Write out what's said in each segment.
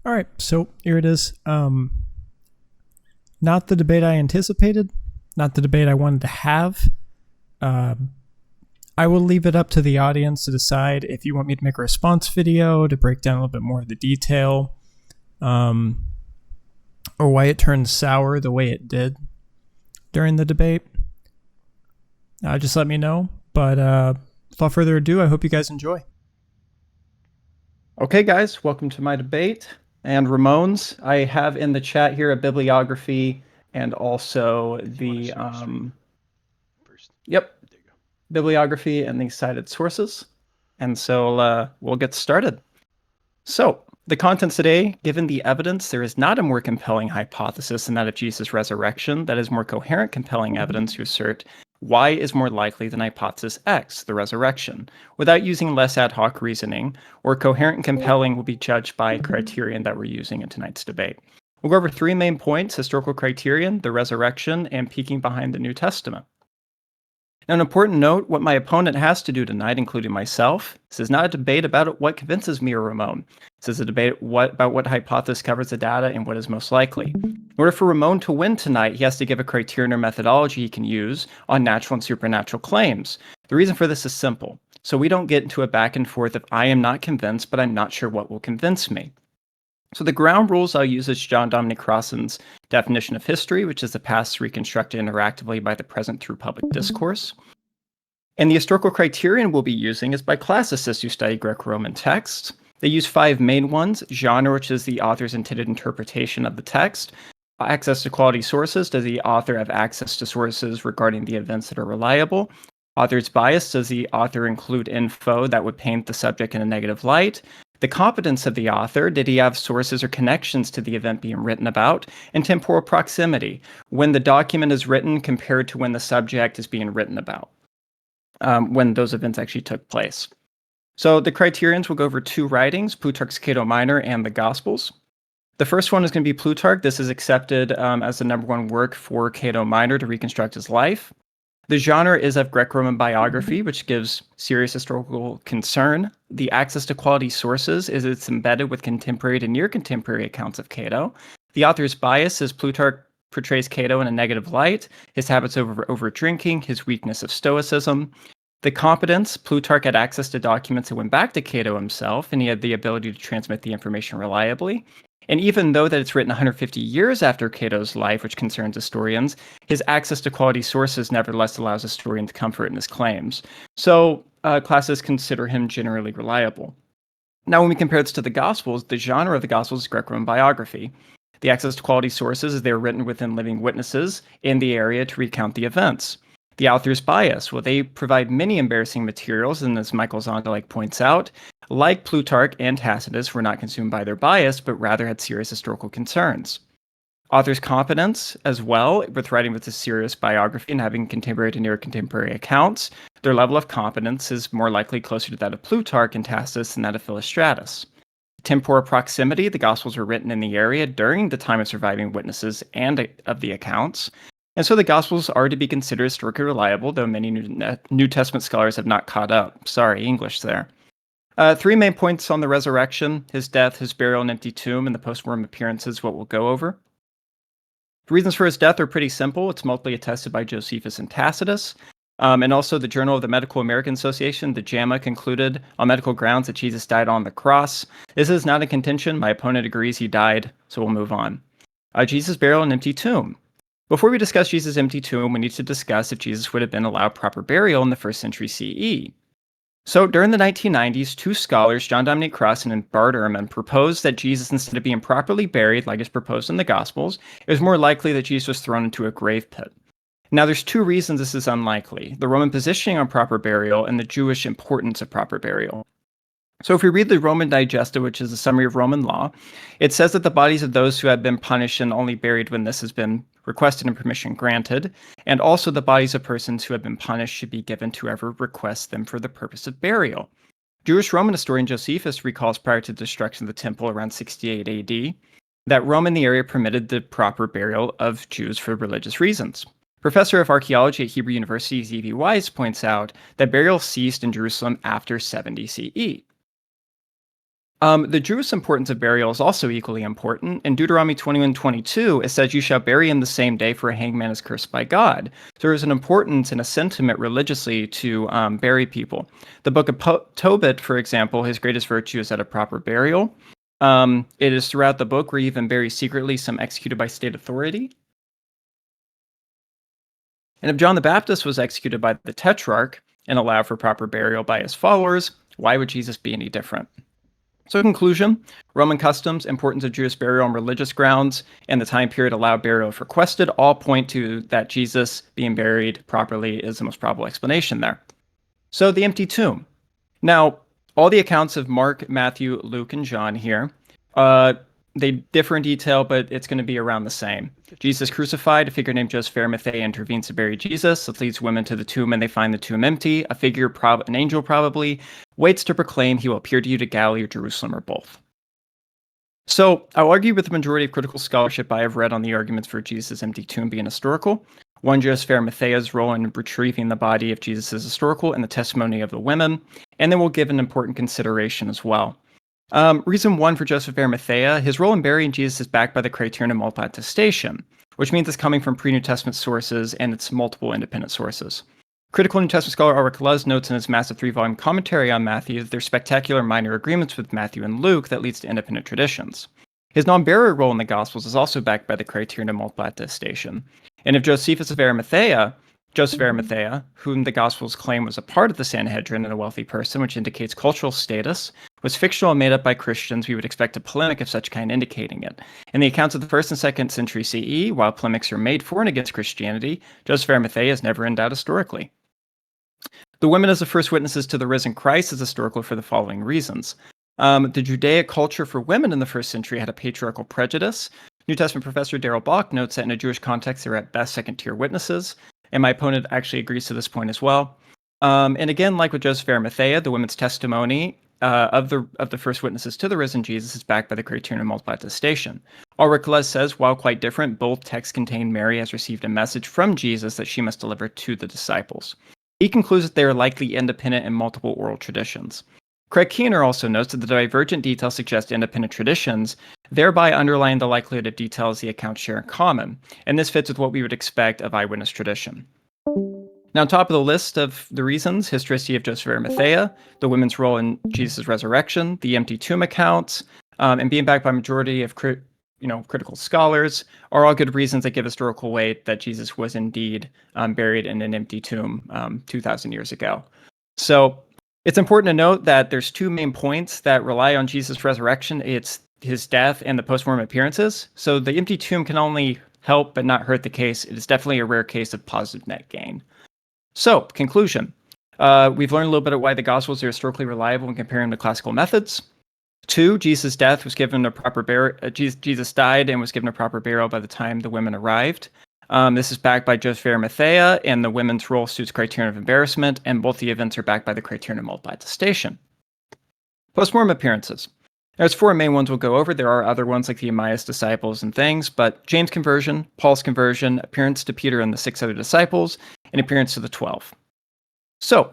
All right, so here it is. Not the debate I anticipated, not the debate I wanted to have. I will leave it up to the audience to decide if you want me to make a response video to break down a little bit more of the detail, or why it turned sour the way it did during the debate. Just let me know. But without further ado, I hope you guys enjoy. Okay, guys, welcome to my debate. And Ramon's, I have in the chat here a bibliography and also the bibliography and the cited sources. And so we'll get started. So the contents today: given the evidence, there is not a more compelling hypothesis than that of Jesus' resurrection that is more coherent, compelling evidence to assert Y is more likely than hypothesis X, the resurrection, without using less ad hoc reasoning, or coherent and compelling will be judged by criterion that we're using in tonight's debate. We'll go over three main points: historical criterion, the resurrection, and peeking behind the New Testament. Now, an important note: what my opponent has to do tonight, including myself, this is not a debate about what convinces me or Ramon. This is a debate about what hypothesis covers the data and what is most likely. In order for Ramon to win tonight, he has to give a criterion or methodology he can use on natural and supernatural claims. The reason for this is simple: so we don't get into a back and forth of I am not convinced, but I'm not sure what will convince me. So the ground rules I'll use is John Dominic Crossan's definition of history, which is the past reconstructed interactively by the present through public discourse. And the historical criterion we'll be using is by classicists who study Greco-Roman texts. They use five main ones: genre, which is the author's intended interpretation of the text; access to quality sources, does the author have access to sources regarding the events that are reliable; author's bias, does the author include info that would paint the subject in a negative light; the competence of the author, did he have sources or connections to the event being written about; and temporal proximity, when the document is written compared to when the subject is being written about, when those events actually took place. So the criterions will go over two writings: Plutarch's Cato Minor and the Gospels. The first one is going to be Plutarch. This is accepted as the #1 work for Cato Minor to reconstruct his life. The genre is of Greco-Roman biography, which gives serious historical concern. The access to quality sources is it's embedded with contemporary to near contemporary accounts of Cato. The author's bias is Plutarch portrays Cato in a negative light: his habits over drinking, his weakness of stoicism. The competence: Plutarch had access to documents that went back to Cato himself, and he had the ability to transmit the information reliably. And even though that it's written 150 years after Cato's life, which concerns historians, his access to quality sources nevertheless allows historians comfort in his claims. So classes consider him generally reliable. Now, when we compare this to the Gospels, the genre of the Gospels is Greco-Roman biography. The access to quality sources is they're written within living witnesses in the area to recount the events. The author's bias: well, they provide many embarrassing materials, and as Michael Zonderlich points out, like Plutarch and Tacitus, were not consumed by their bias, but rather had serious historical concerns. Author's competence as well, with writing with a serious biography and having contemporary to near contemporary accounts, their level of competence is more likely closer to that of Plutarch and Tacitus than that of Philostratus. Temporal proximity: the Gospels were written in the area during the time of surviving witnesses and of the accounts. And so the Gospels are to be considered historically reliable, though many New Testament scholars have not caught up. Sorry, English there. Three main points on the resurrection: his death, his burial and empty tomb, and the post-mortem appearances, what we'll go over. The reasons for his death are pretty simple. It's multiply attested by Josephus and Tacitus. And also the Journal of the Medical American Association, the JAMA, concluded on medical grounds that Jesus died on the cross. This is not a contention. My opponent agrees he died, so we'll move on. Jesus' burial and empty tomb. Before we discuss Jesus' empty tomb, we need to discuss if Jesus would have been allowed proper burial in the 1st century CE. So during the 1990s, two scholars, John Dominic Crossan and Bart Ehrman, proposed that Jesus, instead of being properly buried like is proposed in the Gospels, it was more likely that Jesus was thrown into a grave pit. Now, there's two reasons this is unlikely: the Roman positioning on proper burial and the Jewish importance of proper burial. So if we read the Roman Digesta, which is a summary of Roman law, it says that the bodies of those who have been punished and only buried when this has been requested and permission granted, and also the bodies of persons who have been punished should be given to whoever requests them for the purpose of burial. Jewish Roman historian Josephus recalls prior to the destruction of the temple around 68 AD that Rome in the area permitted the proper burial of Jews for religious reasons. Professor of Archaeology at Hebrew University Z.V. Weiss points out that burial ceased in Jerusalem after 70 CE. The Jewish importance of burial is also equally important. In Deuteronomy 21:22, it says, "You shall bury him the same day, for a hanged man is cursed by God." So there is an importance and a sentiment religiously to bury people. The book of Tobit, for example, his greatest virtue is that of proper burial. It is throughout the book where he even buries secretly some executed by state authority. And if John the Baptist was executed by the Tetrarch and allowed for proper burial by his followers, why would Jesus be any different? So, conclusion, Roman customs, importance of Jewish burial on religious grounds, and the time period allowed burial if requested all point to that Jesus being buried properly is the most probable explanation there. So, the empty tomb. Now, all the accounts of Mark, Matthew, Luke, and John here, they differ in detail, but it's going to be around the same. Jesus crucified, a figure named Joseph of Arimathea intervenes to bury Jesus. It leads women to the tomb and they find the tomb empty. A figure, an angel probably, waits to proclaim he will appear to you to Galilee or Jerusalem or both. So I'll argue with the majority of critical scholarship I have read on the arguments for Jesus' empty tomb being historical. One, Joseph of Arimathea's role in retrieving the body of Jesus is historical, and the testimony of the women. And then we'll give an important consideration as well. Reason one for Joseph of Arimathea, his role in burying Jesus is backed by the criterion of multiple attestation, which means it's coming from pre-New Testament sources and it's multiple independent sources. Critical New Testament scholar Ulrich Luz notes in his massive 3-volume commentary on Matthew that there's spectacular minor agreements with Matthew and Luke that leads to independent traditions. His non-burial role in the Gospels is also backed by the criterion of multiple attestation. And if Josephus of Arimathea, Joseph of Arimathea, whom the Gospels claim was a part of the Sanhedrin and a wealthy person, which indicates cultural status, was fictional and made up by Christians, we would expect a polemic of such kind indicating it. In the accounts of the 1st and 2nd century CE, while polemics are made for and against Christianity, Joseph of Arimathea is never in doubt historically. The women as the first witnesses to the risen Christ is historical for the following reasons. The Judaic culture for women in the 1st century had a patriarchal prejudice. New Testament professor Darrell Bach notes that in a Jewish context, they were at best second-tier witnesses. And my opponent actually agrees to this point as well. And again, like with Joseph of Arimathea, the women's testimony of the first witnesses to the risen Jesus is backed by the criterion of multiple attestation. Ulrich Luz says, while quite different, both texts contain Mary has received a message from Jesus that she must deliver to the disciples. He concludes that they are likely independent in multiple oral traditions. Craig Keener also notes that the divergent details suggest independent traditions, thereby underlying the likelihood of details the accounts share in common, and this fits with what we would expect of eyewitness tradition. Now, on top of the list of the reasons, historicity of Joseph of Arimathea, the women's role in Jesus' resurrection, the empty tomb accounts, and being backed by a majority of critical scholars are all good reasons that give historical weight that Jesus was indeed buried in an empty tomb 2,000 years ago. So it's important to note that there's two main points that rely on Jesus' resurrection. It's his death and the post-mortem appearances. So the empty tomb can only help but not hurt the case. It is definitely a rare case of positive net gain. So, conclusion. We've learned a little bit of why the Gospels are historically reliable when comparing to classical methods. 2, Jesus' death was given a proper burial. Jesus died and was given a proper burial by the time the women arrived. This is backed by Joseph of Arimathea, and the women's role suits criterion of embarrassment, and both the events are backed by the criterion of multiple attestation. Post-mortem appearances. There's 4 main ones we'll go over. There are other ones like the Emmaus disciples and things, but James' conversion, Paul's conversion, appearance to Peter and the 6 other disciples, and appearance to the 12. So,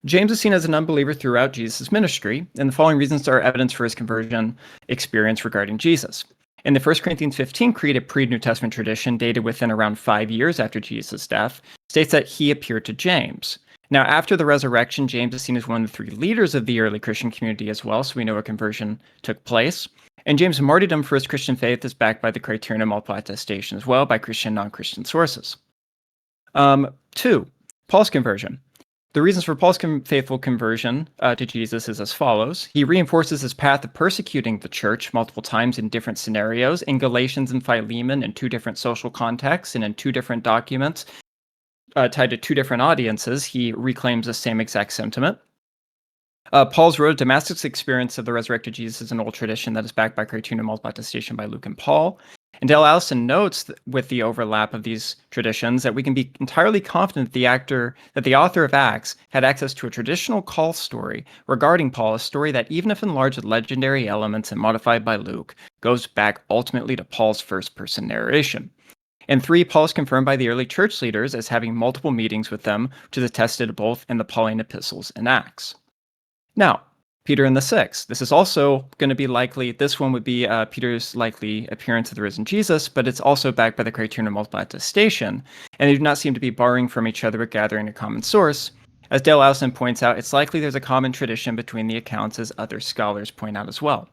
James is seen as an unbeliever throughout Jesus' ministry, and the following reasons are evidence for his conversion experience regarding Jesus. In the 1 Corinthians 15 Creed, a pre-New Testament tradition dated within around 5 years after Jesus' death, states that he appeared to James. Now, after the resurrection, James is seen as one of the 3 leaders of the early Christian community as well, so we know a conversion took place. And James' martyrdom for his Christian faith is backed by the criterion of multiple attestation as well by Christian and non-Christian sources. 2, Paul's conversion. The reasons for Paul's faithful conversion to Jesus is as follows. He reinforces his path of persecuting the church multiple times in different scenarios, in Galatians and Philemon, in 2 different social contexts, and in 2 different documents tied to 2 different audiences. He reclaims the same exact sentiment. Paul's road to Damascus experience of the resurrected Jesus is an old tradition that is backed by criterion of multiple attestation by Luke and Paul. And Dale Allison notes with the overlap of these traditions that we can be entirely confident that the author of Acts had access to a traditional call story regarding Paul, a story that, even if enlarged with legendary elements and modified by Luke, goes back ultimately to Paul's first-person narration. And 3, Paul is confirmed by the early church leaders as having multiple meetings with them, which is attested both in the Pauline epistles and Acts. Now, Peter and the Six. This is also going to be likely, this one would be Peter's likely appearance of the risen Jesus, but it's also backed by the criterion of multiple attestation, and they do not seem to be borrowing from each other but gathering a common source. As Dale Allison points out, it's likely there's a common tradition between the accounts, as other scholars point out as well.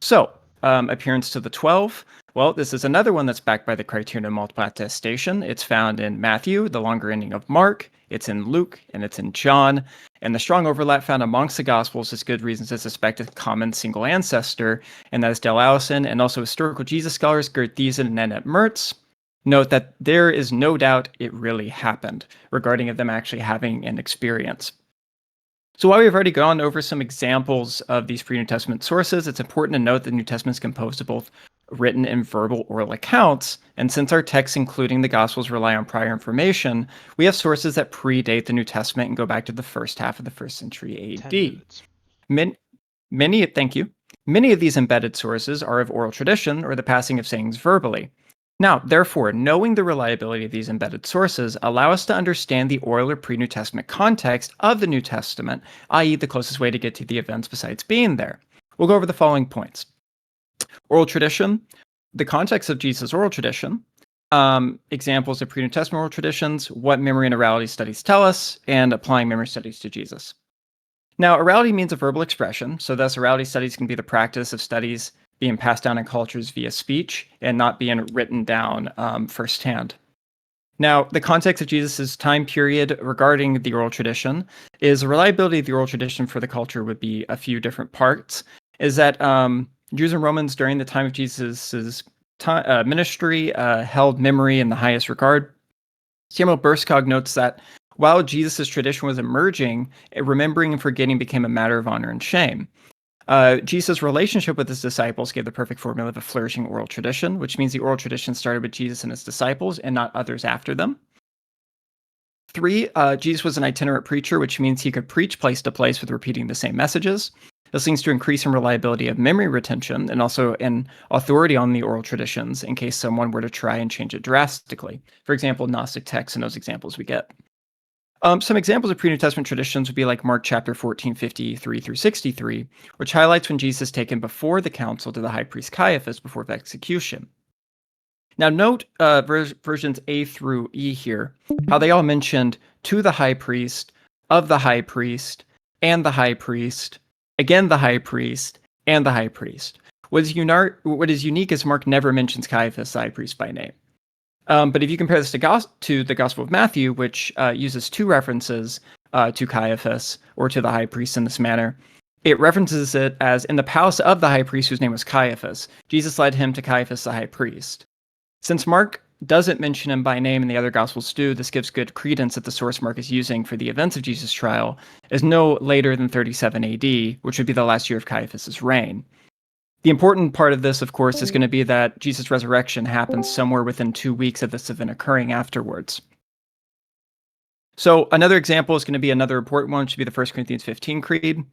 So, appearance to the 12. Well, this is another one that's backed by the criterion of multiple attestation. It's found in Matthew, the longer ending of Mark, it's in Luke, and it's in John. And the strong overlap found amongst the Gospels is good reasons to suspect a common single ancestor, and that is Dale Allison, and also historical Jesus scholars Gert Thiessen and Annette Mertz note that there is no doubt it really happened, regarding of them actually having an experience. So while we've already gone over some examples of these pre-New Testament sources, it's important to note that the New Testament is composed of both written and verbal oral accounts. And since our texts, including the Gospels, rely on prior information, we have sources that predate the New Testament and go back to the first half of the first century AD. Thank you. Many of these embedded sources are of oral tradition or the passing of sayings verbally. Now, therefore, knowing the reliability of these embedded sources allow us to understand the oral or pre-New Testament context of the New Testament, i.e. the closest way to get to the events besides being there. We'll go over the following points. Oral tradition, the context of Jesus' oral tradition, examples of pre-New Testament oral traditions, what memory and orality studies tell us, and applying memory studies to Jesus. Now, orality means a verbal expression, so thus orality studies can be the practice of studies being passed down in cultures via speech and not being written down firsthand. Now, the context of Jesus' time period regarding the oral tradition is the reliability of the oral tradition for the culture would be a few different parts. Is that Jews and Romans during the time of Jesus' ministry held memory in the highest regard. Samuel Burskog notes that while Jesus' tradition was emerging, remembering and forgetting became a matter of honor and shame. Jesus' relationship with his disciples gave the perfect formula of a flourishing oral tradition, which means the oral tradition started with Jesus and his disciples and not others after them. 3, Jesus was an itinerant preacher, which means he could preach place to place with repeating the same messages. This leads to increase in reliability of memory retention and also in authority on the oral traditions in case someone were to try and change it drastically. For example, Gnostic texts and those examples we get. Some examples of pre-New Testament traditions would be like Mark chapter 14, 53 through 63, which highlights when Jesus is taken before the council to the high priest Caiaphas before the execution. Now note versions A through E here, how they all mentioned to the high priest, of the high priest, and the high priest, again the high priest, and the high priest. What is unique is Mark never mentions Caiaphas, the high priest, by name. But if you compare this to the Gospel of Matthew, which uses 2 references to Caiaphas or to the high priest in this manner, it references it as in the palace of the high priest whose name was Caiaphas. Jesus led him to Caiaphas the high priest. Since Mark doesn't mention him by name and the other Gospels do, this gives good credence that the source Mark is using for the events of Jesus' trial is no later than 37 AD, which would be the last year of Caiaphas' reign. The important part of this, of course, is going to be that Jesus' resurrection happens somewhere within 2 weeks of this event occurring afterwards. So another example is going to be another important one, which should be the 1 Corinthians 15 Creed.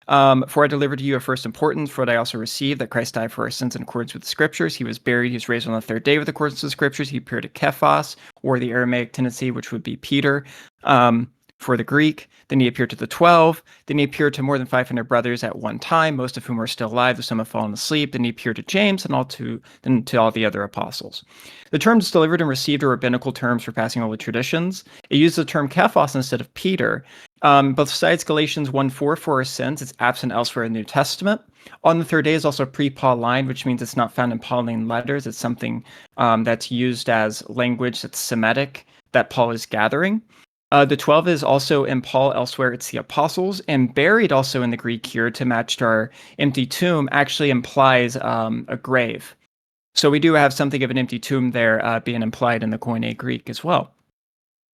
For I delivered to you of first importance, for what I also received, that Christ died for our sins in accordance with the Scriptures. He was buried, he was raised on the 3rd day with accordance with the Scriptures. He appeared to Cephas, or the Aramaic tendency, which would be Peter, for the Greek. Then he appeared to the 12. Then he appeared to more than 500 brothers at one time, most of whom are still alive, though some have fallen asleep. Then he appeared to James and to all the other apostles. The terms delivered and received are rabbinical terms for passing all the traditions. It uses the term Cephas instead of Peter. Besides Galatians 1:4 for our sins, it's absent elsewhere in the New Testament. On the 3rd day is also pre-Pauline, which means it's not found in Pauline letters. It's something that's used as language that's Semitic that Paul is gathering. The 12 is also in Paul elsewhere. It's the apostles, and buried also in the Greek here to match to our empty tomb actually implies a grave. So we do have something of an empty tomb there being implied in the Koine Greek as well.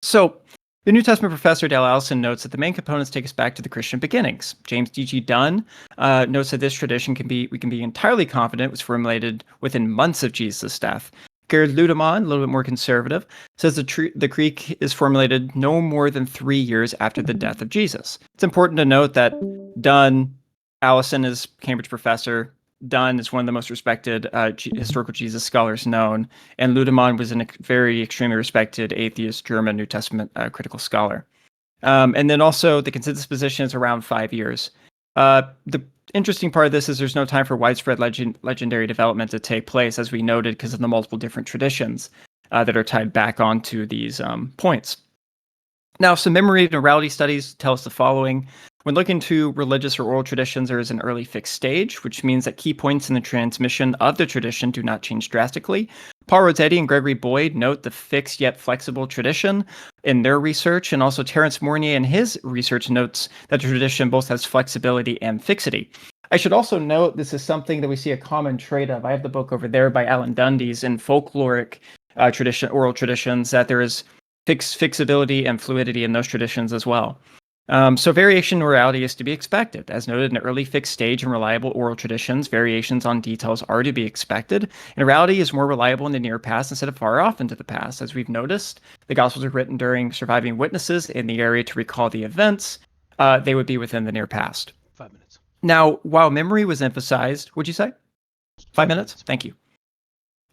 So the New Testament professor Dale Allison notes that the main components take us back to the Christian beginnings. James D.G. Dunn notes that this tradition we can be entirely confident was formulated within months of Jesus' death. Gerard Ludemann, a little bit more conservative, says the Greek is formulated no more than 3 years after the death of Jesus. It's important to note that Dunn, Allison is Cambridge professor, Dunn is one of the most respected historical Jesus scholars known, and Ludemann was a very extremely respected atheist German New Testament critical scholar. And then also the consensus position is around 5 years. The interesting part of this is there's no time for widespread legendary development to take place, as we noted, because of the multiple different traditions that are tied back onto these points. Now, some memory and orality studies tell us the following. When looking to religious or oral traditions, there is an early fixed stage, which means that key points in the transmission of the tradition do not change drastically. Paul Rossetti and Gregory Boyd note the fixed yet flexible tradition in their research, and also Terence Mournier in his research notes that the tradition both has flexibility and fixity. I should also note this is something that we see a common trait of. I have the book over there by Alan Dundes in folkloric oral traditions, that there is fixability and fluidity in those traditions as well. So variation in orality is to be expected. As noted, in early fixed stage and reliable oral traditions, variations on details are to be expected. And orality is more reliable in the near past instead of far off into the past. As we've noticed, the Gospels are written during surviving witnesses in the area to recall the events. They would be within the near past. 5 minutes. Now, while memory was emphasized, would you say? 5 minutes? Thank you.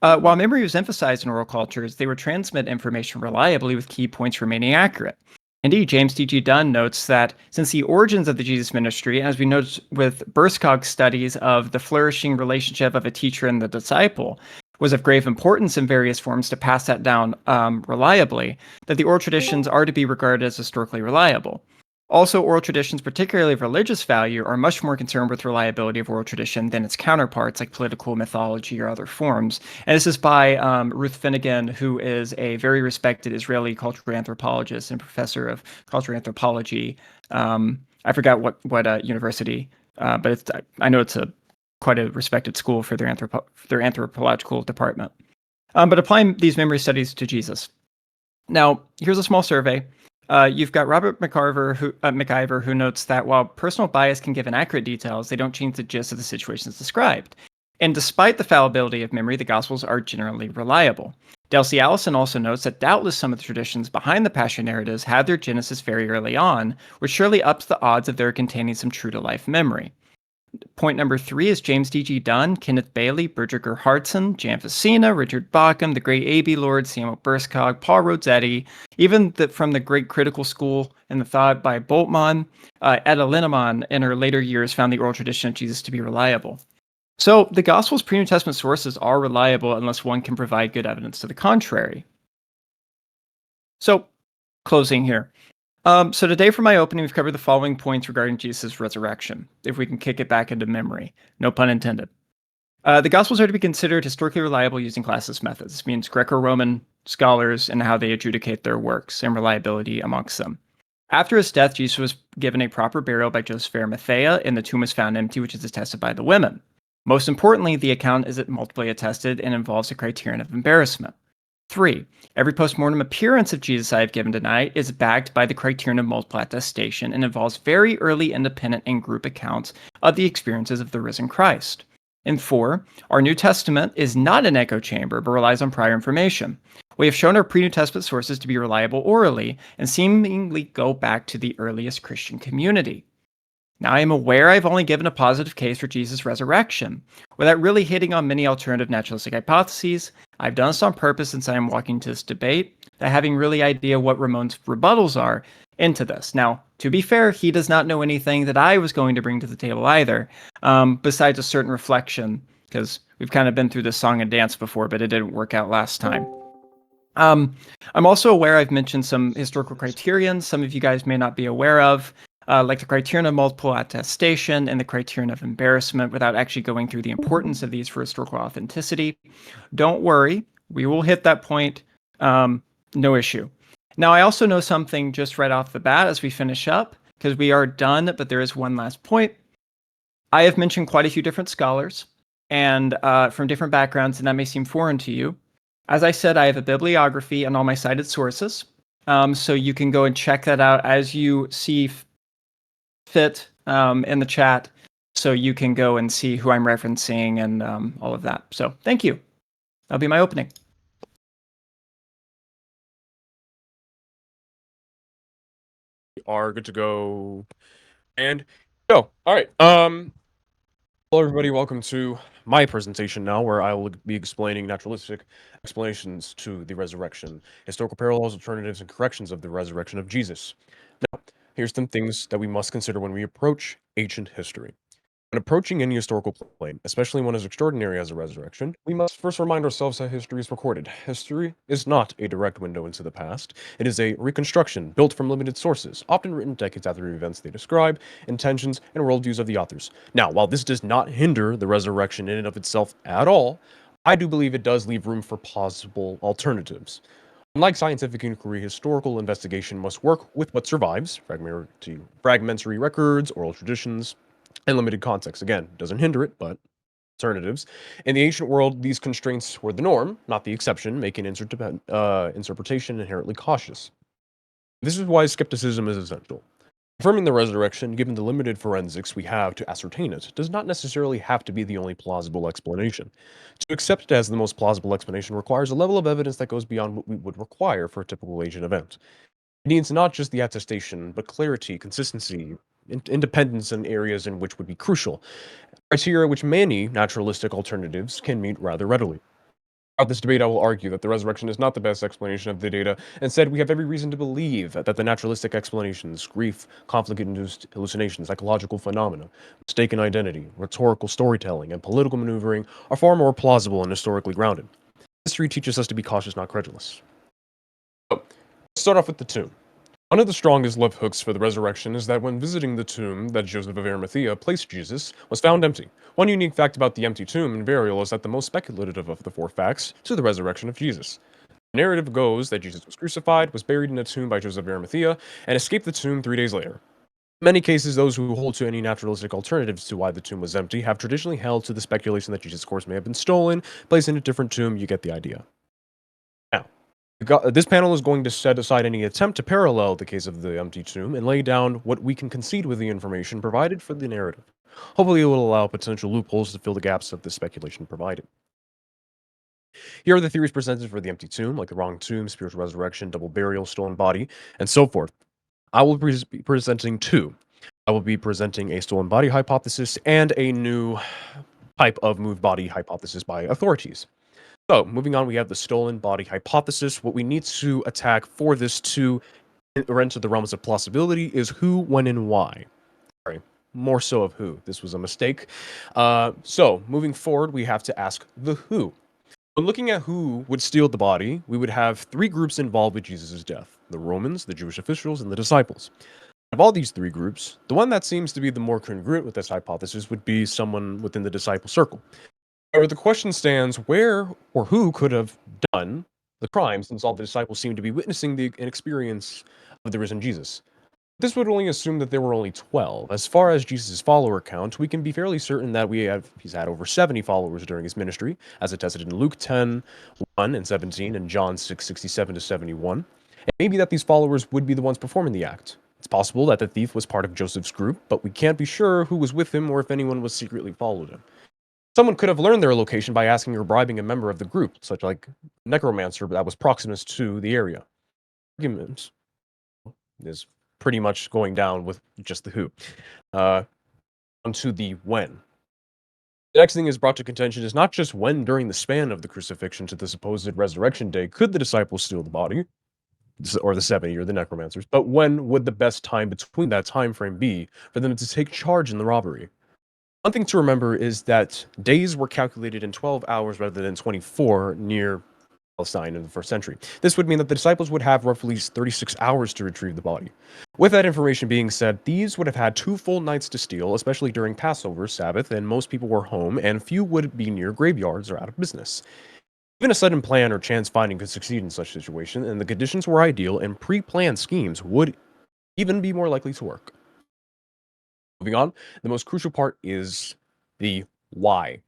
While memory was emphasized in oral cultures, they would transmit information reliably with key points remaining accurate. Indeed, James D.G. Dunn notes that since the origins of the Jesus ministry, as we note with Burskog's studies of the flourishing relationship of a teacher and the disciple, was of grave importance in various forms to pass that down reliably, that the oral traditions are to be regarded as historically reliable. Also, oral traditions, particularly of religious value, are much more concerned with reliability of oral tradition than its counterparts like political mythology or other forms. And this is by Ruth Finnegan, who is a very respected Israeli cultural anthropologist and professor of cultural anthropology. I forgot what university, but I know it's quite a respected school for their anthropological department. But applying these memory studies to Jesus. Now, here's a small survey. You've got Robert McIver, who notes that while personal bias can give inaccurate details, they don't change the gist of the situations described. And despite the fallibility of memory, the Gospels are generally reliable. Delcy Allison also notes that doubtless some of the traditions behind the Passion narratives had their genesis very early on, which surely ups the odds of their containing some true-to-life memory. Point number 3 is James D.G. Dunn, Kenneth Bailey, Berger Hartson, Jan Facina, Richard Bauckham, the great A.B. Lord, Samuel Burskog, Paul Rossetti, even from the great critical school and the thought by Bultmann, Etta Linnemann in her later years found the oral tradition of Jesus to be reliable. So the Gospel's pre-New Testament sources are reliable unless one can provide good evidence to the contrary. So, closing here. So today for my opening, we've covered the following points regarding Jesus' resurrection, if we can kick it back into memory. No pun intended. The Gospels are to be considered historically reliable using classicist methods. This means Greco-Roman scholars and how they adjudicate their works and reliability amongst them. After his death, Jesus was given a proper burial by Joseph of Arimathea, and the tomb was found empty, which is attested by the women. Most importantly, the account is multiply attested and involves a criterion of embarrassment. 3. Every post-mortem appearance of Jesus I have given tonight is backed by the criterion of multiple attestation and involves very early independent and group accounts of the experiences of the risen Christ. And 4. Our New Testament is not an echo chamber, but relies on prior information. We have shown our pre-New Testament sources to be reliable orally and seemingly go back to the earliest Christian community. Now, I am aware I've only given a positive case for Jesus' resurrection, without really hitting on many alternative naturalistic hypotheses. I've done this on purpose since I am walking to this debate, that having really idea what Ramon's rebuttals are into this. Now, to be fair, he does not know anything that I was going to bring to the table either, besides a certain reflection, because we've kind of been through this song and dance before, but it didn't work out last time. I'm also aware I've mentioned some historical criterion some of you guys may not be aware of, like the criterion of multiple attestation and the criterion of embarrassment, without actually going through the importance of these for historical authenticity. Don't worry, we will hit that point, no issue. Now, I also know something just right off the bat as we finish up, because we are done, but there is one last point. I have mentioned quite a few different scholars and from different backgrounds, and that may seem foreign to you. As I said, I have a bibliography and all my cited sources, so you can go and check that out as you see fit in the chat, so you can go and see who I'm referencing and all of that. So thank you. That'll be my opening. We are good to go. And go. All right. Hello, everybody. Welcome to my presentation now, where I will be explaining naturalistic explanations to the resurrection, historical parallels, alternatives, and corrections of the resurrection of Jesus. Now, here's some things that we must consider when we approach ancient history. When approaching any historical claim, especially one as extraordinary as a resurrection, we must first remind ourselves how history is recorded. History is not a direct window into the past. It is a reconstruction built from limited sources, often written decades after the events they describe, intentions, and worldviews of the authors. Now, while this does not hinder the resurrection in and of itself at all, I do believe it does leave room for possible alternatives. Unlike scientific inquiry, historical investigation must work with what survives, fragmentary records, oral traditions, and limited context. Again, doesn't hinder it, but alternatives. In the ancient world, these constraints were the norm, not the exception, making interpretation inherently cautious. This is why skepticism is essential. Confirming the resurrection, given the limited forensics we have to ascertain it, does not necessarily have to be the only plausible explanation. To accept it as the most plausible explanation requires a level of evidence that goes beyond what we would require for a typical ancient event. It needs not just the attestation, but clarity, consistency, independence in areas in which would be crucial, criteria which many naturalistic alternatives can meet rather readily. Throughout this debate, I will argue that the resurrection is not the best explanation of the data. Instead, we have every reason to believe that the naturalistic explanations, grief, conflict-induced hallucinations, psychological phenomena, mistaken identity, rhetorical storytelling, and political maneuvering are far more plausible and historically grounded. History teaches us to be cautious, not credulous. So, let's start off with the tomb. One of the strongest love hooks for the resurrection is that when visiting the tomb that Joseph of Arimathea placed Jesus was found empty. One unique fact about the empty tomb and burial is that the most speculative of the four facts to the resurrection of Jesus. The narrative goes that Jesus was crucified, was buried in a tomb by Joseph of Arimathea, and escaped the tomb 3 days later. In many cases, those who hold to any naturalistic alternatives to why the tomb was empty have traditionally held to the speculation that Jesus' corpse may have been stolen, placed in a different tomb. You get the idea. This panel is going to set aside any attempt to parallel the case of the empty tomb and lay down what we can concede with the information provided for the narrative. Hopefully it will allow potential loopholes to fill the gaps of the speculation provided. Here are the theories presented for the empty tomb, like the wrong tomb, spiritual resurrection, double burial, stolen body, and so forth. I will be presenting two. I will be presenting a stolen body hypothesis and a new type of moved body hypothesis by authorities. So, moving on, we have the stolen body hypothesis. What we need to attack for this to enter the realms of plausibility is who, when, and why. Sorry, more so of who. This was a mistake. So, moving forward, we have to ask the who. When looking at who would steal the body, we would have three groups involved with Jesus' death: the Romans, the Jewish officials, and the disciples. Of all these three groups, the one that seems to be the more congruent with this hypothesis would be someone within the disciple circle. However, the question stands, where or who could have done the crime, since all the disciples seem to be witnessing an experience of the risen Jesus? This would only assume that there were only 12. As far as Jesus' follower count, we can be fairly certain that he's had over 70 followers during his ministry, as attested in Luke 10:1 and 17, and John 6:67 to 71. And maybe that these followers would be the ones performing the act. It's possible that the thief was part of Joseph's group, but we can't be sure who was with him or if anyone was secretly followed him. Someone could have learned their location by asking or bribing a member of the group, such like a necromancer that was proximus to the area. Argument is pretty much going down with just the who. Onto the when. The next thing is brought to contention is not just when during the span of the crucifixion to the supposed resurrection day could the disciples steal the body, or the 70, or the necromancers, but when would the best time between that time frame be for them to take charge in the robbery? One thing to remember is that days were calculated in 12 hours rather than 24 near Palestine in the first century. This would mean that the disciples would have roughly 36 hours to retrieve the body. With that information being said, thieves would have had 2 full nights to steal, especially during Passover, Sabbath, and most people were home, and few would be near graveyards or out of business. Even a sudden plan or chance finding could succeed in such a situation, and the conditions were ideal, and pre-planned schemes would even be more likely to work. Moving on, the most crucial part is the why.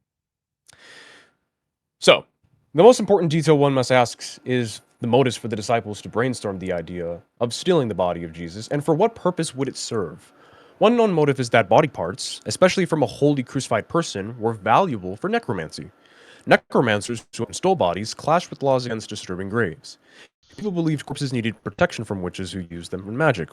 So, the most important detail one must ask is the motives for the disciples to brainstorm the idea of stealing the body of Jesus, and for what purpose would it serve? One known motive is that body parts, especially from a wholly crucified person, were valuable for necromancy. Necromancers who stole bodies clashed with laws against disturbing graves. People believed corpses needed protection from witches who used them in magic.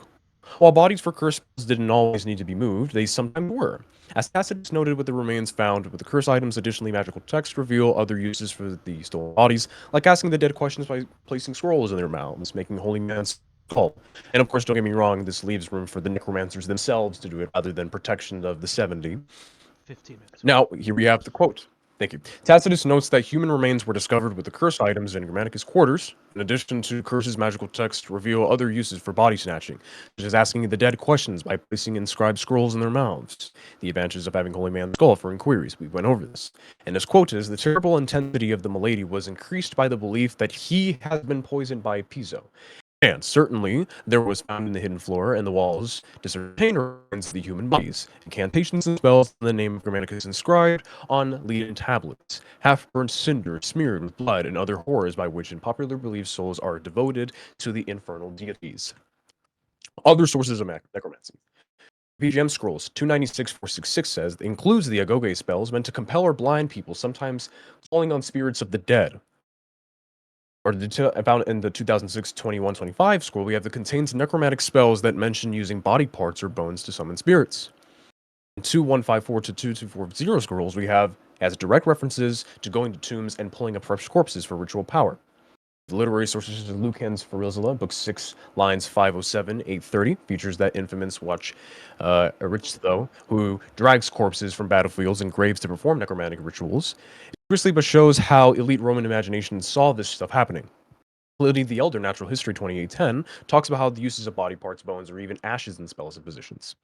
While bodies for cursed didn't always need to be moved, they sometimes were. As Tacitus noted with the remains found with the curse items, additionally magical texts reveal other uses for the stolen bodies, like asking the dead questions by placing scrolls in their mouths, making holy men called. And of course, don't get me wrong, this leaves room for the necromancers themselves to do it rather than protection of the 70. 15 minutes. Now, here we have the quote. Thank you. Tacitus notes that human remains were discovered with the curse items in Germanicus quarters. In addition to curses, magical texts reveal other uses for body snatching, such as asking the dead questions by placing inscribed scrolls in their mouths. The advantages of having Holy Man's skull for inquiries. We went over this. And this quote is, the terrible intensity of the malady was increased by the belief that he had been poisoned by Piso. And certainly, there was found in the hidden floor and the walls discernible remains of the human bodies, incantations and spells in the name of Germanicus inscribed on leaden tablets, half-burnt cinders smeared with blood, and other horrors by which in popular belief souls are devoted to the infernal deities. Other sources of necromancy. BGM Scrolls 296-466 says it includes the agoge spells meant to compel or blind people, sometimes calling on spirits of the dead. Or found in the 2006 2125 scroll, we have the contains necromantic spells that mention using body parts or bones to summon spirits. In 2154 to 2240 scrolls, we have as direct references to going to tombs and pulling up fresh corpses for ritual power. The literary sources of Lucan's Pharisala, book 6, lines 507-830, features that infamous watch Aristo, who drags corpses from battlefields and graves to perform necromantic rituals. Seriously, but shows how elite Roman imagination saw this stuff happening. Pliny the Elder, Natural History 2810, talks about how the uses of body parts, bones, or even ashes in spells and positions.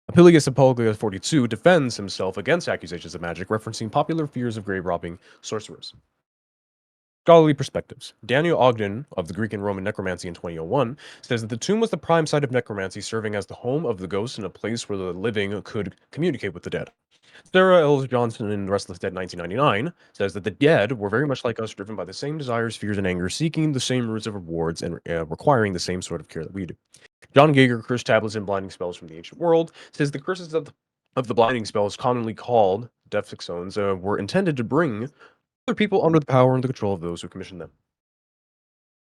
Appius Apologia 42 defends himself against accusations of magic, referencing popular fears of grave robbing sorcerers. Scholarly perspectives. Daniel Ogden of the Greek and Roman Necromancy in 2001 says that the tomb was the prime site of necromancy, serving as the home of the ghosts and a place where the living could communicate with the dead. Sarah L. Johnson in Restless Dead 1999 says that the dead were very much like us, driven by the same desires, fears, and anger, seeking the same roots of rewards and requiring the same sort of care that we do. John Geiger, Curse Tablets and Blinding Spells from the Ancient World, says the curses of the blinding spells, commonly called defixones, were intended to bring other people under the power and the control of those who commissioned them.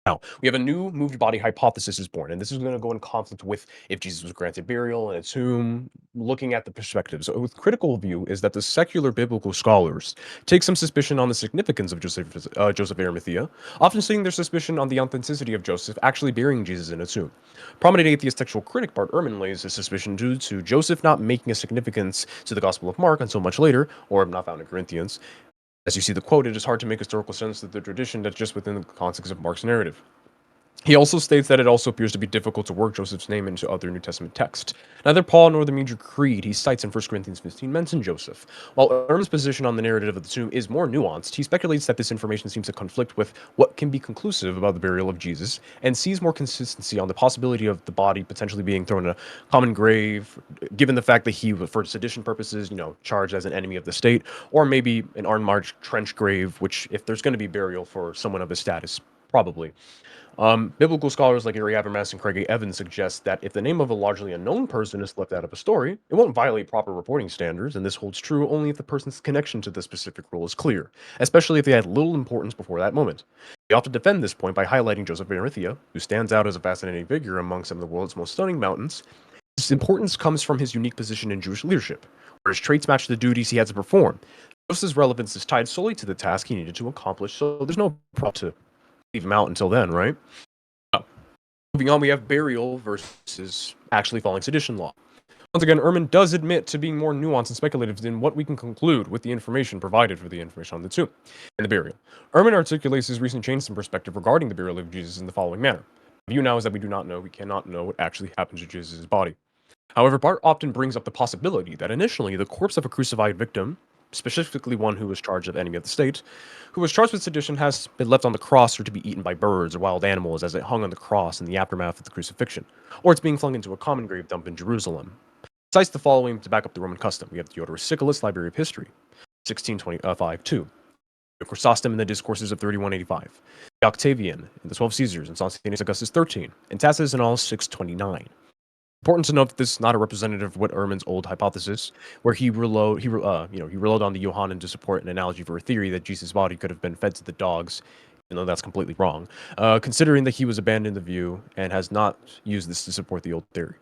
Now, we have a new moved body hypothesis is born, and this is going to go in conflict with if Jesus was granted burial in a tomb, looking at the perspectives. So, with critical view is that the secular biblical scholars take some suspicion on the significance of Joseph of Arimathea, often seeing their suspicion on the authenticity of Joseph actually burying Jesus in a tomb. Prominent atheist textual critic Bart Ehrman lays his suspicion due to Joseph not making a significance to the Gospel of Mark until much later, or not found in Corinthians. As you see the quote, it is hard to make historical sense of the tradition that's just within the context of Mark's narrative. He also states that it also appears to be difficult to work Joseph's name into other New Testament texts. Neither Paul nor the major creed he cites in 1 Corinthians 15 mention Joseph. While Ehrman's position on the narrative of the tomb is more nuanced, he speculates that this information seems to conflict with what can be conclusive about the burial of Jesus, and sees more consistency on the possibility of the body potentially being thrown in a common grave, given the fact that he, for sedition purposes, charged as an enemy of the state, or maybe an unmarked trench grave, which, if there's going to be burial for someone of his status, probably. Biblical scholars like Gary Habermas and Craig A. Evans suggest that if the name of a largely unknown person is left out of a story, it won't violate proper reporting standards, and this holds true only if the person's connection to the specific role is clear, especially if they had little importance before that moment. They often defend this point by highlighting Joseph of Arimathea, who stands out as a fascinating figure among some of the world's most stunning mountains. His importance comes from his unique position in Jewish leadership, where his traits match the duties he had to perform. Joseph's relevance is tied solely to the task he needed to accomplish, so there's no problem to leave him out until then, right? Moving on, we have burial versus actually following sedition law. Once again, Ehrman does admit to being more nuanced and speculative than what we can conclude with the information provided for the information on the tomb and the burial. Ehrman articulates his recent changes in perspective regarding the burial of Jesus in the following manner. The view now is that we cannot know what actually happened to Jesus' body. However, Bart often brings up the possibility that initially the corpse of a crucified victim, specifically one who was charged of enemy of the state, who was charged with sedition, has been left on the cross or to be eaten by birds or wild animals as it hung on the cross in the aftermath of the crucifixion, or it's being flung into a common grave dump in Jerusalem. It cites the following to back up the Roman custom. We have Theodorus Siculus, Library of History, 1625-2. Chrysostom in the Discourses of 3185. Octavian in the 12 Caesars and Sosthenes Augustus 13, and Tacitus in all 629. Important to note that this is not a representative of what Ehrman's old hypothesis, where he relied on the Johannine to support an analogy for a theory that Jesus' body could have been fed to the dogs, even though that's completely wrong, considering that he was abandoned the view and has not used this to support the old theory.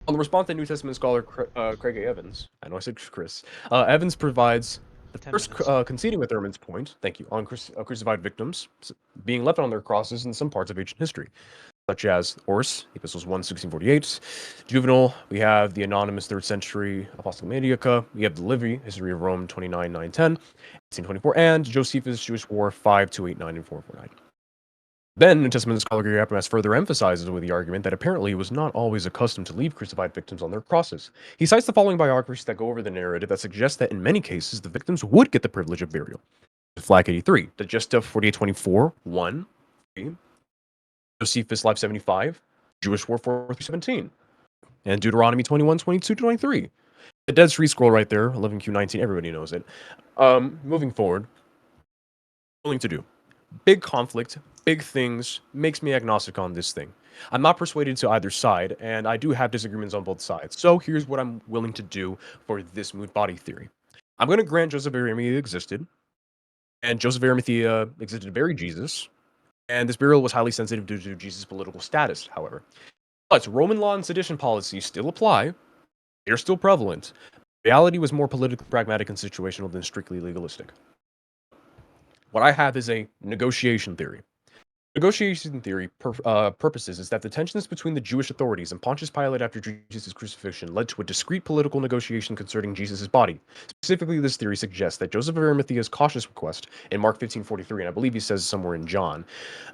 On the response to New Testament scholar Craig A. Evans, I know I said Chris, Evans provides the first conceding with Ehrman's point, thank you, on crucified victims being left on their crosses in some parts of ancient history. such as Ors, Epistles 1, 1648. Juvenal, we have the anonymous 3rd century Apostolica. We have the Livy, History of Rome, 29, 9, 10, 1824, and Josephus, Jewish War, 5, 289, and 449. Then, New Testament scholar Gary Habermas further emphasizes with the argument that apparently he was not always accustomed to leave crucified victims on their crosses. He cites the following biographies that go over the narrative that suggest that in many cases the victims would get the privilege of burial. Flag 83, Digesta 4824, 1, 3, Josephus Life 75, Jewish War 417, and Deuteronomy 21, 22, 23. The Dead Sea Scroll right there, 11Q19, everybody knows it. Moving forward, willing to do. Big conflict, big things, makes me agnostic on this thing. I'm not persuaded to either side, and I do have disagreements on both sides. So here's what I'm willing to do for this mood body theory. I'm going to grant Joseph of Arimathea existed, and Joseph of Arimathea existed to bury Jesus, and this burial was highly sensitive due to Jesus' political status, however. But Roman law and sedition policies still apply. They're still prevalent. Reality was more politically pragmatic and situational than strictly legalistic. What I have is a negotiation theory. Negotiation theory purposes is that the tensions between the Jewish authorities and Pontius Pilate after Jesus' crucifixion led to a discrete political negotiation concerning Jesus' body. Specifically, this theory suggests that Joseph of Arimathea's cautious request in Mark 15:43, and I believe he says somewhere in John,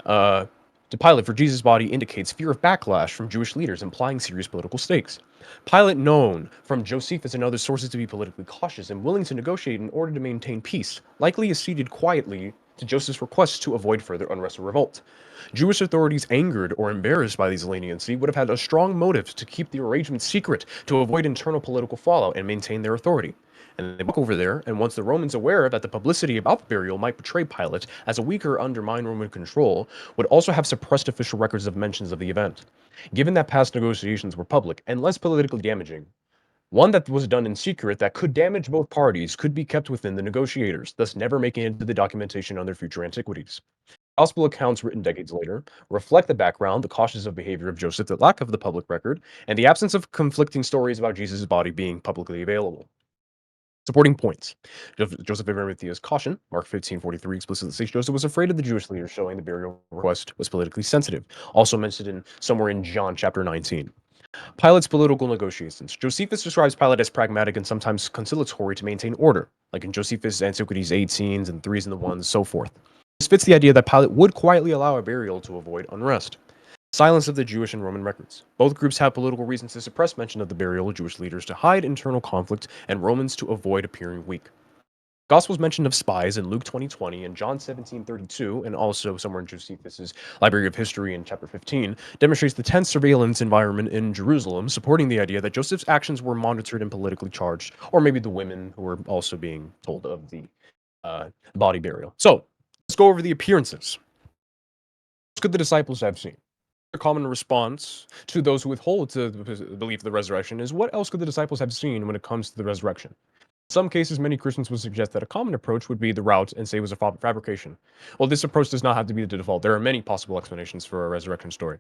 to Pilate for Jesus' body indicates fear of backlash from Jewish leaders, implying serious political stakes. Pilate, known from Josephus and other sources to be politically cautious and willing to negotiate in order to maintain peace, likely acceded quietly to Joseph's request to avoid further unrest or revolt. Jewish authorities, angered or embarrassed by these leniency, would have had a strong motive to keep the arrangement secret to avoid internal political fallout and maintain their authority. And they walk over there, and once the Romans, aware that the publicity about the burial might portray Pilate as a weaker, undermined Roman control, would also have suppressed official records of mentions of the event. Given that past negotiations were public and less politically damaging, one that was done in secret that could damage both parties could be kept within the negotiators, thus never making it into the documentation on their future antiquities. Gospel accounts written decades later reflect the background, the cautious of behavior of Joseph, the lack of the public record, and the absence of conflicting stories about Jesus' body being publicly available. Supporting points. Joseph of Arimathea's caution, Mark 15:43 explicitly states Joseph was afraid of the Jewish leaders, showing the burial request was politically sensitive. Also mentioned somewhere in John chapter 19. Pilate's political negotiations. Josephus describes Pilate as pragmatic and sometimes conciliatory to maintain order, like in Josephus' Antiquities 18s and 3s and the 1s, so forth. This fits the idea that Pilate would quietly allow a burial to avoid unrest. Silence of the Jewish and Roman records. Both groups have political reasons to suppress mention of the burial of Jewish leaders to hide internal conflict and Romans to avoid appearing weak. Gospels mention of spies in Luke 20:20 and John 17:32, and also somewhere in Josephus' Library of History in chapter 15, demonstrates the tense surveillance environment in Jerusalem, supporting the idea that Joseph's actions were monitored and politically charged, or maybe the women who were also being told of the body burial. So, let's go over the appearances. What could the disciples have seen? A common response to those who withhold to the belief of the resurrection is, what else could the disciples have seen when it comes to the resurrection? In some cases, many Christians would suggest that a common approach would be the route and say it was a fabrication. Well, this approach does not have to be the default. There are many possible explanations for a resurrection story.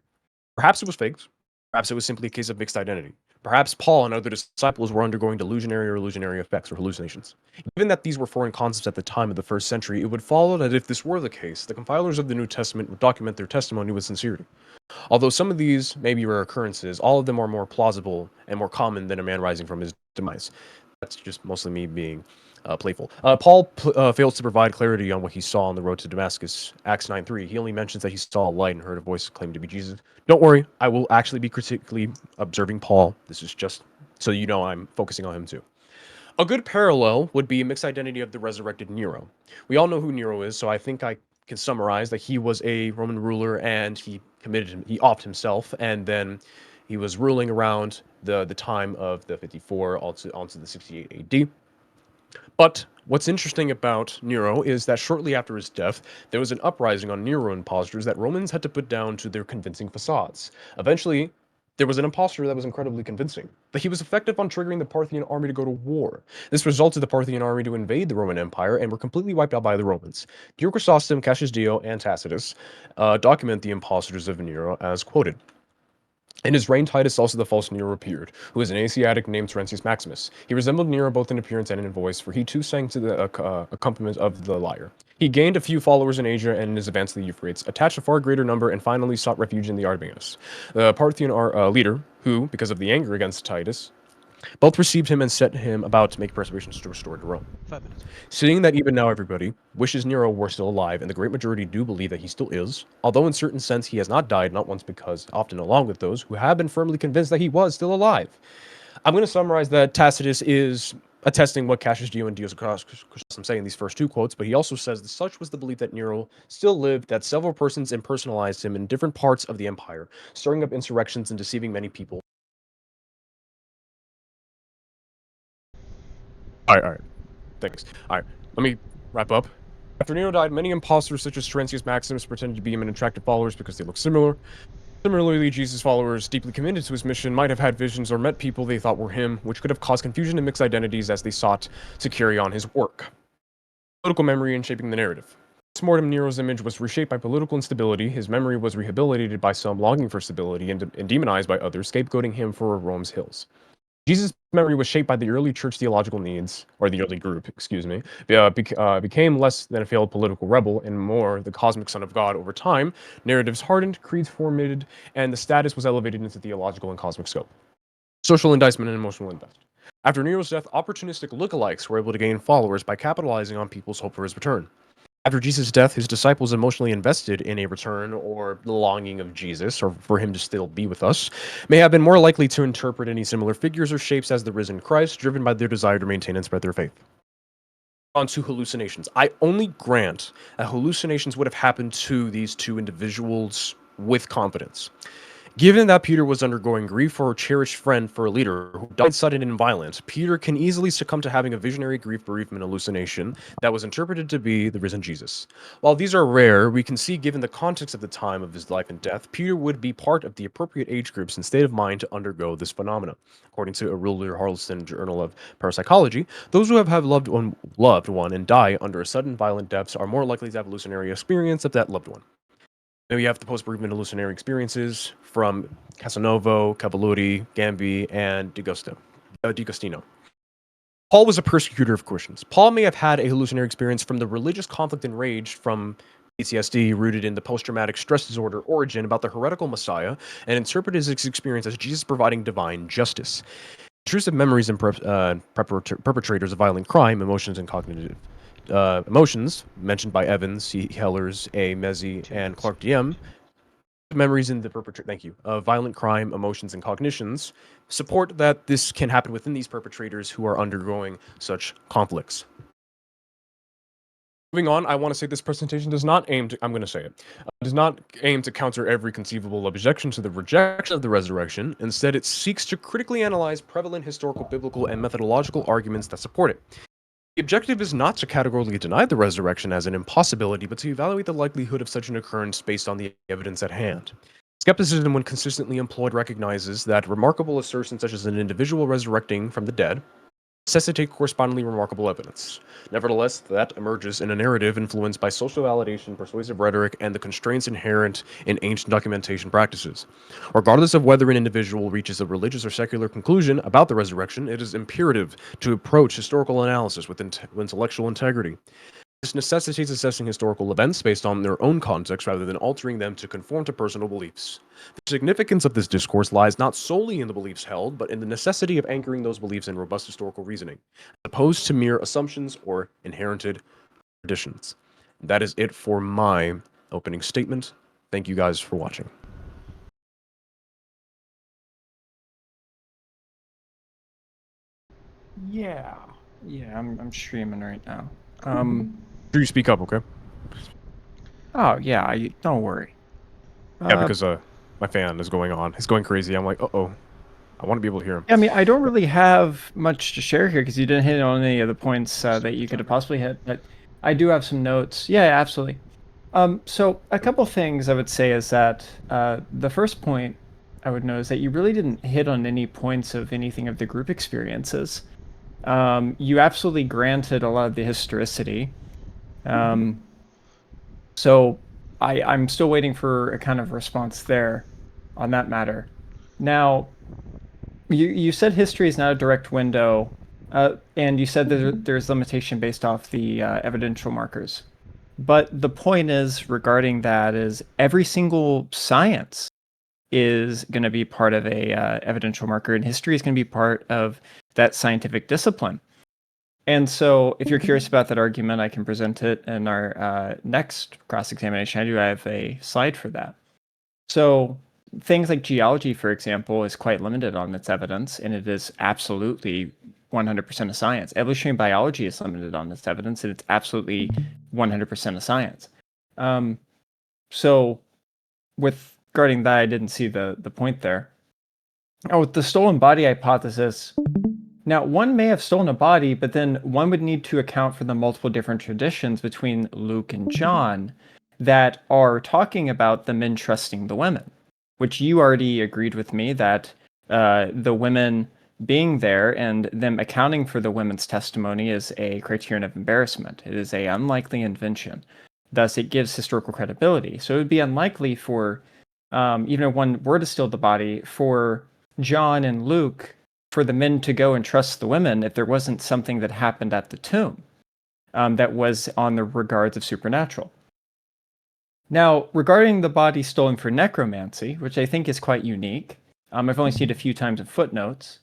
Perhaps it was faked. Perhaps it was simply a case of mixed identity. Perhaps Paul and other disciples were undergoing delusionary or illusionary effects or hallucinations. Given that these were foreign concepts at the time of the first century, it would follow that if this were the case, the compilers of the New Testament would document their testimony with sincerity. Although some of these may be rare occurrences, all of them are more plausible and more common than a man rising from his demise. That's just mostly me being playful. Paul fails to provide clarity on what he saw on the road to Damascus. Acts 9:3. He only mentions that he saw a light and heard a voice claim to be Jesus. Don't worry, I will actually be critically observing Paul. This is just so you know I'm focusing on him too. A good parallel would be a mixed identity of the resurrected Nero. We all know who Nero is, so I think I can summarize that he was a Roman ruler and he offed himself, and then he was ruling around the time of the 54 onto the 68 AD. But what's interesting about Nero is that shortly after his death, there was an uprising on Nero impostors that Romans had to put down to their convincing facades. Eventually, there was an impostor that was incredibly convincing, but he was effective on triggering the Parthian army to go to war. This resulted the Parthian army to invade the Roman Empire and were completely wiped out by the Romans. Dio Chrysostom, Cassius Dio, and Tacitus document the impostors of Nero as quoted. In his reign, Titus, also the false Nero, appeared, who was an Asiatic named Terentius Maximus. He resembled Nero both in appearance and in voice, for he too sang to the accompaniment of the lyre. He gained a few followers in Asia and in his advance to the Euphrates, attached a far greater number, and finally sought refuge in the Arbanus, the Parthian leader, who, because of the anger against Titus, both received him and set him about to make preparations to restore to Rome. Seeing that even now everybody wishes Nero were still alive, and the great majority do believe that he still is, although in certain sense he has not died, not once because often along with those who have been firmly convinced that he was still alive. I'm going to summarize that Tacitus is attesting what Cassius Dio and Dios Chrysostom say in these first two quotes, but he also says that such was the belief that Nero still lived, that several persons impersonalized him in different parts of the empire, stirring up insurrections and deceiving many people. All right. Thanks. All right, let me wrap up. After Nero died, many imposters such as Terentius Maximus pretended to be him and attracted followers because they looked similar. Similarly, Jesus' followers, deeply committed to his mission, might have had visions or met people they thought were him, which could have caused confusion and mixed identities as they sought to carry on his work. Political memory in shaping the narrative. Post-mortem, Nero's image was reshaped by political instability, his memory was rehabilitated by some longing for stability, and demonized by others, scapegoating him for Rome's hills. Jesus' memory was shaped by the early church theological needs, or the early group, excuse me, became less than a failed political rebel and more the cosmic son of God over time. Narratives hardened, creeds formed, and the status was elevated into theological and cosmic scope. Social indictment and emotional invest. After Nero's death, opportunistic lookalikes were able to gain followers by capitalizing on people's hope for his return. After Jesus' death, his disciples emotionally invested in a return or the longing of Jesus, or for him to still be with us, may have been more likely to interpret any similar figures or shapes as the risen Christ, driven by their desire to maintain and spread their faith. On to hallucinations. I only grant that hallucinations would have happened to these two individuals with confidence. Given that Peter was undergoing grief for a cherished friend for a leader who died sudden and violent, Peter can easily succumb to having a visionary grief bereavement hallucination that was interpreted to be the risen Jesus. While these are rare, we can see given the context of the time of his life and death, Peter would be part of the appropriate age groups and state of mind to undergo this phenomena. According to a Ruler Harleston Journal of Parapsychology, those who have loved one and die under a sudden violent death are more likely to have a hallucinatory experience of that loved one. Then we have the post-bereavement hallucinatory experiences from Casanovo, Cavalluri, Gambi, and D'Agostino. Paul was a persecutor of Christians. Paul may have had a hallucinatory experience from the religious conflict and rage from PTSD rooted in the post-traumatic stress disorder origin about the heretical Messiah and interpreted his experience as Jesus providing divine justice. Intrusive memories and perpetrators of violent crime, emotions, and cognitive emotions, mentioned by Evans, C. Hellers, A. Mezzi, and Clark DM, memories in the of violent crime, emotions, and cognitions, support that this can happen within these perpetrators who are undergoing such conflicts. Moving on, I want to say this presentation does not aim to, I'm going to say it, does not aim to counter every conceivable objection to the rejection of the resurrection. Instead, it seeks to critically analyze prevalent historical, biblical, and methodological arguments that support it. The objective is not to categorically deny the resurrection as an impossibility, but to evaluate the likelihood of such an occurrence based on the evidence at hand. Skepticism, when consistently employed, recognizes that remarkable assertions such as an individual resurrecting from the dead necessitate correspondingly remarkable evidence. Nevertheless, that emerges in a narrative influenced by social validation, persuasive rhetoric, and the constraints inherent in ancient documentation practices. Regardless of whether an individual reaches a religious or secular conclusion about the resurrection, it is imperative to approach historical analysis with intellectual integrity. This necessitates assessing historical events based on their own context rather than altering them to conform to personal beliefs. The significance of this discourse lies not solely in the beliefs held, but in the necessity of anchoring those beliefs in robust historical reasoning, as opposed to mere assumptions or inherited traditions. That is it for my opening statement. Thank you guys for watching. Yeah, I'm streaming right now. Do you speak up, okay? Oh yeah, don't worry. Yeah, because my fan is going on. It's going crazy. I'm like, uh-oh. I want to be able to hear him. I mean, I don't really have much to share here because you didn't hit on any of the points that you could have possibly hit, but I do have some notes. Yeah, absolutely. So a couple things I would say is that the first point I would note is that you really didn't hit on any points of anything of the group experiences. You absolutely granted a lot of the historicity. So I'm still waiting for a kind of response there on that matter. Now, you said history is not a direct window, and you said there's limitation based off the evidential markers. But the point is regarding that is every single science is going to be part of a evidential marker, and history is going to be part of that scientific discipline. And so, if you're curious about that argument, I can present it in our next cross-examination. I have a slide for that. So, things like geology, for example, is quite limited on its evidence, and it is absolutely 100% of science. Evolutionary biology is limited on its evidence, and it's absolutely 100% of science. So, with regarding that, I didn't see the point there. Oh, with the stolen body hypothesis, now one may have stolen a body, but then one would need to account for the multiple different traditions between Luke and John that are talking about the men trusting the women, which you already agreed with me that the women being there and them accounting for the women's testimony is a criterion of embarrassment. It is a unlikely invention. Thus, it gives historical credibility. So it would be unlikely for, even if one were to steal the body, for John and Luke, for the men to go and trust the women if there wasn't something that happened at the tomb that was on the regards of supernatural. Now, regarding the body stolen for necromancy, which I think is quite unique, I've only seen it a few times in footnotes.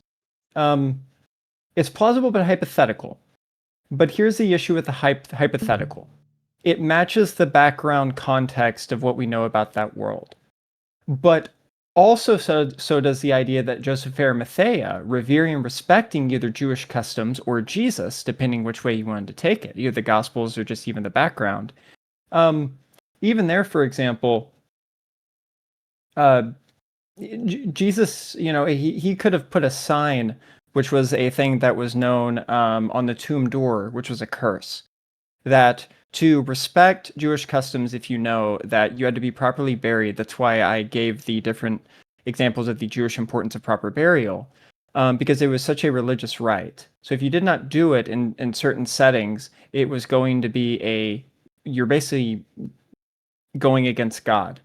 It's plausible but hypothetical. But here's the issue with the hypothetical. It matches the background context of what we know about that world. But also so does the idea that Joseph of Arimathea, revering and respecting either Jewish customs or Jesus, depending which way you wanted to take it, either the Gospels or just even the background. Even there, for example, Jesus, he could have put a sign, which was a thing that was known on the tomb door, which was a curse, that to respect Jewish customs, if you know that you had to be properly buried. That's why I gave the different examples of the Jewish importance of proper burial, because it was such a religious rite. So if you did not do it in certain settings, it was going to be you're basically going against God.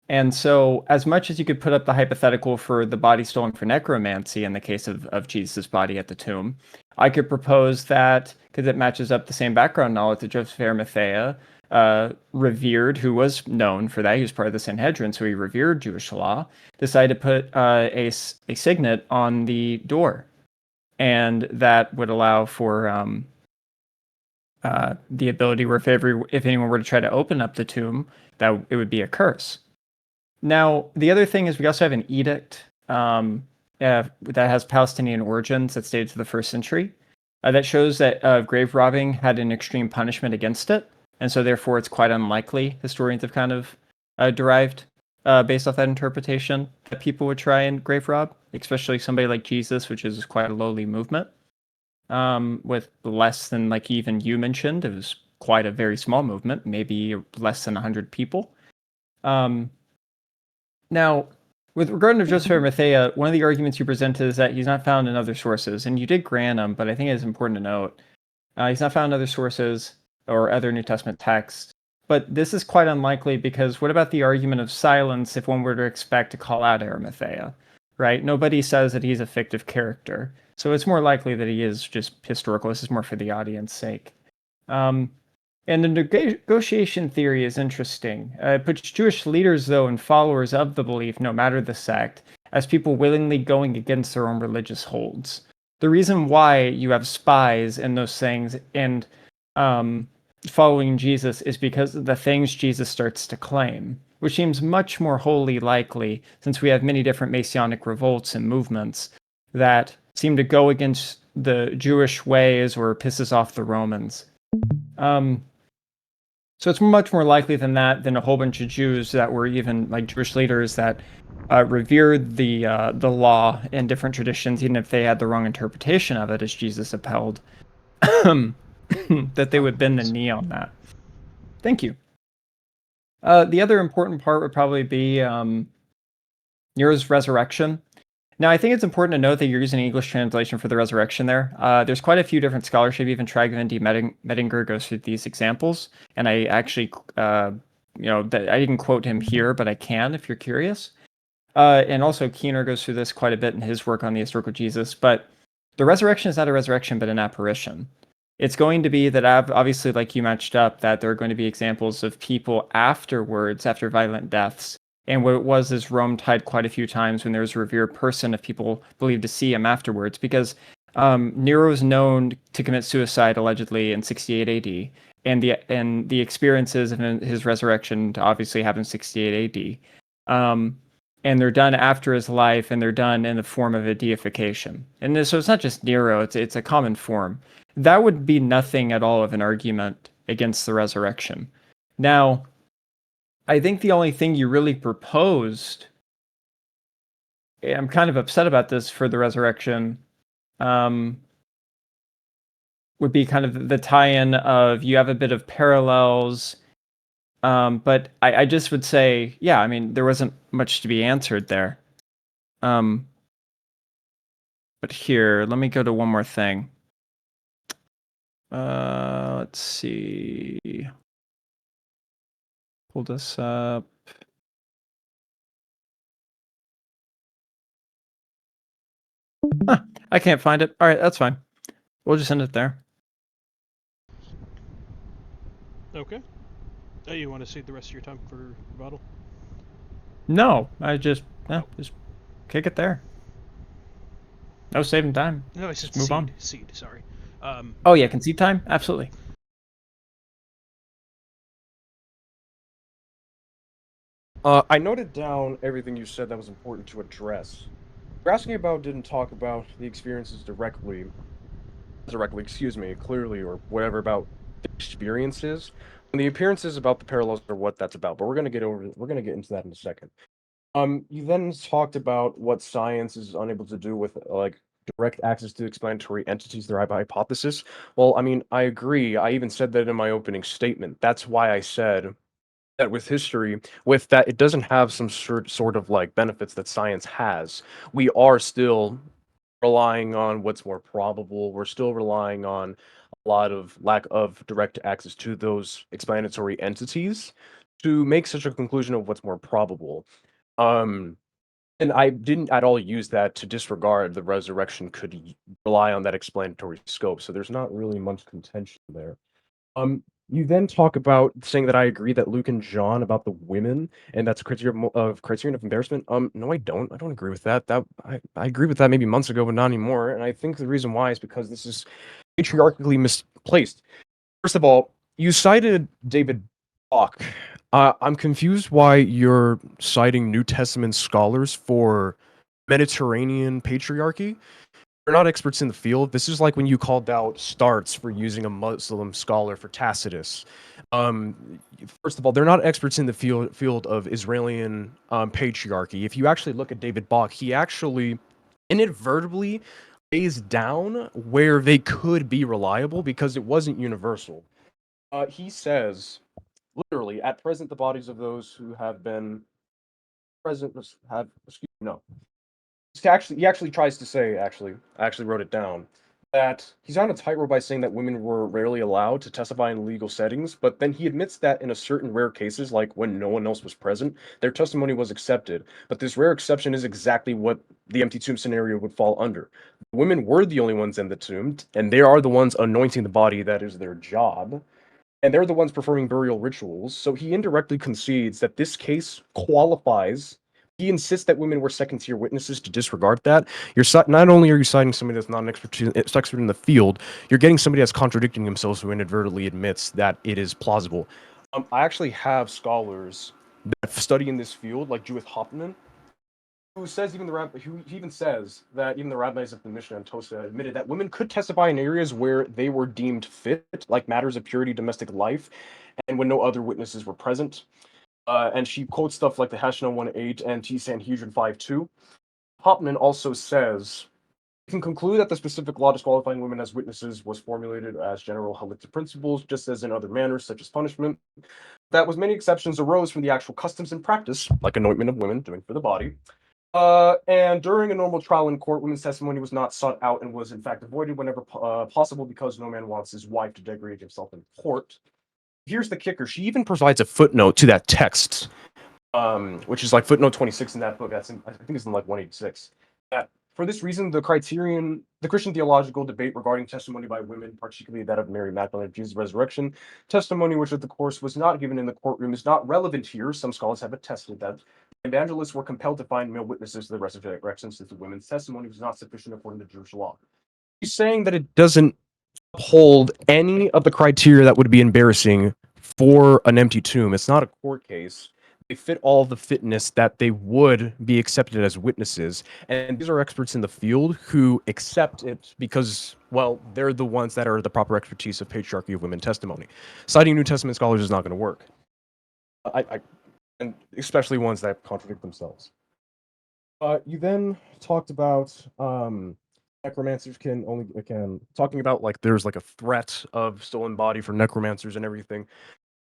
And so as much as you could put up the hypothetical for the body stolen for necromancy in the case of Jesus' body at the tomb, I could propose that, because it matches up the same background knowledge that Joseph of Arimathea revered, who was known for that. He was part of the Sanhedrin, so he revered Jewish law, decided to put a signet on the door. And that would allow for the ability where if anyone were to try to open up the tomb, that it would be a curse. Now, the other thing is we also have an edict that has Palestinian origins that dates to the 1st century that shows that grave robbing had an extreme punishment against it. And so therefore it's quite unlikely, historians have kind of derived based off that interpretation, that people would try and grave rob, especially somebody like Jesus, which is quite a lowly movement. With less than, like even you mentioned, it was quite a very small movement, maybe less than 100 people. Now, with regard to Joseph of Arimathea, one of the arguments you presented is that he's not found in other sources, and you did grant him, but I think it's important to note he's not found in other sources or other New Testament texts. But this is quite unlikely, because what about the argument of silence if one were to expect to call out Arimathea, right? Nobody says that he's a fictive character, so it's more likely that he is just historical. This is more for the audience's sake. And the negotiation theory is interesting. It puts Jewish leaders, though, and followers of the belief, no matter the sect, as people willingly going against their own religious holds. The reason why you have spies and those things and following Jesus is because of the things Jesus starts to claim, which seems much more wholly likely since we have many different Messianic revolts and movements that seem to go against the Jewish ways or pisses off the Romans. So it's much more likely than that than a whole bunch of Jews that were even like Jewish leaders that revered the law and different traditions, even if they had the wrong interpretation of it, as Jesus upheld, that they would bend the knee on that. Thank you. The other important part would probably be Nero's resurrection. Now, I think it's important to note that you're using an English translation for the resurrection there. There's quite a few different scholarship. Even Tragvendi Medinger goes through these examples. And I actually, I didn't quote him here, but I can if you're curious. And also Keener goes through this quite a bit in his work on the historical Jesus, but the resurrection is not a resurrection, but an apparition. It's going to be that, obviously, like you matched up, that there are going to be examples of people afterwards, after violent deaths. And what it was is Rome tied quite a few times when there was a revered person, if people believed to see him afterwards, because Nero is known to commit suicide allegedly in 68 AD, and the experiences of his resurrection to obviously happen in 68 AD. And they're done after his life, and they're done in the form of a deification. And so it's not just Nero; it's a common form. That would be nothing at all of an argument against the resurrection. Now, I think the only thing you really proposed, I'm kind of upset about this for the resurrection, would be kind of the tie-in of you have a bit of parallels. But I just would say, yeah, I mean, there wasn't much to be answered there. But here, let me go to one more thing. Let's see. Pull this up. I can't find it. All right, that's fine. We'll just end it there. Okay. Oh, you want to save the rest of your time for rebuttal? No, I just kick it there. No saving time. No, I said Just move on. Seed, sorry. Oh yeah, concede time? Absolutely. I noted down everything you said that was important to address. You're asking about didn't talk about the experiences directly, clearly, or whatever about the experiences. And the appearances about the parallels are what that's about, but we're gonna get into that in a second. You then talked about what science is unable to do with like direct access to explanatory entities derived by hypothesis. Well, I mean, I agree. I even said that in my opening statement. That's why I said that with history, with that, it doesn't have some sort of like benefits that science has. We are still relying on what's more probable. We're still relying on a lot of lack of direct access to those explanatory entities to make such a conclusion of what's more probable. Um, and I didn't at all use that to disregard the resurrection could rely on that explanatory scope. So there's not really much contention there. You then talk about saying that I agree that Luke and John about the women, and that's a criterion of embarrassment. No, I don't. I don't agree with that. I agree with that maybe months ago, but not anymore. And I think the reason why is because this is patriarchally misplaced. First of all, you cited David Bach. I'm confused why you're citing New Testament scholars for Mediterranean patriarchy. They're not experts in the field. This is like when you called out Starts for using a Muslim scholar for Tacitus. First of all, they're not experts in the field of Israeli patriarchy. If you actually look at David Bach, he actually inadvertently lays down where they could be reliable because it wasn't universal. He says, literally, at present, the bodies of those who have been present have, excuse me, no. He actually tries to say, I actually wrote it down, that he's on a tightrope by saying that women were rarely allowed to testify in legal settings, but then he admits that in a certain rare cases, like when no one else was present, their testimony was accepted. But this rare exception is exactly what the empty tomb scenario would fall under. The women were the only ones in the tomb, and they are the ones anointing the body. That is their job. And they're the ones performing burial rituals. So he indirectly concedes that this case qualifies. He insists that women were second-tier witnesses to disregard that. Not only are you citing somebody that's not an expert in the field, you're getting somebody that's contradicting themselves who inadvertently admits that it is plausible. I actually have scholars that study in this field, like Judith Hoffman, who says he even says that even the rabbis of the Mishnah and Tosa admitted that women could testify in areas where they were deemed fit, like matters of purity, domestic life, and when no other witnesses were present. And she quotes stuff like the Hashanah 1:8 and T Sanhedrin 5:2. Hopman also says, you can conclude that the specific law disqualifying women as witnesses was formulated as general halachic principles, just as in other manners, such as punishment. That with many exceptions arose from the actual customs and practice, like anointment of women, doing for the body. And during a normal trial in court, women's testimony was not sought out and was in fact avoided whenever possible because no man wants his wife to degrade himself in court. Here's the kicker. She even provides a footnote to that text. which is like footnote 26 in that book. I think it's in like 186. That for this reason, the Christian theological debate regarding testimony by women, particularly that of Mary Magdalene of Jesus' resurrection, testimony which of the course was not given in the courtroom, is not relevant here. Some scholars have attested that evangelists were compelled to find male witnesses to the resurrection, since the women's testimony was not sufficient according to Jewish law. He's saying that it doesn't uphold any of the criteria that would be embarrassing for an empty tomb. It's not a court case. They fit all the fitness that they would be accepted as witnesses. And these are experts in the field who accept it because, well, they're the ones that are the proper expertise of patriarchy of women testimony. Citing New Testament scholars is not going to work. And especially ones that contradict themselves. You then talked about necromancers can talking about like there's like a threat of stolen body for necromancers and everything.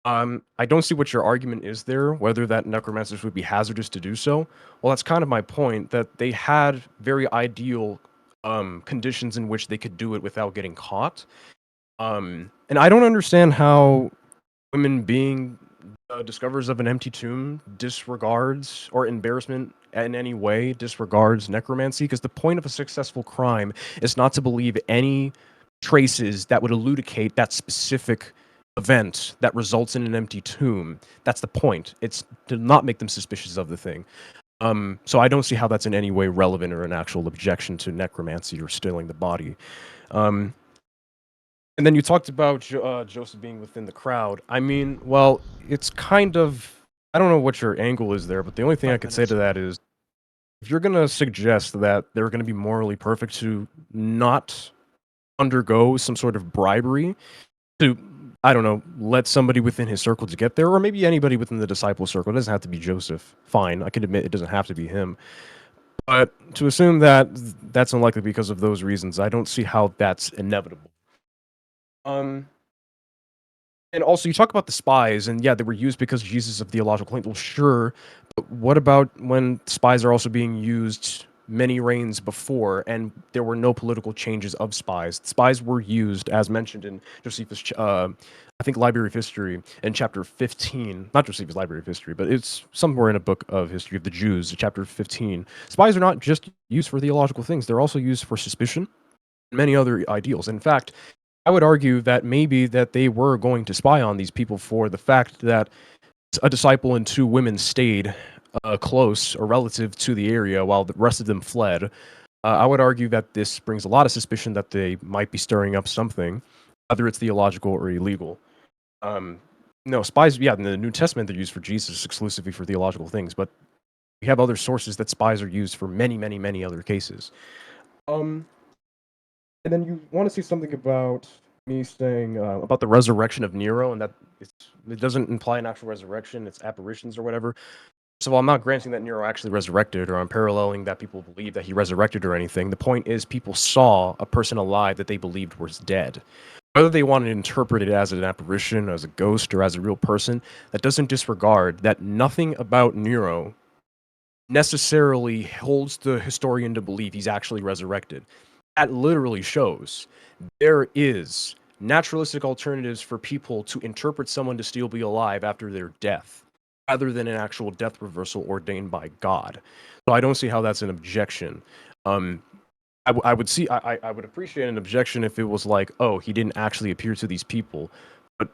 I don't see what your argument is there, whether that necromancers would be hazardous to do so. Well, that's kind of my point, that they had very ideal conditions in which they could do it without getting caught. And I don't understand how women being discoverers of an empty tomb disregards, or embarrassment in any way disregards necromancy, because the point of a successful crime is not to believe any traces that would elucidate that specific event that results in an empty tomb. That's the point. It's to not make them suspicious of the thing. So I don't see how that's in any way relevant or an actual objection to necromancy or stealing the body. And then you talked about Joseph being within the crowd. I mean, well, it's kind of, I don't know what your angle is there, but the only thing I could say to that is, if you're going to suggest that they're going to be morally perfect to not undergo some sort of bribery to, I don't know, let somebody within his circle to get there, or maybe anybody within the disciple circle. It doesn't have to be Joseph. Fine, I can admit it doesn't have to be him. But to assume that that's unlikely because of those reasons, I don't see how that's inevitable. And also, you talk about the spies, and yeah, they were used because Jesus of theological claims. Well, sure, but what about when spies are also being used many reigns before, and there were no political changes of spies? Spies were used, as mentioned in Josephus, I think, Library of History, in chapter 15. Not Josephus' Library of History, but it's somewhere in a book of history of the Jews, chapter 15. Spies are not just used for theological things; they're also used for suspicion and many other ideals. In fact, I would argue that maybe that they were going to spy on these people for the fact that a disciple and two women stayed close or relative to the area while the rest of them fled. I would argue that this brings a lot of suspicion that they might be stirring up something, whether it's theological or illegal. No, spies, yeah, in the New Testament they're used for Jesus exclusively for theological things, but we have other sources that spies are used for many, many, many other cases. And then you want to say something about me saying about the resurrection of Nero, and that it doesn't imply an actual resurrection, it's apparitions or whatever. So I'm not granting that Nero actually resurrected, or I'm paralleling that people believe that he resurrected or anything. The point is, people saw a person alive that they believed was dead. Whether they want to interpret it as an apparition, as a ghost, or as a real person, that doesn't disregard that nothing about Nero necessarily holds the historian to believe he's actually resurrected. That literally shows there is naturalistic alternatives for people to interpret someone to still be alive after their death, rather than an actual death reversal ordained by God. So I don't see how that's an objection. I would appreciate an objection if it was like, oh, he didn't actually appear to these people. But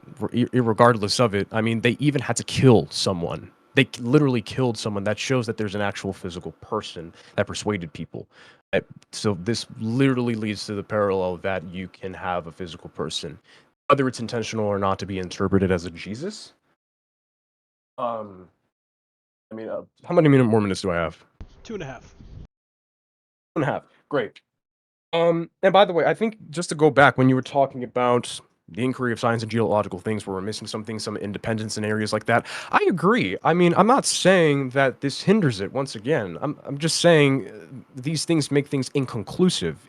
regardless of it, I mean, they even had to kill someone. They literally killed someone. That shows that there's an actual physical person that persuaded people. So this literally leads to the parallel that you can have a physical person, whether it's intentional or not, to be interpreted as a Jesus. I mean, how many more minutes do I have? 2.5. 2.5. Great. And by the way, I think just to go back, when you were talking about the inquiry of science and geological things, where we're missing something, some independence in areas like that, I agree. I mean, I'm not saying that this hinders it. Once again, I'm just saying these things make things inconclusive.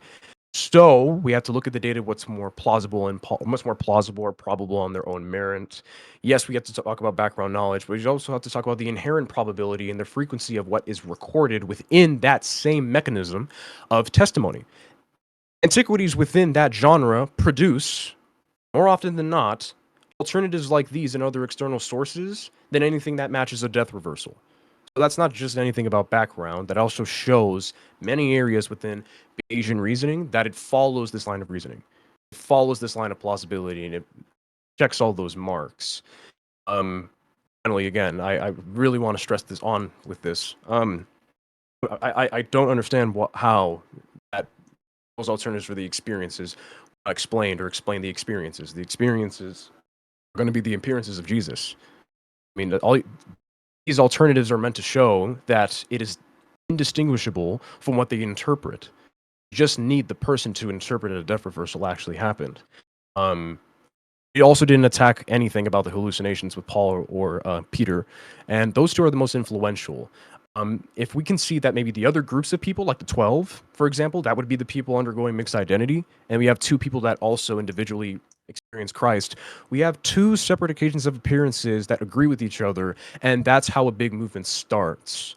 So we have to look at the data, what's more plausible and much more plausible or probable on their own merit. Yes, we have to talk about background knowledge, but we also have to talk about the inherent probability and the frequency of what is recorded within that same mechanism of testimony. Antiquities within that genre produce, more often than not, alternatives like these and other external sources than anything that matches a death reversal. So that's not just anything about background. That also shows many areas within Bayesian reasoning that it follows this line of reasoning. It follows this line of plausibility, and it checks all those marks. Finally, again, I really want to stress this on with this. I don't understand how that those alternatives for the experiences explained or explain the experiences. The experiences are going to be the appearances of Jesus. I mean, all these alternatives are meant to show that it is indistinguishable from what they interpret. You just need the person to interpret that a death reversal actually happened. He also didn't attack anything about the hallucinations with Paul or Peter, and those two are the most influential. If we can see that maybe the other groups of people, like the 12, for example, that would be the people undergoing mixed identity, and we have two people that also individually experience Christ, we have two separate occasions of appearances that agree with each other, and that's how a big movement starts.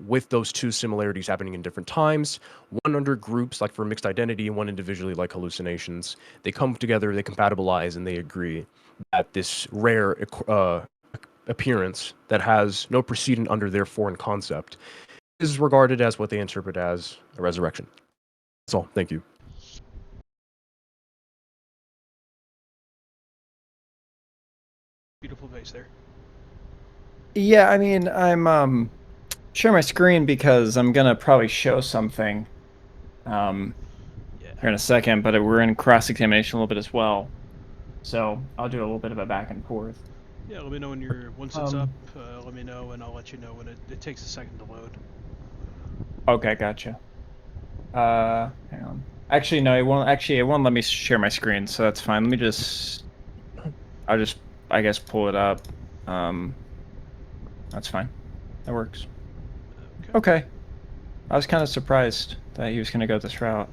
With those two similarities happening in different times, one under groups like for mixed identity, and one individually like hallucinations. They come together, they compatibilize, and they agree that this rare appearance that has no precedent under their foreign concept is regarded as what they interpret as a resurrection. That's all. Thank you. Beautiful face there. Yeah, I mean, I'm share my screen because I'm gonna probably show something Yeah. here in a second, but we're in cross-examination a little bit as well. So I'll do a little bit of a back and forth. Yeah, let me know once it's up. Let me know, and I'll let you know when it takes a second to load. Okay, gotcha. Hang on. Actually, no, it won't. Actually, it won't let me share my screen, so that's fine. Let me just. I'll just, I guess, pull it up. That's fine. That works. Okay. I was kind of surprised that he was going to go this route.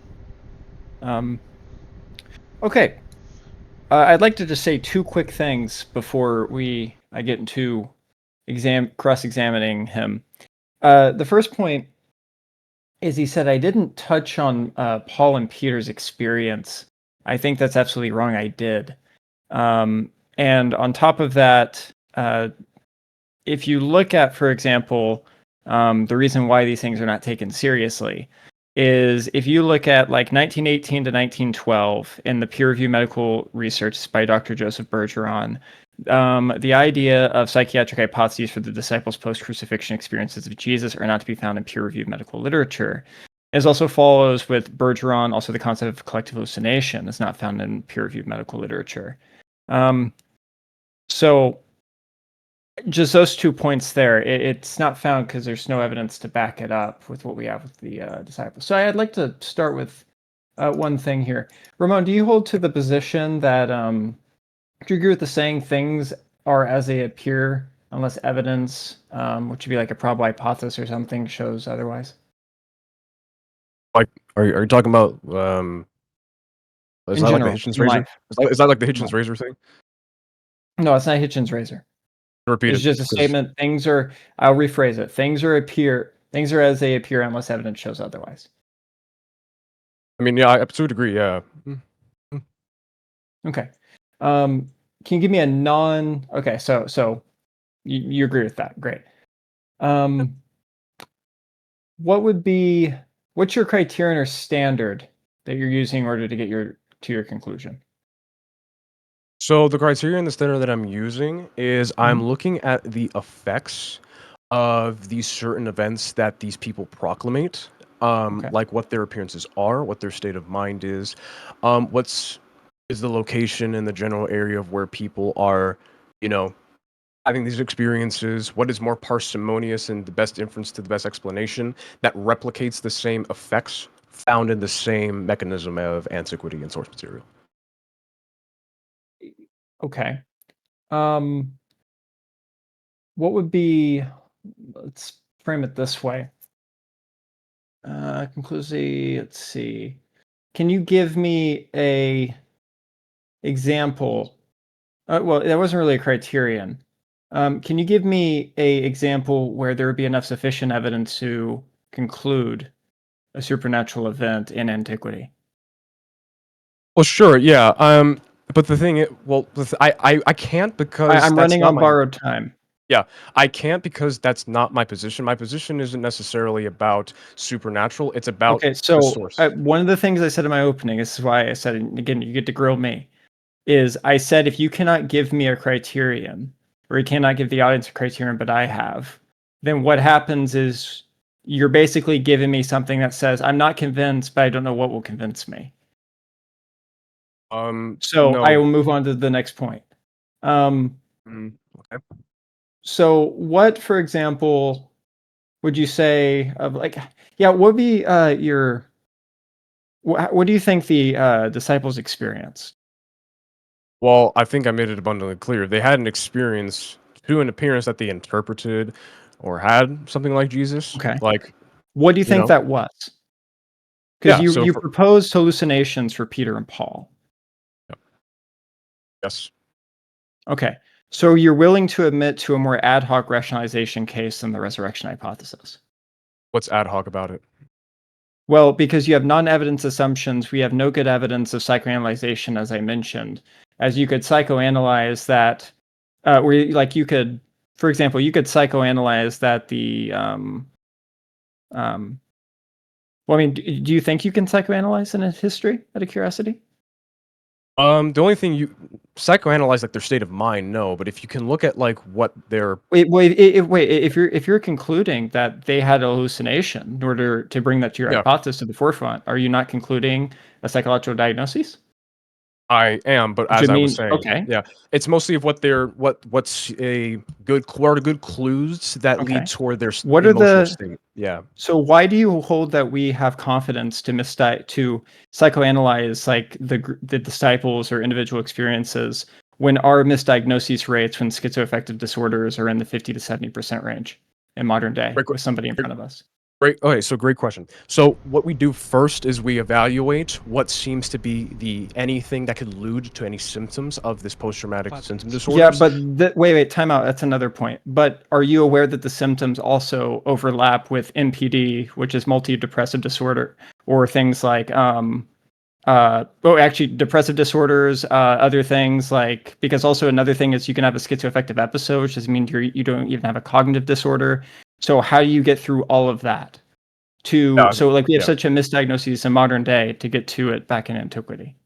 Okay. I'd like to just say two quick things before I get into cross-examining him. The first point is he said I didn't touch on Paul and Peter's experience. I think that's absolutely wrong. I did. And on top of that, if you look at, for example, the reason why these things are not taken seriously is if you look at like 1918 to 1912 in the peer-reviewed medical research by Dr. Joseph Bergeron, the idea of psychiatric hypotheses for the disciples' post-crucifixion experiences of Jesus are not to be found in peer-reviewed medical literature. As also follows with Bergeron, also the concept of collective hallucination is not found in peer-reviewed medical literature. So just those 2 points there, it's not found because there's no evidence to back it up with what we have with the disciples. So I'd like to start with one thing here. Ramon, do you hold to the position that, do you agree with the saying things are as they appear unless evidence, which would be like a probable hypothesis or something, shows otherwise? Like, are you talking about, is In that like the general, Hitchens in razor? life. Is that like the Hitchens razor thing? No, it's not Hitchens razor. Repeat It's it. just a 'Cause- statement. I'll rephrase it. Things are as they appear unless evidence shows otherwise. I mean, yeah, to a degree, yeah. Okay. Can you give me a okay, so you agree with that. Great. What's your criterion or standard that you're using in order to get to your conclusion? So the criteria and the standard that I'm using is I'm Mhm. looking at the effects of these certain events that these people proclamate, Okay. like what their appearances are, what their state of mind is the location and the general area of where people are, you know, having these experiences, what is more parsimonious and the best inference to the best explanation that replicates the same effects found in the same mechanism of antiquity and source material. Okay. What would be, let's frame it this way. Conclusive, let's see. Can you give me a example? Well, that wasn't really a criterion. Can you give me a example where there would be enough sufficient evidence to conclude a supernatural event in antiquity? Well, sure, yeah. but the thing, I can't because I'm that's running not on my borrowed time. I can't because that's not my position. My position isn't necessarily about supernatural. It's about Okay, the so source. one of the things I said in my opening, this is why I said, and again, you get to grill me, is I said if you cannot give me a criterion, or you cannot give the audience a criterion, but I have, then what happens is you're basically giving me something that says I'm not convinced, but I don't know what will convince me. So No. I will move on to the next point. Okay. So what, for example, would you say of like, yeah, what would be your, what do you think the disciples experienced? Well, I think I made it abundantly clear. They had an experience to an appearance that they interpreted or had something like Jesus. Okay. Like, What do you you think know? that was? Because Yeah, so you proposed hallucinations for Peter and Paul. yes. Okay. So you're willing to admit to a more ad hoc rationalization case than the resurrection hypothesis. What's ad hoc about it? Well, because you have non-evidence assumptions, we have no good evidence of psychoanalyzation, as I mentioned. As you could psychoanalyze that, like you could, for example, you could psychoanalyze that well, I mean, do you think you can psychoanalyze in a history out of curiosity? The only thing you psychoanalyze like their state of mind, no. But if you can look at like what their Wait, if you're concluding that they had a hallucination in order to bring that to your yeah, hypothesis to the forefront, are you not concluding a psychological diagnosis? I am. But Which would as I was mean, saying, okay, yeah, it's mostly of what they're what's a good what are good clues that lead okay. toward their What are emotional the state. Yeah. So why do you hold that we have confidence to to psychoanalyze like the disciples or individual experiences when our misdiagnosis rates when schizoaffective disorders are in the 50 to 70% range in modern day Great, with somebody in great, front of us? great. Okay, so great question. So what we do first is we evaluate what seems to be the anything that could allude to any symptoms of this post-traumatic symptom Hypothesis. Yeah, disorders. but wait, time out. That's another point. But are you aware that the symptoms also overlap with MPD, which is multi-depressive disorder, or things like actually depressive disorders, other things like, because also another thing is you can have a schizoaffective episode, which doesn't mean you don't even have a cognitive disorder. So how do you get through all of that so like we have Yeah. such a misdiagnosis in modern day to get to it back in antiquity?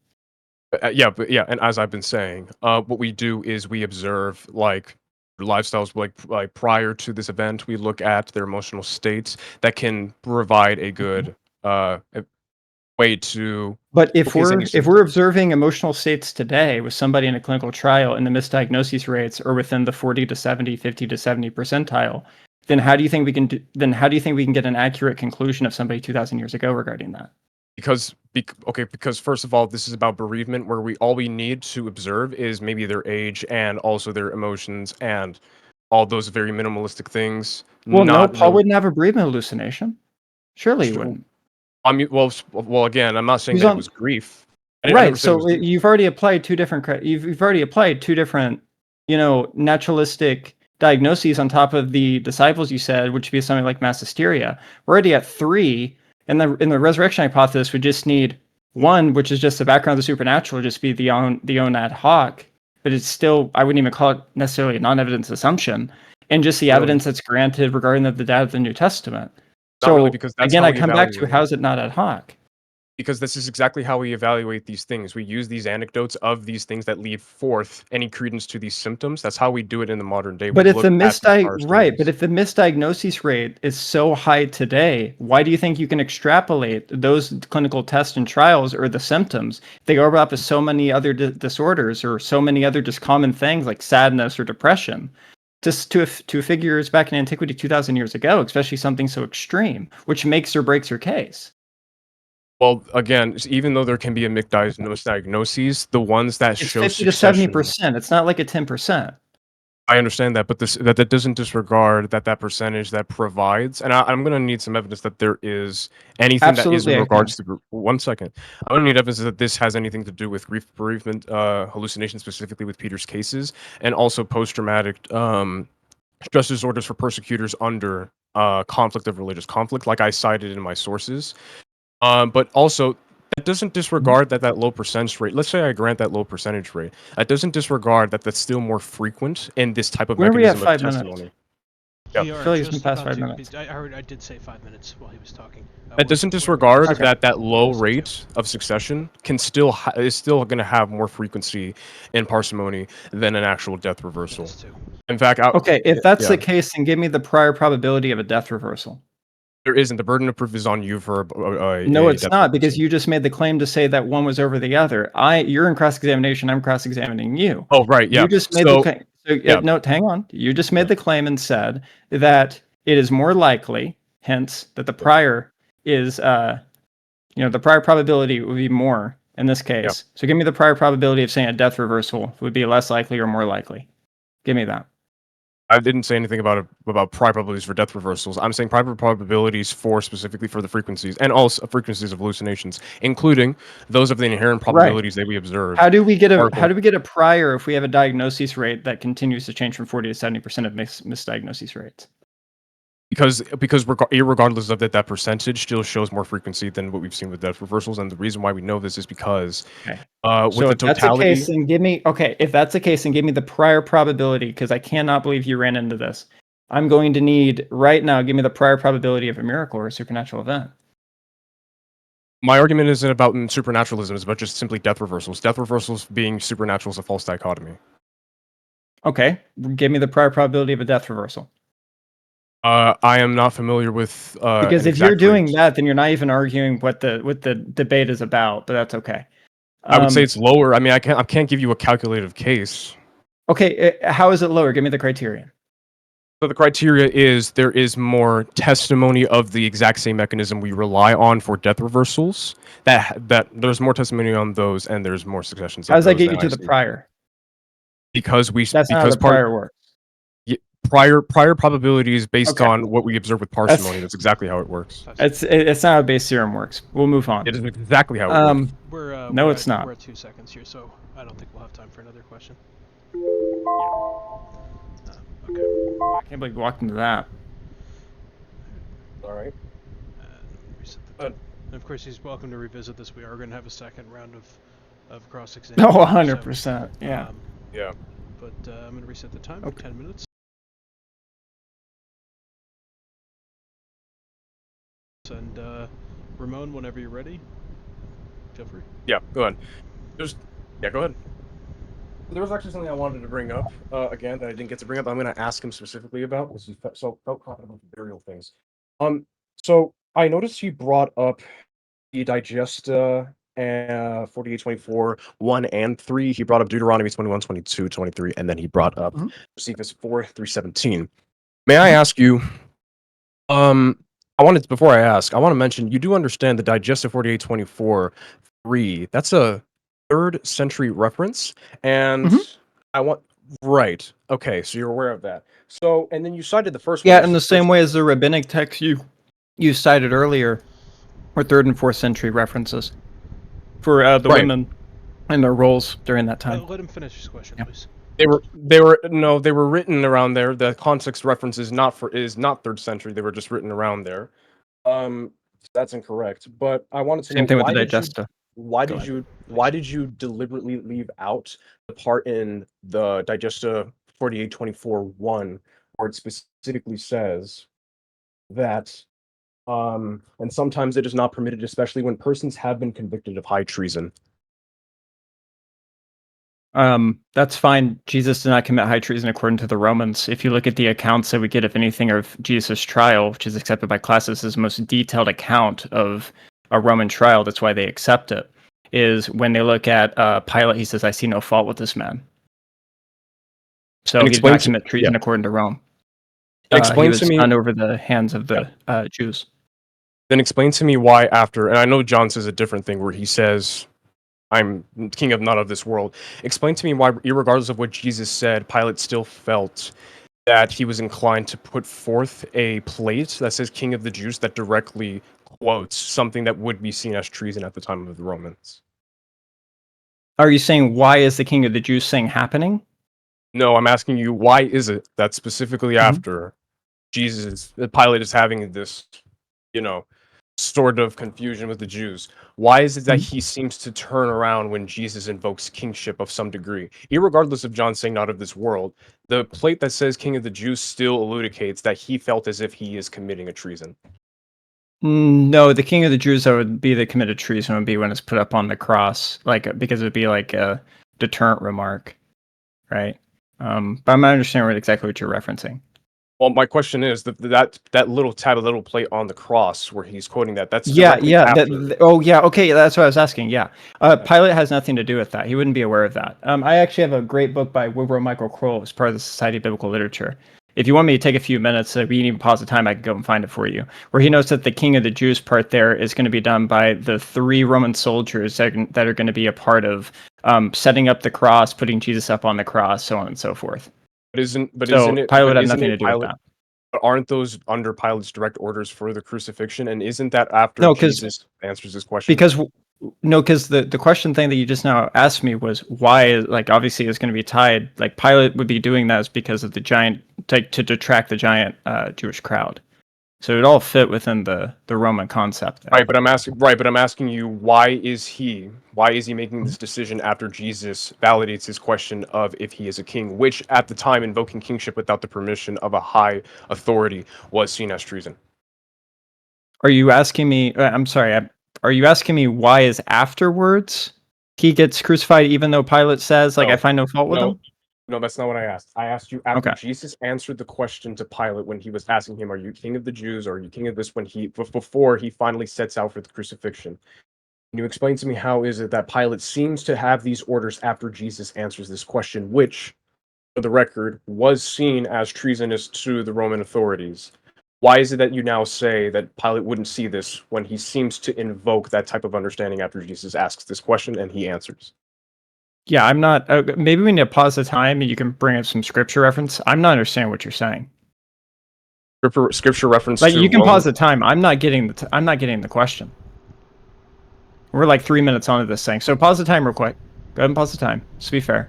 Yeah, and as I've been saying, what we do is we observe like lifestyles like prior to this event. We look at their emotional states that can provide a good way to But if showcase any we're symptoms. observing emotional states today with somebody in a clinical trial and the misdiagnosis rates are within the 40 to 70, 50 to 70 percentile, then how do you think we can get an accurate conclusion of somebody 2000 years ago regarding that? Because first of all, this is about bereavement, where we need to observe is maybe their age and also their emotions and all those very minimalistic things. Well, no, Not Paul really. wouldn't have a bereavement hallucination. Surely he So, wouldn't. I mean, well, again, I'm not saying He's that it on was grief. I right. never said it was So grief. you've already applied two different you've already applied two different, naturalistic diagnoses on top of the disciples you said, which would be something like mass hysteria. We're already at three, and the resurrection hypothesis would just need one, which is just the background of the supernatural, just be the own ad hoc. But it's still, I wouldn't even call it necessarily a non-evidence assumption, and just the Really, evidence that's granted regarding the data of the New Testament. not really, So because that's again, how I we come back to evaluate it. how is it not ad hoc? Because this is exactly how we evaluate these things. We use these anecdotes of these things that lead forth any credence to these symptoms. That's how we do it in the modern day. We But if the look at these prior but studies if the misdiagnosis rate is so high today, why do you think you can extrapolate those clinical tests and trials or the symptoms? They overlap with so many other disorders or so many other just common things like sadness or depression. Just to figures back in antiquity 2000 years ago, especially something so extreme, which makes or breaks your case. Well, again, even though there can be a misdiagnoses, the ones that It's show 50 to succession. 70%. It's not like a 10%. I understand that, but that doesn't disregard that percentage that provides, and I'm gonna need some evidence that there is anything that is in Absolutely, I can. regards to group. 1 second, I'm gonna need evidence that this has anything to do with grief bereavement, hallucination, specifically with Peter's cases, and also post-traumatic stress disorders for persecutors under conflict of religious conflict, like I cited in my sources. But also That doesn't disregard that low percentage rate. Let's say I grant that low percentage rate. That doesn't disregard that's still more frequent in this type of Where are we at mechanism of 5 minutes? testimony. We Yeah. are I feel like it's been just past about 5 to. minutes. I heard. I did say 5 minutes while he was talking. That doesn't We're- disregard Okay. that low Listen to. rate of succession can still is still going to have more frequency in parsimony than an actual death reversal. Yes, too. In fact, Okay, if that's the yeah. case, then give me the prior probability of a death reversal. There isn't. The burden of proof is on you for No, a it's death not, because reversal. you just made the claim to say that one was over the other. You're in cross-examination. I'm cross-examining you. Oh, right, yeah. You just made the So, claim. So, yeah. no, hang on. You just made Yeah. the claim and said that it is more likely, hence, that the prior is, the prior probability would be more in this case. Yeah. So give me the prior probability of saying a death reversal would be less likely or more likely. Give me that. I didn't say anything about prior probabilities for death reversals. I'm saying prior probabilities specifically for the frequencies, and also frequencies of hallucinations, including those of the inherent probabilities that we observe. How do we get a prior if we have a diagnosis rate that continues to change from 40 to 70% of misdiagnosis rates? Because irregardless of that percentage still shows more frequency than what we've seen with death reversals, and the reason why we know this is because with So the if that's the totality. case, then if that's the case, then give me the prior probability, because I cannot believe you ran into this. I'm going to need right now. Give me the prior probability of a miracle or a supernatural event. My argument isn't about supernaturalism; it's about just simply death reversals. Death reversals being supernatural is a false dichotomy. Okay, give me the prior probability of a death reversal. I am not familiar with Because an if you're exact doing rate. that, then you're not even arguing what the debate is about. But that's okay. I would say it's lower. I mean, I can't give you a calculative case. Okay, how is it lower? Give me the criterion. So the criteria is there is more testimony of the exact same mechanism we rely on for death reversals. That there's more testimony on those, and there's more successions. How does of that those get you than to I the see. prior? Because That's not how the prior works. prior probability is based Okay. on what we observe with parsimony. That's exactly how it works. It's not how base theorem works. We'll move on. It is exactly how it works. We're it's not. We're at 2 seconds here, so I don't think we'll have time for another question. Okay. I can't believe we walked into that. All right. Reset the time. And of course, he's welcome to revisit this. We are going to have a second round of cross-examination. Oh, 100%. Yeah. Yeah. But I'm going to reset the time. Okay. 10 minutes. And Ramon, whenever you're ready, feel free. Yeah. Go ahead. Go ahead. There was actually something I wanted to bring up again that I didn't get to bring up. I'm going to ask him specifically about because he felt confident about the burial things. So I noticed he brought up the Digesta 48:24, 1 and 3. He brought up Deuteronomy 21, 22, 23, and then he brought up Josephus 4, 3:17. May I ask you? I want to mention you do understand the Digesta 48:24, 3. That's a 3rd century reference, and right. Okay, so you're aware of that. So, and then you cited the first one. Yeah, in the same way as the rabbinic text you cited earlier were 3rd and 4th century references for the women and their roles during that time. Let him finish his question, please. They were written around there. The context reference is not 3rd century. They were just written around there. That's incorrect. But I wanted to Same know thing with the Digesta. Why did you deliberately leave out the part in the Digesta 48:24, 1 where it specifically says that and sometimes it is not permitted, especially when persons have been convicted of high treason. That's fine. Jesus did not commit high treason according to the Romans. If you look at the accounts that we get, if anything, of Jesus' trial, which is accepted by classics as the most detailed account of a Roman trial, that's why they accept it, is when they look at Pilate, he says, I see no fault with this man. So he did not commit treason according to Rome. Explain to me done over the hands of the Jews. Then explain to me why after, and I know John says a different thing where he says, I'm king of none of this world. Explain to me why, irregardless of what Jesus said, Pilate still felt that he was inclined to put forth a plate that says King of the Jews that directly quotes something that would be seen as treason at the time of the Romans. Are you saying why is the King of the Jews thing happening? No, I'm asking you, why is it that specifically after Pilate is having this, sort of confusion with the Jews. Why is it that he seems to turn around when Jesus invokes kingship of some degree? Irregardless of John saying not of this world, the plate that says King of the Jews still elucidates that he felt as if he is committing a treason. No, the king of the Jews that would be the committed treason would be when it's put up on the cross, like because it would be like a deterrent remark, right? But I'm not understanding exactly what you're referencing. Well, my question is that little tab, a little plate on the cross where he's quoting that. That's Yeah, directly yeah. after. Okay. That's what I was asking. Yeah, Pilate has nothing to do with that. He wouldn't be aware of that. I actually have a great book by Woodrow Michael Kroll as part of the Society of Biblical Literature. If you want me to take a few minutes, we can even pause the time. I can go and find it for you. Where he notes that the King of the Jews part there is going to be done by the 3 Roman soldiers that are going to be a part of setting up the cross, putting Jesus up on the cross, so on and so forth. Isn't Pilate had nothing to do with that. But aren't those under Pilate's direct orders for the crucifixion? And isn't that after No, Jesus answers this question? Because the question thing that you just now asked me was why, like, obviously it's going to be tied, like Pilate would be doing that is because of the giant, to detract the giant Jewish crowd. So it all fit within the Roman concept there. Right, but I'm asking you, why is he making this decision after Jesus validates his question of if he is a king, which at the time invoking kingship without the permission of a high authority was seen as treason? Are you asking me? I'm sorry. Are you asking me why is afterwards he gets crucified, even though Pilate says, like, No. I find no fault with him? No, that's not what I asked. I asked you after Okay. Jesus answered the question to Pilate when he was asking him, "Are you king of the Jews or are you king of this?" When before he finally sets out for the crucifixion. Can you explain to me how is it that Pilate seems to have these orders after Jesus answers this question, which, for the record, was seen as treasonous to the Roman authorities? Why is it that you now say that Pilate wouldn't see this when he seems to invoke that type of understanding after Jesus asks this question and he answers? Yeah, I'm not. Maybe we need to pause the time and you can bring up some scripture reference. I'm not understanding what you're saying. Scripture reference Like, to you can Roman. pause the time. I'm not getting the question. We're like 3 minutes onto this thing, so pause the time real quick. Go ahead and pause the time. Just be fair.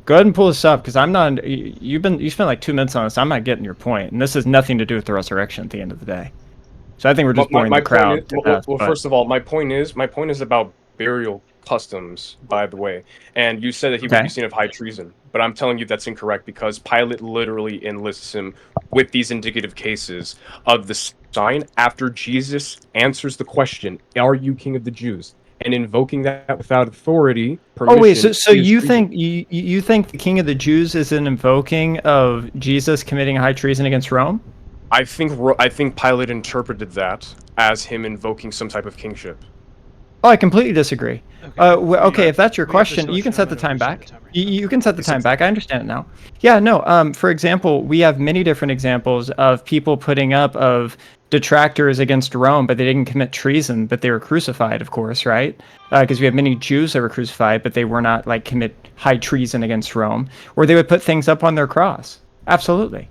Go ahead and pull this up because I'm not. You spent like 2 minutes on this. I'm not getting your point, and this has nothing to do with the resurrection at the end of the day. So I think we're just boring the crowd to death. First of all, my point is about burial customs, by the way. And you said that he would Okay. be seen of high treason, but I'm telling you that's incorrect because Pilate literally enlists him with these indicative cases of the sign after Jesus answers the question, "Are you king of the Jews?" And invoking that without authority, permission. Oh wait, so is you treason. think you think the King of the Jews is an invoking of Jesus committing high treason against Rome? I think Pilate interpreted that as him invoking some type of kingship. Oh, I completely disagree. Okay, if that's your we have this question, you can question, set the I'm time gonna back. restart the timer. You can set the time back. I understand it now. Yeah, no. For example, we have many different examples of people putting up of detractors against Rome, but they didn't commit treason, but they were crucified, of course, right? Because we have many Jews that were crucified, but they were not like commit high treason against Rome, or they would put things up on their cross. Absolutely.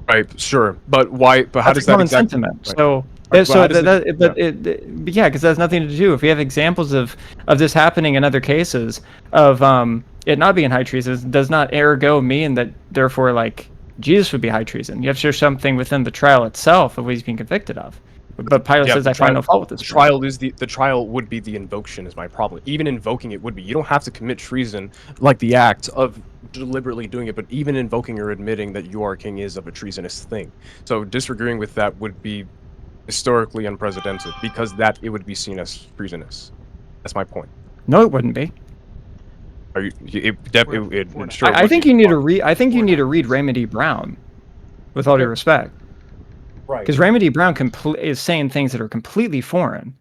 Right, sure, but why? But how That's does a that common exactly? sentiment. Right. So, But so how does yeah, because that has nothing to do. If we have examples of this happening in other cases of it not being high treason, does not ergo mean that therefore like Jesus would be high treason. You have to show something within the trial itself of what he's being convicted of. But Pilate says, "I find no fault with this." The trial is the trial would be the invocation is my problem. Even invoking it would be. You don't have to commit treason like the act of deliberately doing it, but even invoking or admitting that you are king is of a treasonous thing. So disagreeing with that would be historically unprecedented because that it would be seen as treasonous. That's my point. No, it wouldn't be. Are you? I think you need to read. I think you need to read Raymond E. Brown, with all due respect. Right. Because Raymond E. Brown is saying things that are completely foreign.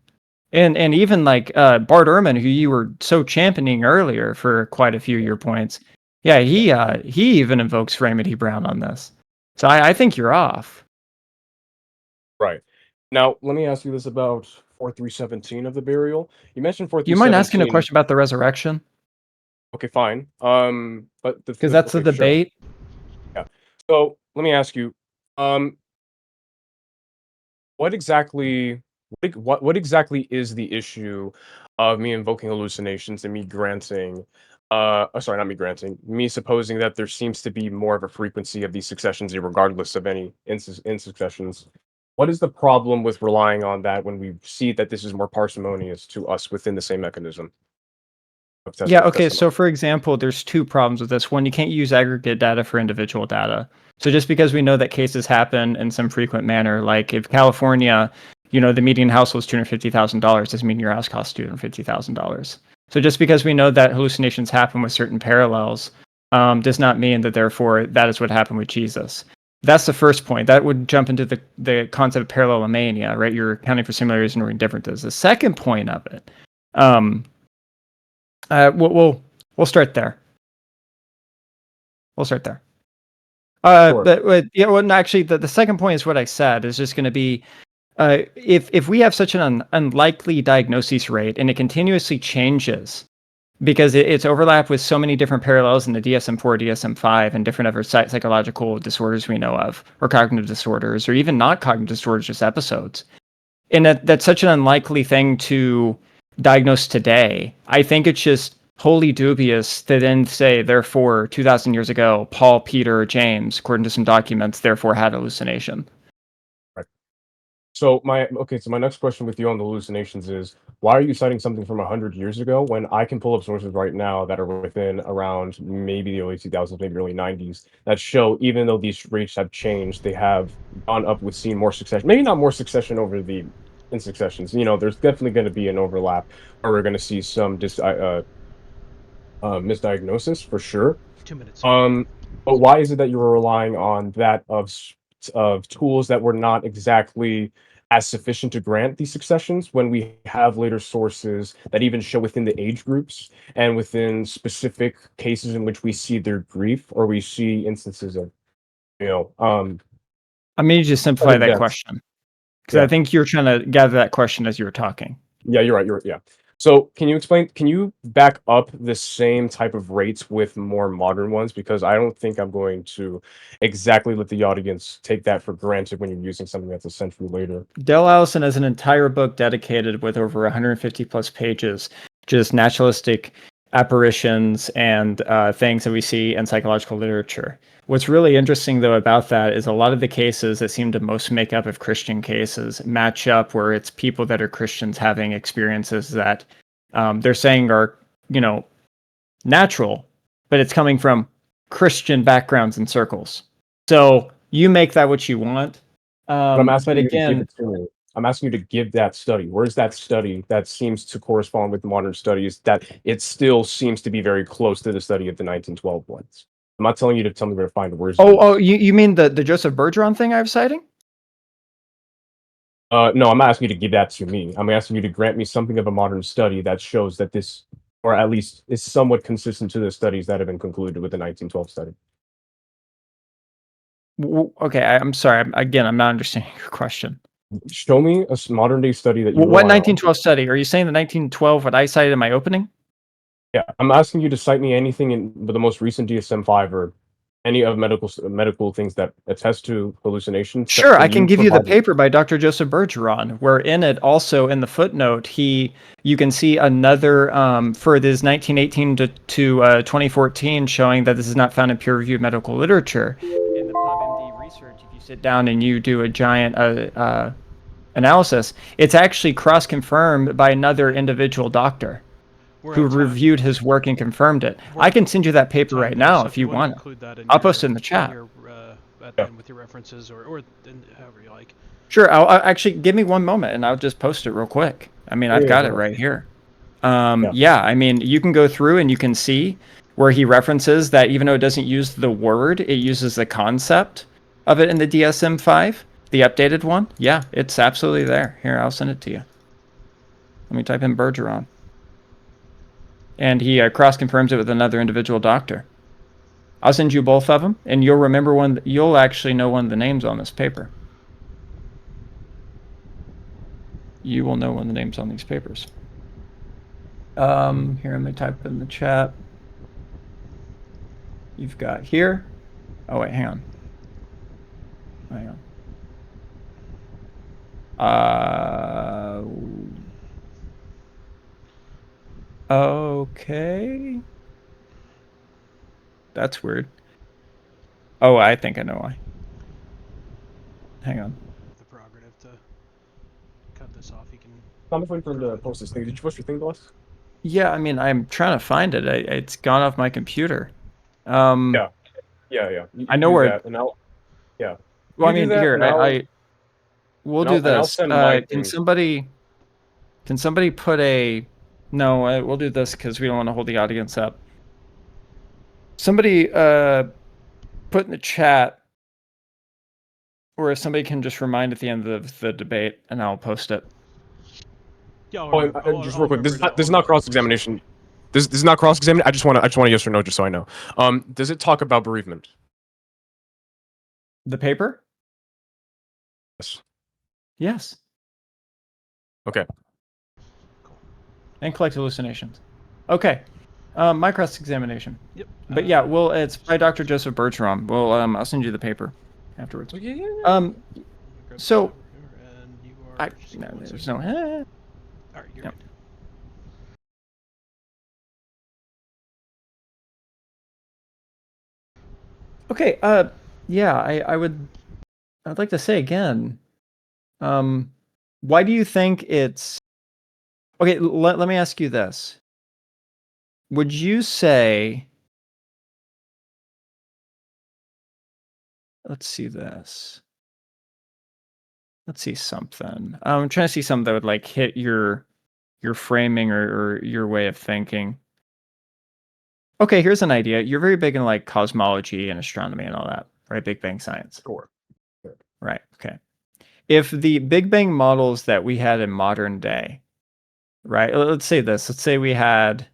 And even like Bart Ehrman, who you were so championing earlier for quite a few of your points, yeah, he even invokes Raymond E. Brown on this. So I think you're off. Right. Now, let me ask you this about 4317 of the burial. You mentioned Do you mind 4317. asking a question about the resurrection? Okay, fine. But Because that's the debate. Sure. Yeah. So let me ask you, what exactly, what exactly is the issue of me invoking hallucinations and me granting, sorry, not me granting, me supposing that there seems to be more of a frequency of these successions, regardless of any insuccessions. what is the problem with relying on that when we see that this is more parsimonious to us within the same mechanism of Yeah, okay, testimony? so for example, there's two problems with this. One, you can't use aggregate data for individual data. So just because we know that cases happen in some frequent manner, like if California, the median household is $250,000, doesn't mean your house costs $250,000. So just because we know that hallucinations happen with certain parallels, does not mean that therefore that is what happened with Jesus. That's the first point. That would jump into the concept of parallelomania, right? You're accounting for similarities and differences. The second point of it, we'll start there. We'll start there. Sure. But yeah, well, no, actually, the second point is what I said is just going to be, if we have such an unlikely diagnosis rate and it continuously changes because it's overlapped with so many different parallels in the DSM-4, DSM-5, and different other psychological disorders we know of, or cognitive disorders, or even not cognitive disorders, just episodes. And that's such an unlikely thing to diagnose today. I think it's just wholly dubious to then say, therefore, 2,000 years ago, Paul, Peter, James, according to some documents, therefore had hallucination. Right. So my next question with you on the hallucinations is, why are you citing something from 100 years ago when I can pull up sources right now that are within around maybe the early 2000s, maybe early 90s, that show even though these rates have changed, they have gone up with seeing more succession. Maybe not more succession over the in successions. There's definitely going to be an overlap, or we're going to see some misdiagnosis for sure. 2 minutes. But why is it that you were relying on that of tools that were not exactly as sufficient to grant these successions when we have later sources that even show within the age groups and within specific cases in which we see their grief or we see instances of, I mean, you just simplify that deaths. question because Yeah. I think you're trying to gather that question as you were talking. Yeah, you're right. Yeah. So can you back up the same type of rates with more modern ones? Because I don't think I'm going to exactly let the audience take that for granted when you're using something that's a century later. Dale Allison has an entire book dedicated with over 150 plus pages, just naturalistic apparitions and things that we see in psychological literature. What's really interesting, though, about that is a lot of the cases that seem to most make up of Christian cases match up where it's people that are Christians having experiences that they're saying are, natural, but it's coming from Christian backgrounds and circles. So you make that what you want. But I'm asking But you to give again, it to me. I'm asking you to give that study. Where's that study that seems to correspond with modern studies that it still seems to be very close to the study of the 1912 ones? I'm not telling you to tell me where to find it. Where's you mean the Joseph Bergeron thing I was citing? No, I'm not asking you to give that to me. I'm asking you to grant me something of a modern study that shows that this, or at least is somewhat consistent to the studies that have been concluded with the 1912 study. Okay, I'm sorry. I'm not understanding your question. Show me a modern day study that you What rely on. 1912 study? Are you saying the 1912 what I cited in my opening? Yeah, I'm asking you to cite me anything in the most recent DSM-5 or any of medical things that attest to hallucinations. Sure, I can give you the paper by Dr. Joseph Bergeron, where in it also in the footnote you can see another for this 1918 to 2014 showing that this is not found in peer-reviewed medical literature. In the PubMD research, if you sit down and you do a giant analysis, it's actually cross-confirmed by another individual doctor who reviewed his work and confirmed it. I can send you that paper right now if you want. I'll post it in the chat. With your references or however you like. Sure. I'll actually give me one moment and I'll just post it real quick. I mean, I've got it right here. Yeah, I mean, you can go through and you can see where he references that even though it doesn't use the word, it uses the concept of it in the DSM-5, the updated one. Yeah, it's absolutely there. Here, I'll send it to you. Let me type in Bergeron. And he cross-confirms it with another individual doctor. I'll send you both of them, and you'll remember one. You'll actually know one of the names on this paper. You will know one of the names on these papers. Here, let me type in the chat. You've got here. Oh wait, hang on. Okay. That's weird. Oh, I think I know why. Hang on. The prerogative. cut this off, he can. I'm just waiting for him to post this thing. Did you post your thing to us? Yeah, I mean, I'm trying to find it. It's gone off my computer. Yeah. I know where. That, and I'll. Yeah. Well, I You do mean, that, here, and I'll- we'll and do I'll this. send my Can thing. somebody put a? No, we'll do this because we don't want to hold the audience up. Somebody put in the chat, or if somebody can just remind at the end of the debate, and I'll post it. Yeah, Just real quick. This is not cross examination. This is not cross examination. I just want a yes or no, just so I know. Does it talk about bereavement? The paper? Yes. Yes. Okay. And collect hallucinations. Okay. My cross-examination. Yep. But yeah, it's by Dr. Joseph Bertram. I'll send you the paper afterwards. Yeah. So And you are there's no. All right, you're Yep. right. Okay. Yeah. I'd like to say again. Why do you think it's? Okay. Let me ask you this. Would you say? Let's see this. Let's see something. I'm trying to see something that would like hit your framing or your way of thinking. Okay, here's an idea. You're very big in like cosmology and astronomy and all that, right? Big Bang science. Sure. Right. Okay. If the Big Bang models that we had in modern day, right? Let's say this. Let's say if we had,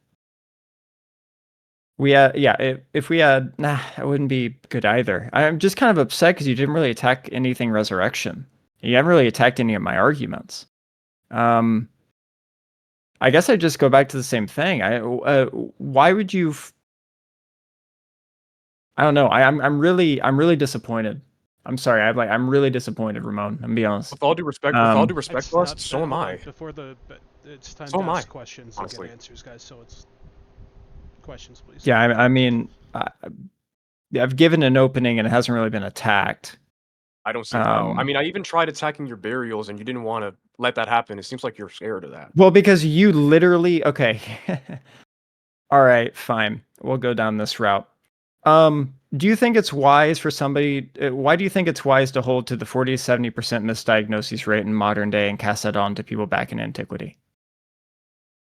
that wouldn't be good either. I'm just kind of upset because you didn't really attack anything resurrection. You haven't really attacked any of my arguments. I guess I just go back to the same thing. Why would you? I don't know. I'm really disappointed. I'm sorry. I'm really disappointed, Ramon. I'm gonna be honest. With all due respect, Ross, so am I. It's time So to am I, ask questions and honestly. get answers, guys. So it's questions, please. Yeah, I mean, I've given an opening and it hasn't really been attacked. I don't see how. I mean, I even tried attacking your burials, and you didn't want to let that happen. It seems like you're scared of that. Well, because you literally. Okay. All right, fine. We'll go down this route. Do you think it's wise for somebody? Why do you think it's wise to hold to the 40 to 70% misdiagnosis rate in modern day and cast that on to people back in antiquity?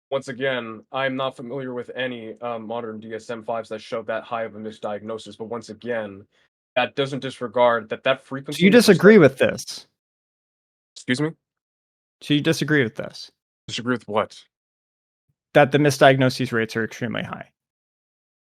Once again, I'm not familiar with any modern DSM-5s that show that high of a misdiagnosis. But once again, that doesn't disregard that frequency. So you disagree with this? Excuse me? So you disagree with this? Disagree with what? That the misdiagnosis rates are extremely high.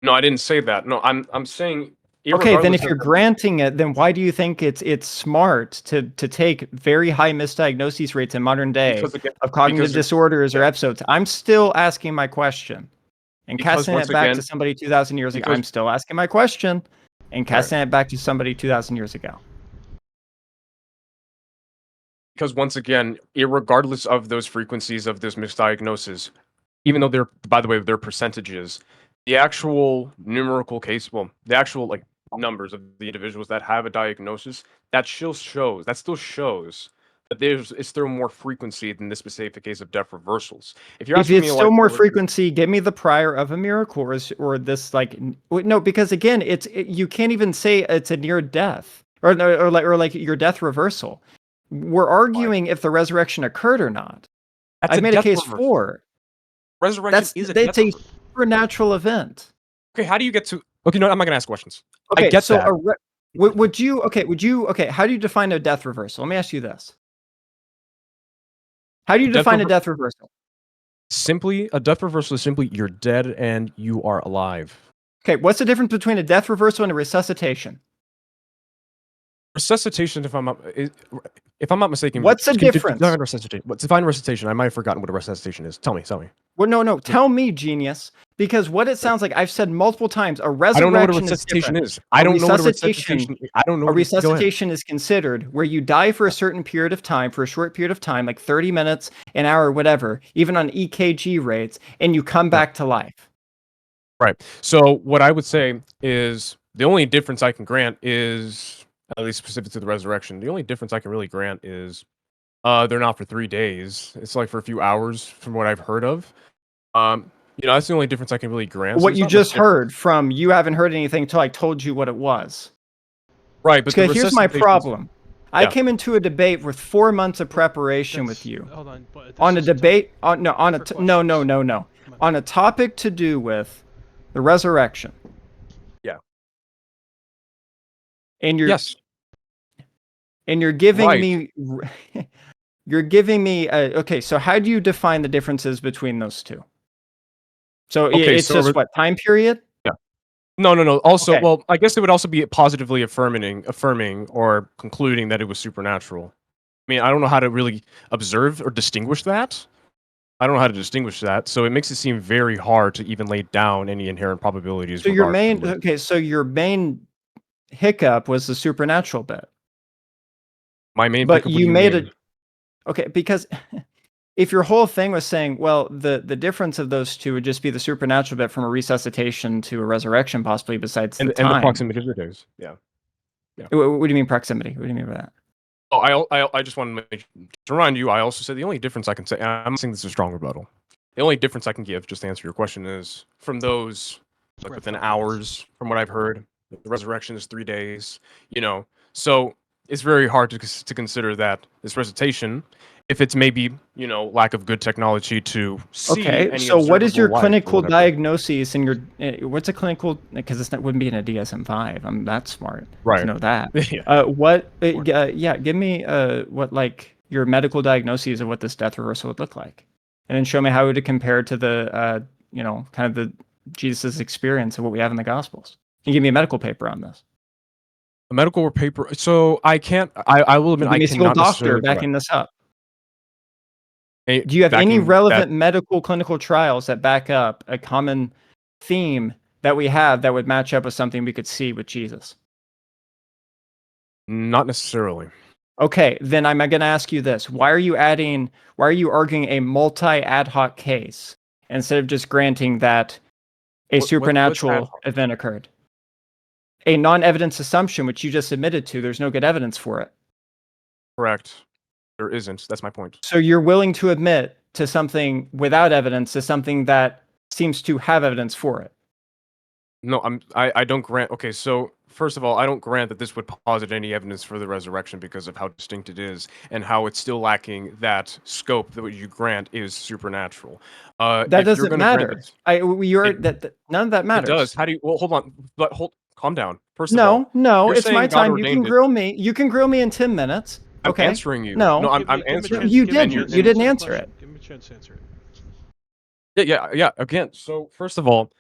No, I didn't say that. No, I'm saying. Okay, then if you're granting it, then why do you think it's smart to take very high misdiagnosis rates in modern day of cognitive disorders or episodes? I'm still asking my question. And casting it back to somebody 2,000 years ago. I'm still asking my question and casting it back to somebody 2,000 years ago. Because once again, irregardless of those frequencies of this misdiagnosis, even though by the way, they're percentages, the actual numerical case, well, the actual like numbers of the individuals that have a diagnosis, that still shows that it's still more frequency than the specific case of death reversals. If it's still more frequency, give me the prior of a miracle or this like no, because again, you can't even say it's a near death or like your death reversal. We're arguing if the resurrection occurred or not. I've made a case for resurrection. It's a supernatural event. Okay, how do you get to? Okay, no, I'm not gonna ask questions. Okay, I get so that. would you? Okay, how do you define a death reversal? Let me ask you this. How do you define a death reversal? Simply, a death reversal is simply you're dead and you are alive. Okay, what's the difference between a death reversal and a resuscitation? Resuscitation, if I'm not mistaken. What's the difference? Define resuscitation. Define resuscitation. I might have forgotten what a resuscitation is. Tell me. Well, no. Tell me, genius. Because what it sounds like, I've said multiple times, a resurrection. I don't know what a resuscitation is. I don't know what a resuscitation. I don't know. A resuscitation is considered where you die for a certain period of time, for a short period of time, like 30 minutes, an hour, whatever, even on EKG rates, and you come back to life. Right. So what I would say is the only difference I can grant is, at least specific to the resurrection, the only difference I can really grant is They're not for 3 days. It's like for a few hours from what I've heard of. That's the only difference I can really grant. So What there's you not much just difference. heard from you haven't heard anything until I told you what it was. Right, but the Okay, here's my resuscitations- problem. I Yeah. came into a debate with 4 months of preparation with That's- you Hold on, but this on a is a debate time on no on a for t- questions. no Come on. on a topic to do with the resurrection. Yeah. And you're Yes. and you're giving Right. me you're giving me okay, so how do you define the differences between those two? So Okay, it's so just what time period? No. Also, Okay. well, I guess it would also be positively affirming or concluding that it was supernatural. I mean, I don't know how to really observe or distinguish that. I don't know how to distinguish that, so it makes it seem very hard to even lay down any inherent probabilities. So your regarding main it. so your main hiccup was the supernatural bit. My main But pickup. What do you you made mean? it okay, because if your whole thing was saying, well, the difference of those two would just be the supernatural bit from a resuscitation to a resurrection, possibly besides the and time. the proximity of the days. Yeah. What do you mean proximity? What do you mean by that? Oh, I just want to remind you. I also said the only difference I can say. And I'm not saying this is a strong rebuttal. The only difference I can give, just to answer your question, is from those like within hours. From what I've heard, the resurrection is 3 days. So it's very hard to consider that this resuscitation, if it's maybe lack of good technology to see. Okay, any so what is observable your life or clinical whatever. diagnosis and your what's a clinical, because it wouldn't be in a DSM-5. I'm that smart Right. to know that. Yeah. Give me what like your medical diagnoses of what this death reversal would look like, and then show me how it would compare to the kind of the Jesus' experience of what we have in the Gospels. Can you give me a medical paper on this? A medical paper. So I can't. I will admit Give I me a single cannot doctor necessarily provide- backing this up. a- Do you have any backing relevant that- medical clinical trials that back up a common theme that we have that would match up with something we could see with Jesus? Not necessarily. Okay, then I'm going to ask you this. Why are you arguing a multi-ad hoc case instead of just granting that a What's ad supernatural hoc? event occurred? A non-evidence assumption, which you just admitted to, there's no good evidence for it. Correct. There isn't. That's my point. So you're willing to admit to something without evidence to something that seems to have evidence for it. No, I don't grant. Okay, so first of all, I don't grant that this would posit any evidence for the resurrection because of how distinct it is and how it's still lacking that scope that what you grant is supernatural. That if you're doesn't gonna grant matter. it- None of that matters. It does. How do you? Well, hold on. Calm down. First of No, all, no, you're it's my saying God time. You can ordained it. grill me. You can grill me in 10 minutes. I'm Okay. answering you. No. I'm Give me a answering. chance- You give me a didn't. chance You to didn't the answer question. it. Give me a chance to answer it. Yeah. Again, so first of all,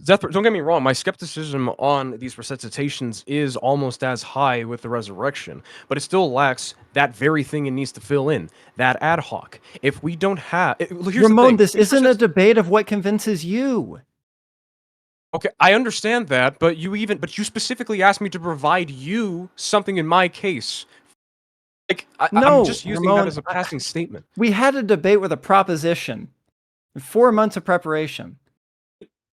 don't get me wrong. My skepticism on these resuscitations is almost as high with the resurrection, but it still lacks that very thing it needs to fill in, that ad hoc. If we don't have, here's the Ramon, thing. this isn't a debate of what convinces you. Okay, I understand that, but you specifically asked me to provide you something in my case. Like No, I'm just using Ramon, that as a passing statement. We had a debate with a proposition. 4 months of preparation.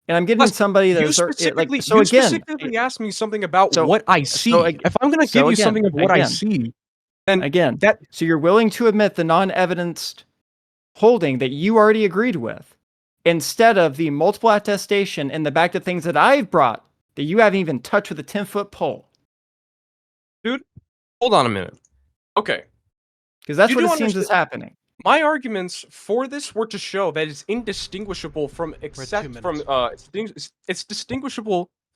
And I'm getting Plus, somebody that you is specifically, so you again, specifically asked me something about so- what I so see. ag- If I'm going to so give you again- something of what I again- see, then again, that so you're willing to admit the non-evidenced holding that you already agreed with instead of the multiple attestation and the back to things that I've brought that you haven't even touched with a 10-foot pole. hold on a minute. Okay, Because that's You what do it seems is understand- happening. my arguments for this were to show that it's indistinguishable from it's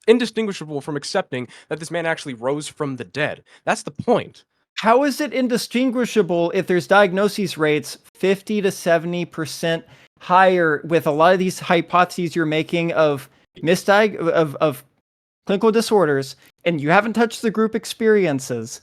indistinguishable from accepting that this man actually rose from the dead. That's the point. How is it indistinguishable if there's diagnosis rates 50 to 70% higher with a lot of these hypotheses you're making of of clinical disorders, and you haven't touched the group experiences?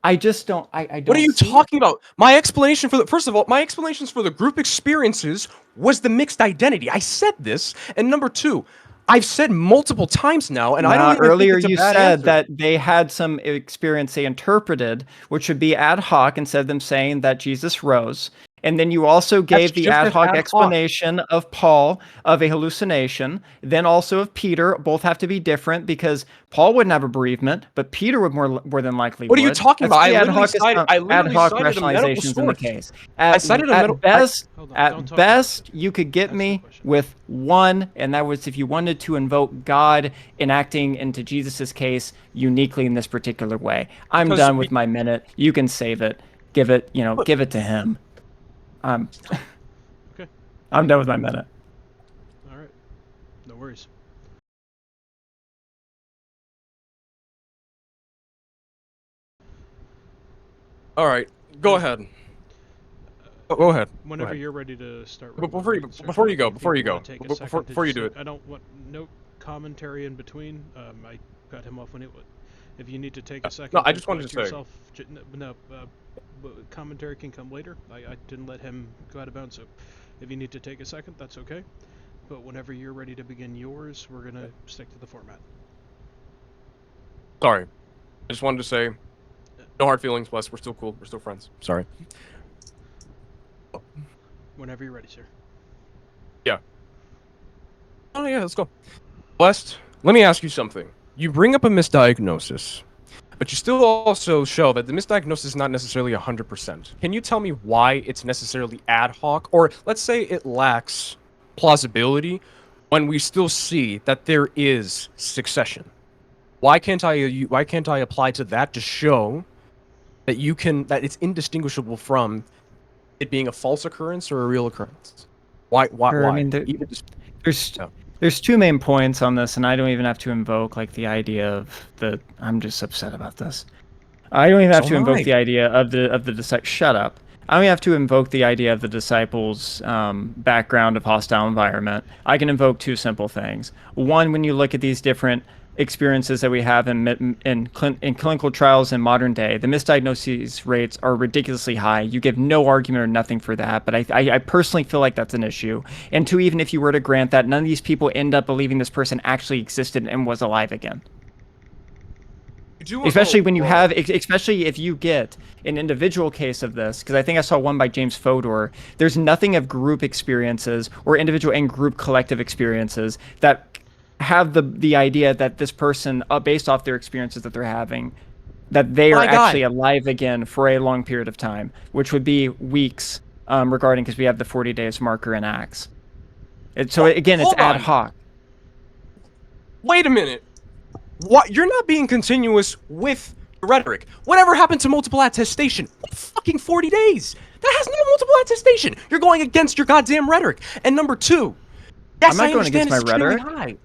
I just don't. I don't. What are you see it. talking about? My explanation for first of all, my explanations for the group experiences was the mixed identity. I said this, and number two, I've said multiple times now, and I don't even Earlier think it's a you bad said answer. that they had some experience they interpreted, which would be ad hoc, instead of them saying that Jesus rose. And then you also gave the just ad as hoc ad hoc. explanation of Paul of a hallucination, then also of Peter. Both have to be different because Paul wouldn't have a bereavement, but Peter would more than likely What are you would. talking That's about? the I ad literally hoc, cited, I ad literally hoc cited a medical rationalizations in the source. case. I cited a medical. Best, Hold on, don't at talk about best, it. you could get Ask the me question. with one, and that was if you wanted to invoke God enacting into Jesus's case uniquely in this particular way. I'm Because done we- with my minute. You can save it. Give it, But- give it to him. Okay. I'm done with my minute. All right. No worries. All right, go ahead. Go ahead. Whenever ahead. you're ready to start. But rolling, before you go, if before you go, wanna take a before second to before you just- do it. I don't want no commentary in between. I cut him off when it would. If you need to take a second. I just wanted to say- yourself, commentary can come later. I didn't let him go out of bounds, so if you need to take a second, that's okay. But whenever you're ready to begin yours, we're gonna stick to the format. Sorry, I just wanted to say, no hard feelings. Plus, we're still cool. We're still friends. Sorry. Whenever you're ready, sir. Oh yeah, let's go. West, let me ask you something. You bring up a misdiagnosis, but you still also show that the misdiagnosis is not necessarily 100%. Can you tell me why it's necessarily ad hoc, or let's say it lacks plausibility when we still see that there is succession? Why can't I apply to that to show that that it's indistinguishable from it being a false occurrence or a real occurrence? Why? Sure, I mean, there's two main points on this, and I don't even have to invoke like the idea of the. I'm just upset about this. I don't even have to invoke the idea of the shut up. I don't even have to invoke the idea of the disciples' background of hostile environment. I can invoke two simple things. One, when you look at these different experiences that we have in clinical trials in modern day, the misdiagnosis rates are ridiculously high. You give no argument or nothing for that, but I personally feel like that's an issue. And two, even if you were to grant that, none of these people end up believing this person actually existed and was alive again. Especially when you have, especially if you get an individual case of this, because I think I saw one by James Fodor. There's nothing of group experiences or individual and group collective experiences that have the idea that this person, based off their experiences that they're having, that they are actually alive again for a long period of time, which would be weeks, regarding because we have the 40 days marker in Acts. So again, it's ad hoc. Wait a minute. What? You're not being continuous with rhetoric. Whatever happened to multiple attestation? What fucking 40 days? That has no multiple attestation. You're going against your goddamn rhetoric. And number two, yes, I'm not going against my rhetoric. High.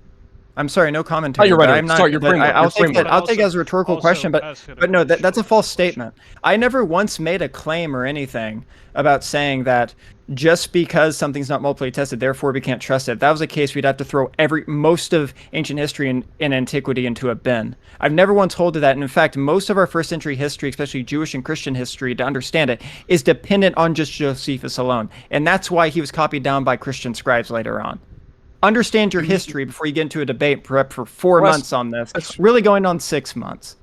I'm sorry, no commentary. Oh, your rhetoric. I'm not, sorry, your framework. I'll take it as a rhetorical question, but no, that's a false statement. I never once made a claim or anything about saying that just because something's not multiply tested, therefore we can't trust it. If that was the case, we'd have to throw most of ancient history and antiquity into a bin. I've never once told that. And in fact, most of our first century history, especially Jewish and Christian history, to understand it, is dependent on just Josephus alone. And that's why he was copied down by Christian scribes later on. Understand your history before you get into a debate. Prep for 4 months on this. Really going on 6 months.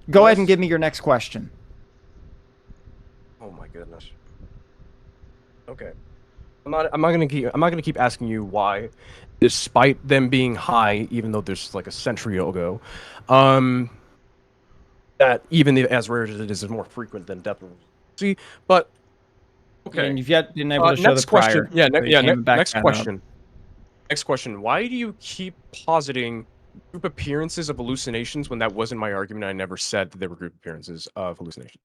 Go ahead and give me your next question. Oh my goodness. Okay. I'm not gonna keep asking you why, despite them being high, even though there's like a century ago, that even as rare as it is more frequent than death. See, but okay. And you've yet been able to show the question. prior. Next question. Next question. Why do you keep positing group appearances of hallucinations when that wasn't my argument? I never said that they were group appearances of hallucinations.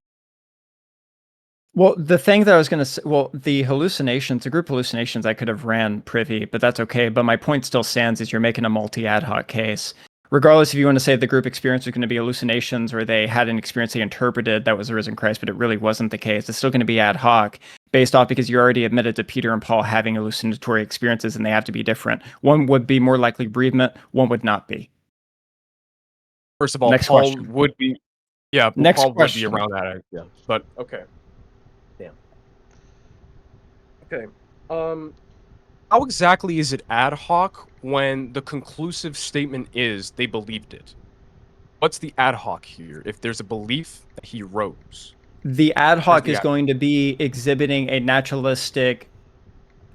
Well, the thing that I was going to say, the hallucinations, the group hallucinations, I could have ran privy, but that's okay. But my point still stands is you're making a multi-ad hoc case. Regardless if you want to say the group experience was going to be hallucinations or they had an experience they interpreted that was the risen Christ, but it really wasn't the case. It's still going to be ad hoc based off because you already admitted to Peter and Paul having hallucinatory experiences and they have to be different. One would be more likely bereavement, one would not be. First of all, next Paul question. would be, yeah, next Paul question. would be around that idea, but okay. Damn. Okay. How exactly is it ad hoc when the conclusive statement is they believed it? What's the ad hoc here if there's a belief that he rose? The ad hoc the is going to be exhibiting a naturalistic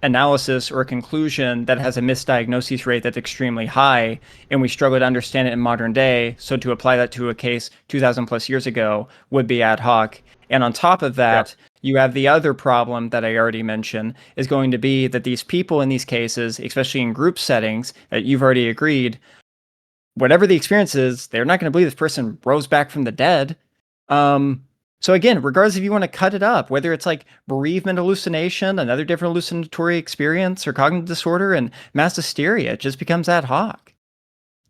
analysis or a conclusion that has a misdiagnosis rate that's extremely high, and we struggle to understand it in modern day. So to apply that to a case 2,000 plus years ago would be ad hoc. And on top of that, you have the other problem that I already mentioned is going to be that these people in these cases, especially in group settings, that you've already agreed, whatever the experience is, they're not going to believe this person rose back from the dead. So again, regardless if you want to cut it up, whether it's like bereavement hallucination, another different hallucinatory experience, or cognitive disorder and mass hysteria, it just becomes ad hoc.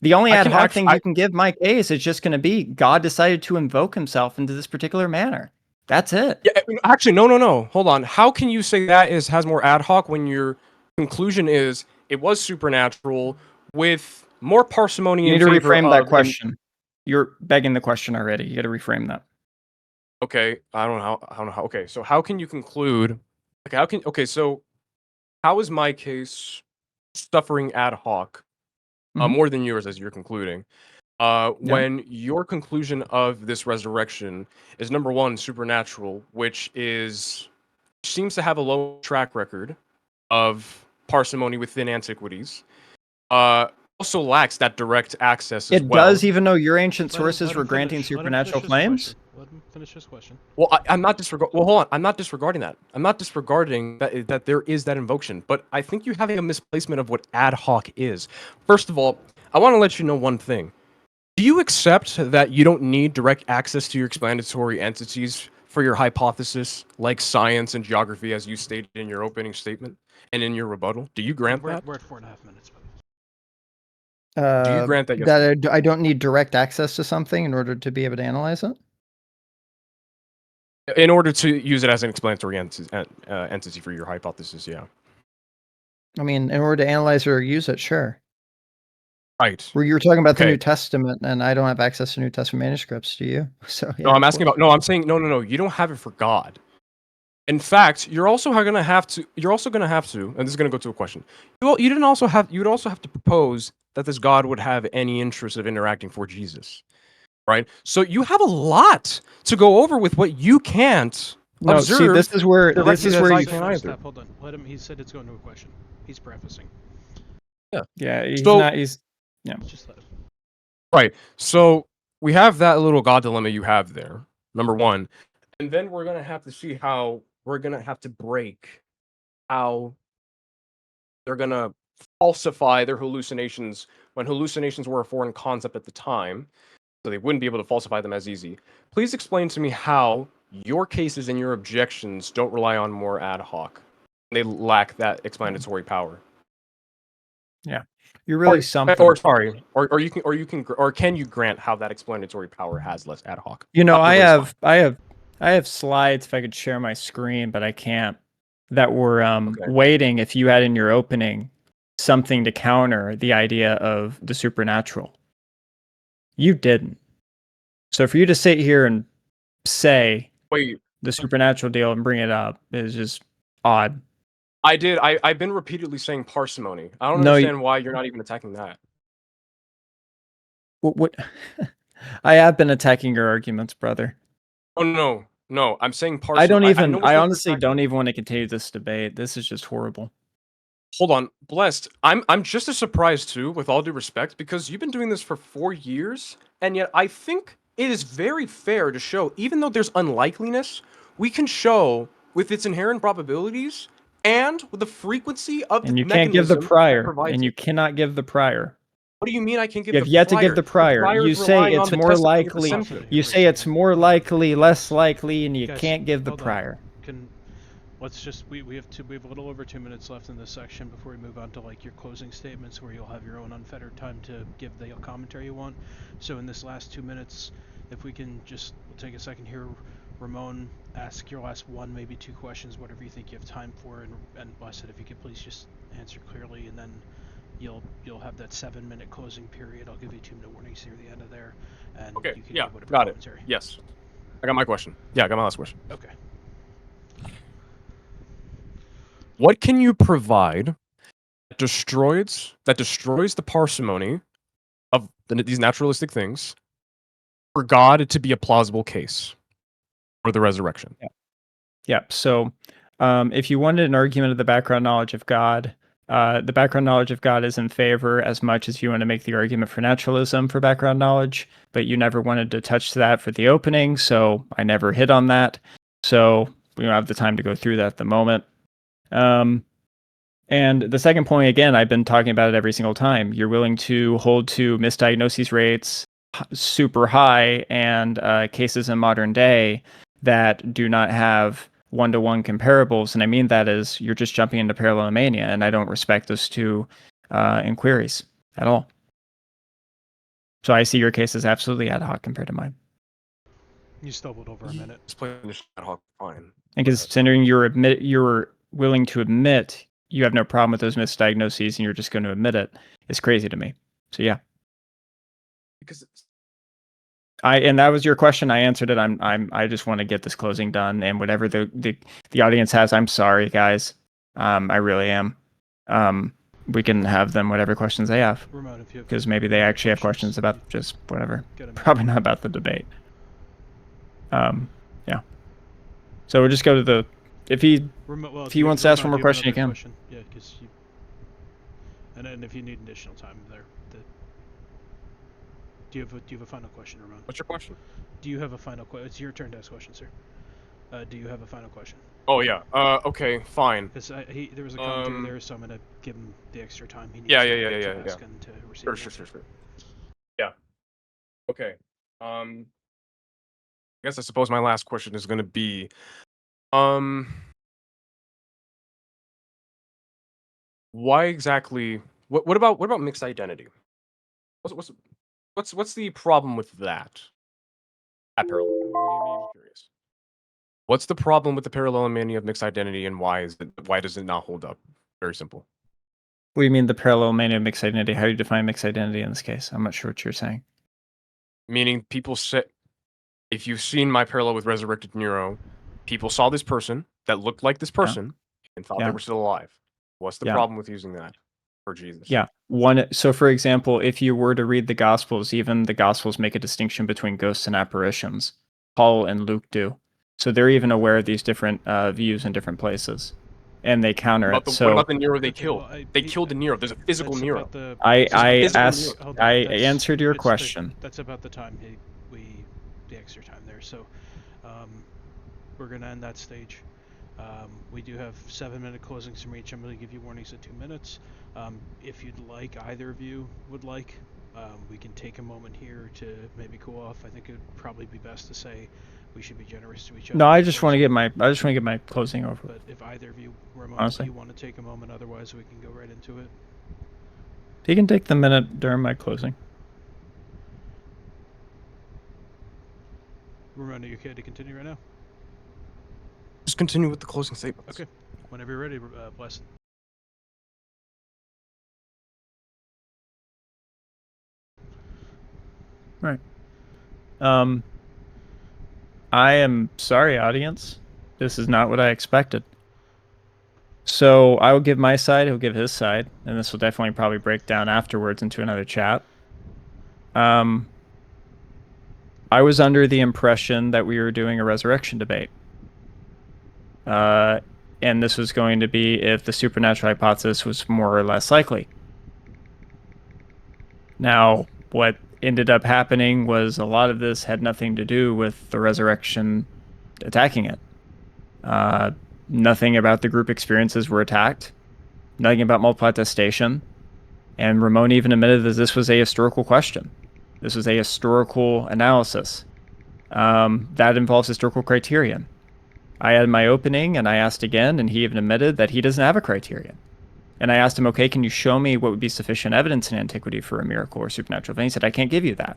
The only ad hoc thing you can give my case is just going to be God decided to invoke himself into this particular manner. That's it. Yeah, actually, no. Hold on. How can you say that has more ad hoc when your conclusion is it was supernatural with more parsimony? You need in to favor reframe that of question. You're begging the question already. You got to reframe that. Okay, I don't know how. Okay, so how can you conclude? So how is my case suffering ad hoc more than yours as you're concluding? When your conclusion of this resurrection is number one, supernatural, which seems to have a low track record of parsimony within antiquities, also lacks that direct access as well. It does, even though your ancient sources were granting supernatural claims. Let him finish his question. Well, I'm not disregarding. Well, hold on. I'm not disregarding that. I'm not disregarding that there is that invocation, but I think you're having a misplacement of what ad hoc is. First of all, I want to let you know one thing. Do you accept that you don't need direct access to your explanatory entities for your hypothesis, like science and geography, as you stated in your opening statement and in your rebuttal? Do you grant that? We're at 4.5 minutes. Do you grant that? Yes, I don't need direct access to something in order to be able to analyze it? in order to use it as an explanatory entity for your hypothesis, yeah. I mean, in order to analyze or use it, sure. Right. Where you were talking about the Okay. New Testament, and I don't have access to New Testament manuscripts, do you? So yeah, No, I'm asking about. No, I'm saying no. You don't have it for God. In fact, you're also gonna have to. And this is gonna go to a question. You would also have to propose that this God would have any interest of interacting for Jesus, right? So you have a lot to go over with what you can't observe. See, this is where you Stop. Hold on. Let him. He said it's going to a question. He's prefacing. Yeah, he's So- not. He's Just let him. Right. So we have that little God dilemma you have there, number one. And then we're going to have to see how we're going to have to break how they're going to falsify their hallucinations when hallucinations were a foreign concept at the time. So they wouldn't be able to falsify them as easy. Please explain to me how your cases and your objections don't rely on more ad hoc. They lack that explanatory power. you're really something. Or can you grant how that explanatory power has less ad hoc? You know, Either way is I have slides if I could share my screen, but I can't. That were Okay. waiting if you had in your opening something to counter the idea of the supernatural. You didn't. So for you to sit here and say Wait, the supernatural deal and bring it up is just odd. I did. I've been repeatedly saying parsimony. I don't No, understand why you're not even attacking that. What I have been attacking your arguments, brother. Oh no. I'm saying parsimony. I honestly don't even want to continue this debate. This is just horrible. Hold on, Blessed. I'm just as surprised too, with all due respect, because you've been doing this for 4 years, and yet I think it is very fair to show, even though there's unlikeliness, we can show with its inherent probabilities and with the frequency of the And you can't give the mechanism that prior, provides and you it. cannot give the prior. What do you mean I can give You the have yet to prior? give the prior. prior You is say relying on it's the more testimony of the likely. symptom. You say it's more likely, less likely, and you Guys, can't give the hold on. prior. Let's just we have a little over 2 minutes left in this section before we move on to like your closing statements where you'll have your own unfettered time to give the commentary you want. So in this last 2 minutes, if we can just take a second here, Ramon, ask your last one, maybe two questions, whatever you think you have time for, and Blessed, if you could please just answer clearly, and then you'll have that 7-minute closing period. I'll give you 2-minute warnings near the end of there, and Okay, you can yeah, give whatever got it. commentary. Yes. I got my question. Yeah, I got my last question. Okay. What can you provide that destroys the parsimony of these naturalistic things for God to be a plausible case? or the resurrection. Yeah. So, if you wanted an argument of the background knowledge of God, the background knowledge of God is in favor as much as you want to make the argument for naturalism for background knowledge, but you never wanted to touch that for the opening, so I never hit on that. So we don't have the time to go through that at the moment. And the second point, again, I've been talking about it every single time. You're willing to hold to misdiagnosis rates super high and cases in modern day that do not have one-to-one comparables. And I mean that as you're just jumping into parallelomania, and I don't respect those two inquiries at all. So I see your case as absolutely ad hoc compared to mine. You stumbled over a minute. Just playing this ad hoc, fine. And considering you're willing to admit you have no problem with those misdiagnoses and you're just going to admit it, it's crazy to me. So yeah. Because And that was your question. I answered it. I just want to get this closing done, and whatever the audience has, I'm sorry, guys. I really am. We can have them whatever questions they have, Ramon, if you have because maybe they actually have questions about just whatever. get 'em. Probably not about the debate. Yeah. So we'll just go to the if he Well, if he wants to ask one more question, he can. Yeah, because you. And if you need additional time there, do you have a final question, Ramon? what's your question? Do you have a final question? It's your turn to ask questions, sir. Do you have a final question? Oh yeah. Okay, fine. Because there was a commentary there, so I'm gonna give him the extra time he needs. Yeah. to ask and to receive an answer. Sure. Yeah. Okay. I guess I suppose my last question is going to be, why exactly? What about mixed identity? What's the problem with that? That parallel. I'm curious. What's the problem with the parallelomania of mixed identity, and why does it not hold up? Very simple. What do you mean the parallelomania of mixed identity? How do you define mixed identity in this case? I'm not sure what you're saying. Meaning, people say, if you've seen my parallel with Resurrected Nero, people saw this person that looked like this person and thought they were still alive. What's the problem with using that for Jesus? Yeah. So for example, if you were to read the Gospels, even the Gospels make a distinction between ghosts and apparitions. Paul and Luke do. So they're even aware of these different views in different places. And they counter it. What about the Nero they killed? They killed the Nero. There's a physical Nero. I answered your question. That's about the time the extra time there. So we're going to end that stage. We do have 7-minute closings from each. I'm going to give you warnings at 2 minutes. If you'd like, either of you would like, we can take a moment here to maybe cool off. I think it would probably be best to say we should be generous to each other. No, I just want to get my closing over. But if either of you, Ramon, honestly, you want to take a moment, otherwise we can go right into it. He can take the minute during my closing. Ramon, are you okay to continue right now? Just continue with the closing statements. Okay. Whenever you're ready, Bless. Right. I am sorry, audience. This is not what I expected. So I will give my side, he'll give his side, and this will definitely probably break down afterwards into another chat. I was under the impression that we were doing a resurrection debate. And this was going to be if the supernatural hypothesis was more or less likely. Now, what ended up happening was a lot of this had nothing to do with the resurrection attacking it. Nothing about the group experiences were attacked. Nothing about multiple attestation. And Ramon even admitted that this was a historical question. This was a historical analysis. That involves historical criterion. I had my opening and I asked again, and he even admitted that he doesn't have a criterion. And I asked him, okay, can you show me what would be sufficient evidence in antiquity for a miracle or supernatural event? He said, I can't give you that.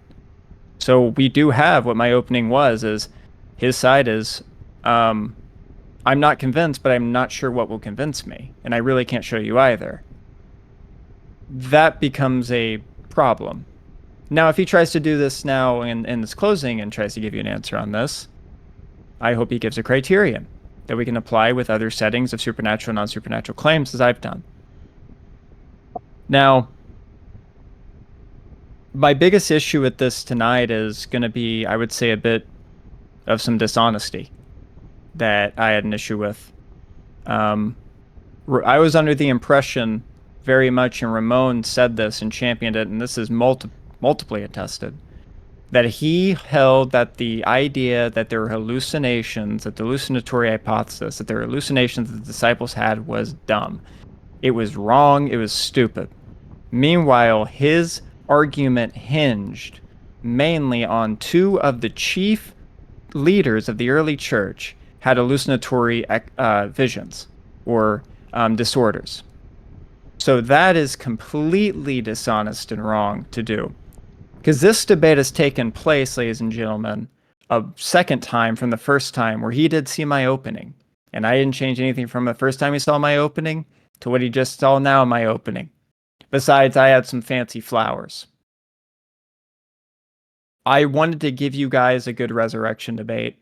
So we do have what my opening was, is his side is, I'm not convinced, but I'm not sure what will convince me. And I really can't show you either. That becomes a problem. Now, if he tries to do this now in this closing and tries to give you an answer on this, I hope he gives a criterion that we can apply with other settings of supernatural and non-supernatural claims, as I've done. Now, my biggest issue with this tonight is going to be, I would say, a bit of some dishonesty that I had an issue with. I was under the impression very much, and Ramon said this and championed it, and this is multiply attested, that he held that the idea that there were hallucinations, that the hallucinatory hypothesis, that there were hallucinations that the disciples had was dumb. It was wrong. It was stupid. Meanwhile, his argument hinged mainly on two of the chief leaders of the early church had hallucinatory visions or disorders. So that is completely dishonest and wrong to do. Because this debate has taken place, ladies and gentlemen, a second time from the first time, where he did see my opening. And I didn't change anything from the first time he saw my opening to what he just saw now in my opening. Besides, I had some fancy flowers. I wanted to give you guys a good resurrection debate.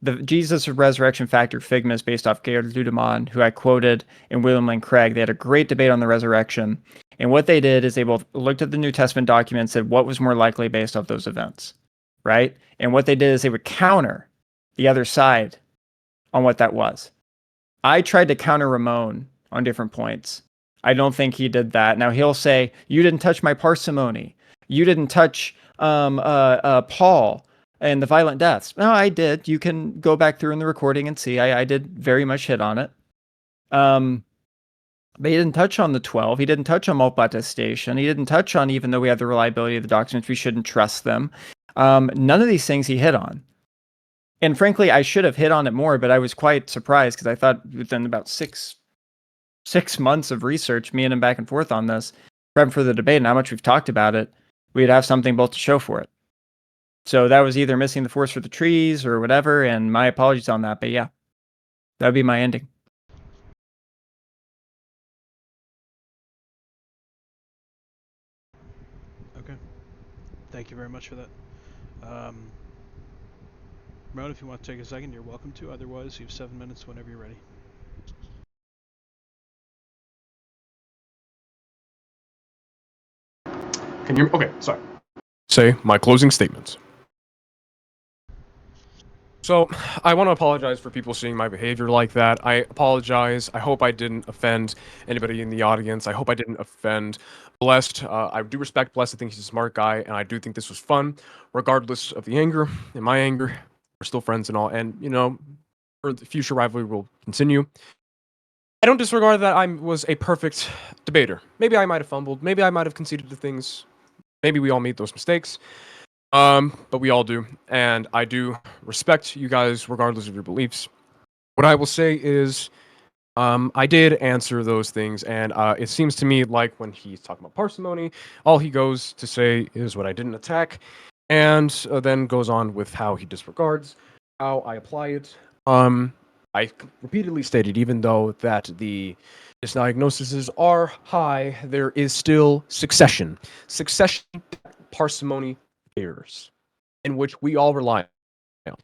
The Jesus Resurrection Factor Figma is based off Gerd Ludemann, who I quoted, and William Lane Craig. They had a great debate on the resurrection. And what they did is they both looked at the New Testament document and said what was more likely based off those events, right? And what they did is they would counter the other side on what that was. I tried to counter Ramon on different points. I don't think he did that. Now he'll say, you didn't touch my parsimony. You didn't touch Paul and the violent deaths. No, I did. You can go back through in the recording and see. I did very much hit on it. But he didn't touch on the 12. He didn't touch on multiple attestation. He didn't touch on, even though we have the reliability of the documents, we shouldn't trust them. None of these things he hit on. And frankly, I should have hit on it more, but I was quite surprised because I thought within about six months of research, me and him back and forth on this, prepping for the debate and how much we've talked about it, we'd have something both to show for it. So that was either missing the forest for the trees or whatever, and my apologies on that. But yeah, that would be my ending. Okay. Thank you very much for that. Ramon, if you want to take a second, you're welcome to. Otherwise, you have 7 minutes whenever you're ready. Can you? Okay, sorry. Say my closing statements. So, I want to apologize for people seeing my behavior like that. I apologize. I hope I didn't offend anybody in the audience. I hope I didn't offend Blessed. I do respect Blessed. I think he's a smart guy, and I do think this was fun. Regardless of the anger and my anger, we're still friends and all. And, you know, for the future rivalry will continue. I don't disregard that I was a perfect debater. Maybe I might have fumbled. Maybe I might have conceded to things. Maybe we all made those mistakes. But we all do, and I do respect you guys regardless of your beliefs. What I will say is, I did answer those things, and it seems to me like when he's talking about parsimony, all he goes to say is what I didn't attack, and then goes on with how he disregards how I apply it. I repeatedly stated, even though that the misdiagnoses are high, there is still succession. Succession parsimony errors, in which we all rely on.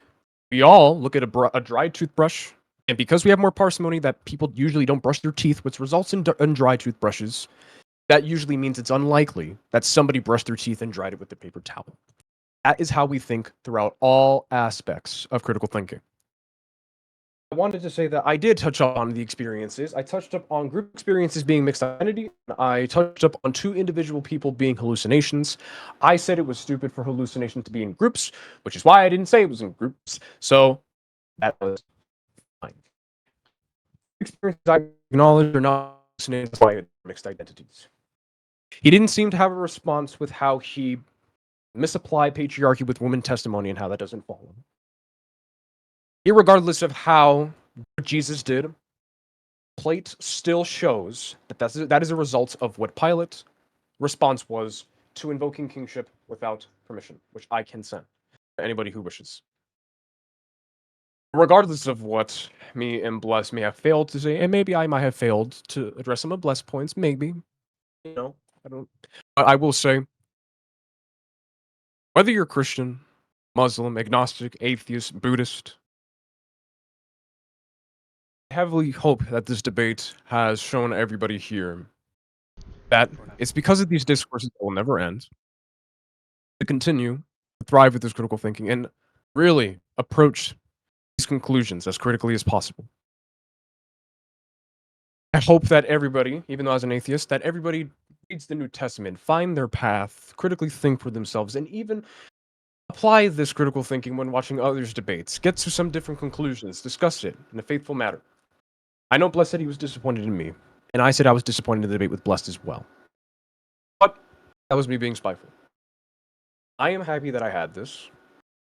We all look at a dry toothbrush, and because we have more parsimony that people usually don't brush their teeth, which results in dry toothbrushes, that usually means it's unlikely that somebody brushed their teeth and dried it with a paper towel. That is how we think throughout all aspects of critical thinking. I wanted to say that I did touch up on the experiences. I touched up on group experiences being mixed identity. I touched up on two individual people being hallucinations. I said it was stupid for hallucination to be in groups, which is why I didn't say it was in groups. So that was fine. Experiences I acknowledged are not hallucinations by mixed identities. He didn't seem to have a response with how he misapplied patriarchy with woman testimony and how that doesn't follow. Irregardless of how Jesus did, plate still shows that that is a result of what Pilate's response was to invoking kingship without permission, which I can send to anybody who wishes. Regardless of what me and Bless may have failed to say, and maybe I might have failed to address some of Bless points, maybe, you know, I don't. But I will say, whether you're Christian, Muslim, agnostic, atheist, Buddhist, I heavily hope that this debate has shown everybody here that it's because of these discourses that will never end to continue to thrive with this critical thinking. And really approach these conclusions as critically as possible. I hope that everybody, even though as an atheist, that everybody reads the New Testament, find their path, critically think for themselves, and even apply this critical thinking when watching others' debates. Get to some different conclusions, discuss it in a faithful manner. I know Bless said he was disappointed in me, and I said I was disappointed in the debate with Blessed as well. But that was me being spiteful. I am happy that I had this.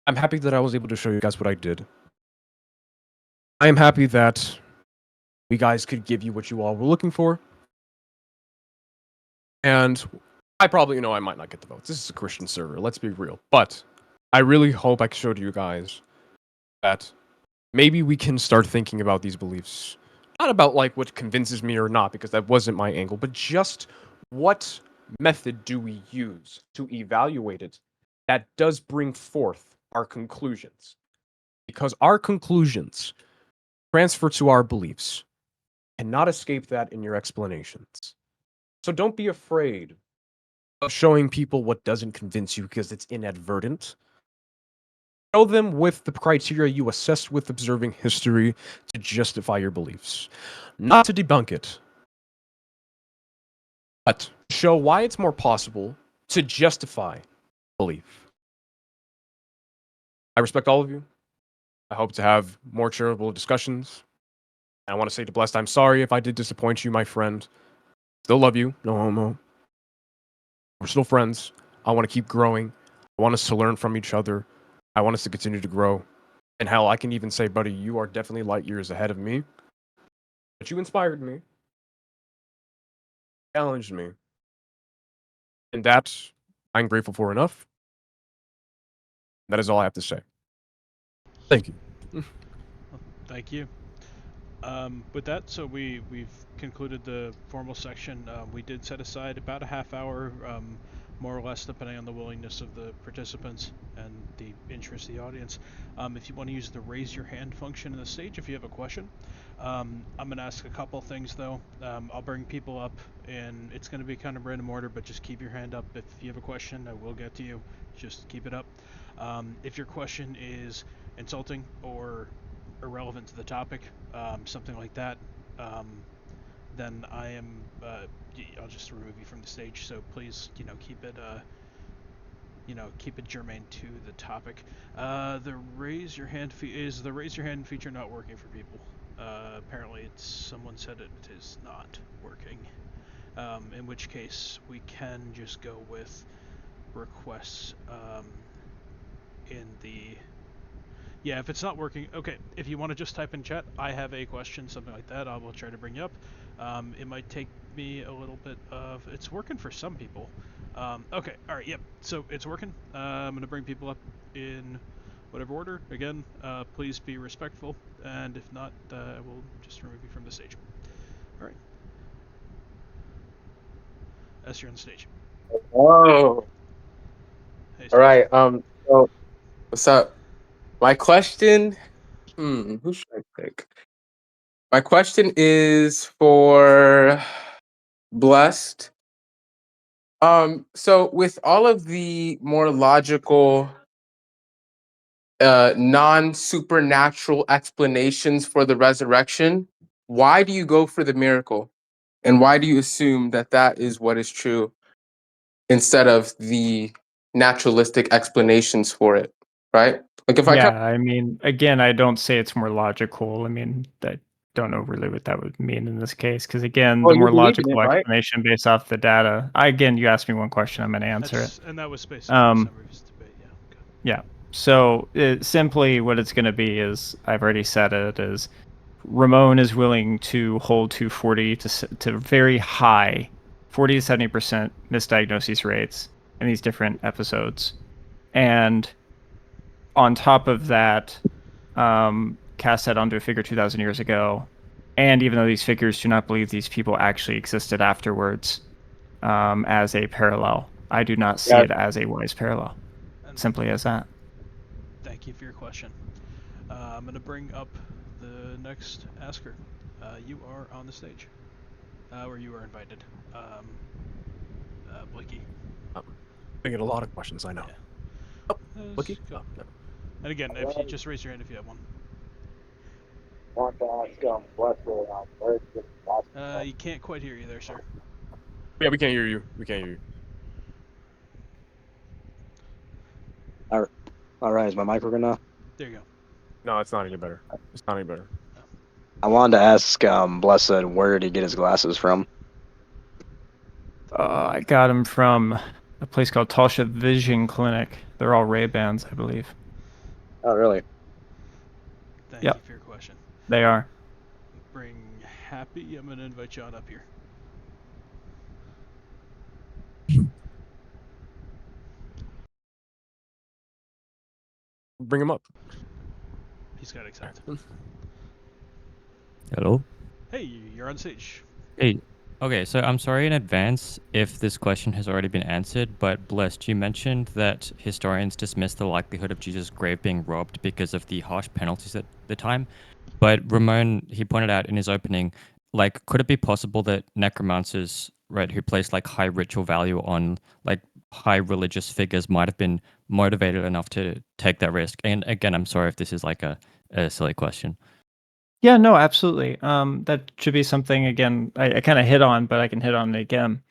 I'm happy that I was able to show you guys what I did. I am happy that we guys could give you what you all were looking for. And I probably, I might not get the votes. This is a Christian server, let's be real. But I really hope I showed you guys that maybe we can start thinking about these beliefs. Not about like what convinces me or not, because that wasn't my angle, but just what method do we use to evaluate it that does bring forth our conclusions. Because our conclusions transfer to our beliefs. Cannot escape that in your explanations. So don't be afraid of showing people what doesn't convince you because it's inadvertent. Show them with the criteria you assessed with observing history to justify your beliefs. Not to debunk it, but show why it's more possible to justify belief. I respect all of you. I hope to have more charitable discussions. And I want to say to Blessed, I'm sorry if I did disappoint you, my friend. Still love you, no homo. We're still friends. I want to keep growing. I want us to learn from each other. I want us to continue to grow. And hell, I can even say, buddy, you are definitely light years ahead of me. But you inspired me. Challenged me. And that I'm grateful for enough. That is all I have to say. Thank you. Thank you. With that, so we've concluded the formal section. We did set aside about a half hour, more or less, depending on the willingness of the participants and the interest of the audience. If you want to use the raise your hand function in the stage, if you have a question. I'm going to ask a couple things though. I'll bring people up, and it's going to be kind of random order, but just keep your hand up. If you have a question, I will get to you. Just keep it up. If your question is insulting or irrelevant to the topic, something like that, then I'll just remove you from the stage. So please, keep it, keep it germane to the topic. The raise your hand feature not working for people? Apparently, someone said it is not working. In which case, we can just go with requests in the. Yeah, if it's not working, okay, if you want to just type in chat, I have a question, something like that, I will try to bring you up. It might take me a little bit of, it's working for some people. Okay, alright, yep, so it's working. I'm going to bring people up in whatever order. Again, please be respectful, and if not, I will just remove you from the stage. Alright. S, you're on the stage. Whoa. Hey, All right. So what's up? My question. Who should I pick? My question is for Blessed. So with all of the more logical, non-supernatural explanations for the resurrection, why do you go for the miracle? And why do you assume that that is what is true instead of the naturalistic explanations for it, right? Like if I Yeah, I mean, again, I don't say it's more logical. I mean, I don't know really what that would mean in this case, because again, the well, you more believe in it, logical right? explanation based off the data. Again, you asked me one question, I'm going to answer it. And that was basically the summary of his debate, yeah. Okay. Yeah. So simply what it's going to be is, I've already said it, is Ramon is willing to hold to 40 to very high, 40 to 70% misdiagnosis rates in these different episodes. And on top of that, cast that onto a figure 2,000 years ago. And even though these figures do not believe these people actually existed afterwards, as a parallel, I do not see Yeah. it as a wise parallel. Simply as that. Thank you for your question. I'm going to bring up the next asker. You are on the stage. Or you are invited. Blicky. I get a lot of questions, I know. Yeah. Oh, Blicky? Go. Oh, no. And again, if you just raise your hand if you have one. Want to ask Blessed where did You can't quite hear you there, sir. Yeah, we can't hear you. We can't hear you. All right, is my mic working now? There you go. No, it's not any better. It's not any better. I wanted to ask Blessed where did he get his glasses from? I got them from a place called Talsha Vision Clinic. They're all Ray-Bans, I believe. Oh, really? Thank Yep. you for your question. They are. Bring Happy. I'm going to invite you on up here. Bring him up. He's got to accept. Hello? Hey, you're on stage. Hey. Okay, so I'm sorry in advance if this question has already been answered, but Blessed, you mentioned that historians dismiss the likelihood of Jesus' grave being robbed because of the harsh penalties at the time. But Ramon, he pointed out in his opening, like, could it be possible that necromancers, right, who place like high ritual value on like high religious figures might have been motivated enough to take that risk? And again, I'm sorry if this is like a silly question. Yeah, no, absolutely. That should be something, again, I kind of hit on, but I can hit on it again.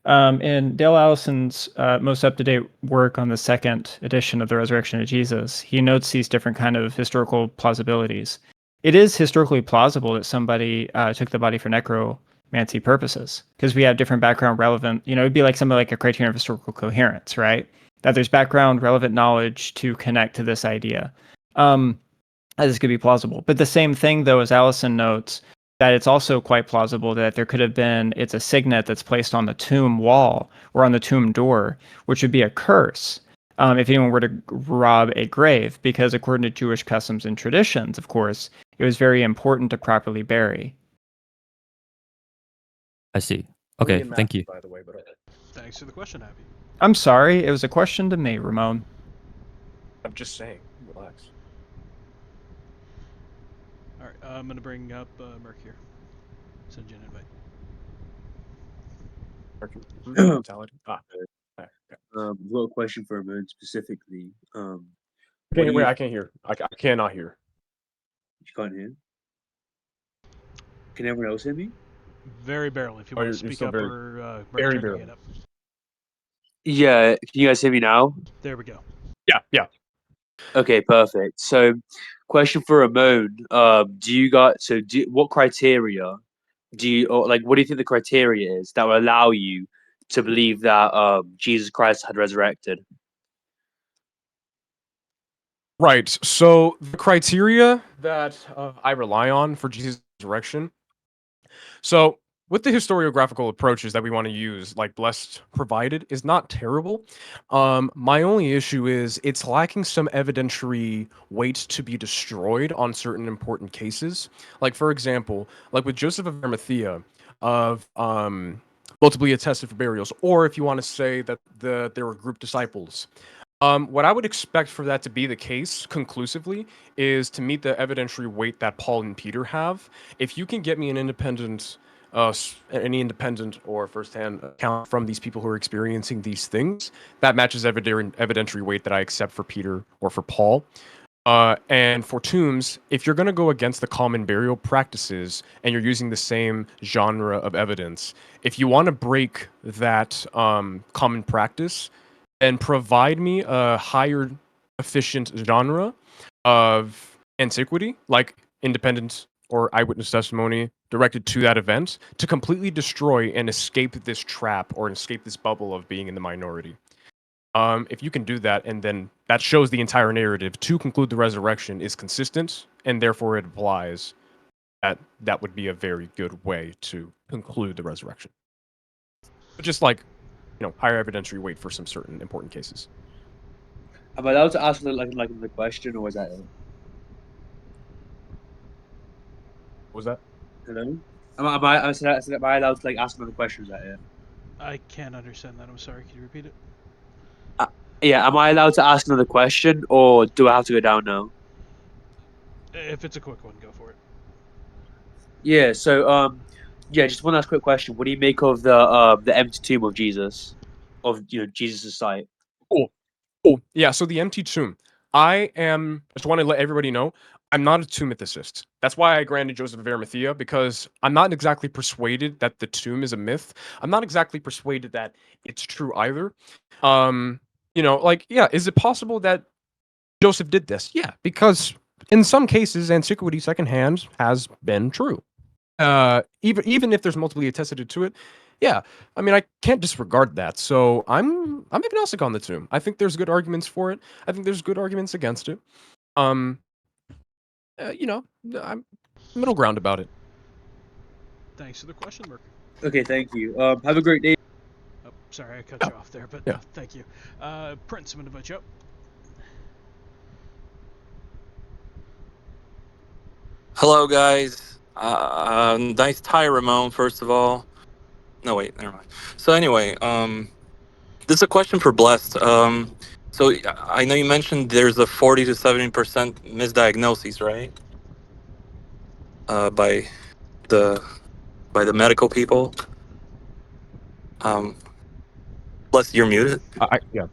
In Dale Allison's most up-to-date work on the second edition of The Resurrection of Jesus, he notes these different kind of historical plausibilities. It is historically plausible that somebody took the body for necromancy purposes, because we have different background relevant, it'd be like something like a criterion of historical coherence, right? That there's background relevant knowledge to connect to this idea. This could be plausible. But the same thing, though, as Allison notes, that it's also quite plausible that there could have been, it's a signet that's placed on the tomb wall or on the tomb door, which would be a curse if anyone were to rob a grave, because according to Jewish customs and traditions, of course, it was very important to properly bury. I see. Okay, thank you. By the way, but Thanks for the question, Happy. I'm sorry, it was a question to me, Ramon. I'm just saying. Relax. Alright, I'm going to bring up Merc here. Send you an invite. Mentality. Okay. I've got a question for Ramon specifically. Okay, wait, I can't hear. I cannot hear. You can't hear? Can everyone else hear me? Very barely. If you want to speak up or very turn your barely. hand up. Yeah, can you guys hear me now? There we go. Yeah. Okay, perfect. So, question for Ramon. What criteria what do you think the criteria is that will allow you to believe that Jesus Christ had resurrected? Right. So the criteria that I rely on for Jesus' resurrection. So with the historiographical approaches that we want to use, like Blessed provided, is not terrible. My only issue is it's lacking some evidentiary weight to be destroyed on certain important cases. Like, for example, like with Joseph of Arimathea, of multiply attested for burials, or if you want to say that there were group disciples. What I would expect for that to be the case conclusively is to meet the evidentiary weight that Paul and Peter have. If you can get me an independent, any independent or firsthand account from these people who are experiencing these things, that matches evidentiary weight that I accept for Peter or for Paul. And for tombs, if you're going to go against the common burial practices and you're using the same genre of evidence, if you want to break that common practice, and provide me a higher efficient genre of antiquity, like independent or eyewitness testimony directed to that event, to completely destroy and escape this trap or escape this bubble of being in the minority. If you can do that, and then that shows the entire narrative to conclude the resurrection is consistent, and therefore it applies, that would be a very good way to conclude the resurrection. But just like, higher evidentiary weight for some certain important cases. Am I allowed to ask the question, or is that it? What was that? Hello? Am I allowed to ask another question? Is that it? I can't understand that. I'm sorry. Can you repeat it? Yeah, am I allowed to ask another question, or do I have to go down now? If it's a quick one, go for it. Yeah. So just one last quick question. What do you make of the empty tomb of Jesus, of Jesus' site? Cool. Yeah, so the empty tomb. I just want to let everybody know, I'm not a tomb ethicist. That's why I granted Joseph of Arimathea, because I'm not exactly persuaded that the tomb is a myth. I'm not exactly persuaded that it's true either. Like, yeah, is it possible that Joseph did this? Yeah, because in some cases, antiquity secondhand has been true. Even if there's multiply attested to it, yeah. I mean, I can't disregard that. So I'm agnostic on the tomb. I think there's good arguments for it. I think there's good arguments against it. I'm middle ground about it. Thanks for the question, Merc. Okay, thank you. Have a great day. Oh, sorry, I cut you off there, but Yeah. Thank you. Prince, I'm gonna invite you up. Hello, guys. Nice tie, Ramon. First of all, no, wait, never mind. So anyway, this is a question for Blessed. So I know you mentioned there's a 40 to 70% misdiagnoses, right? By the medical people. Blessed, you're muted. Yeah.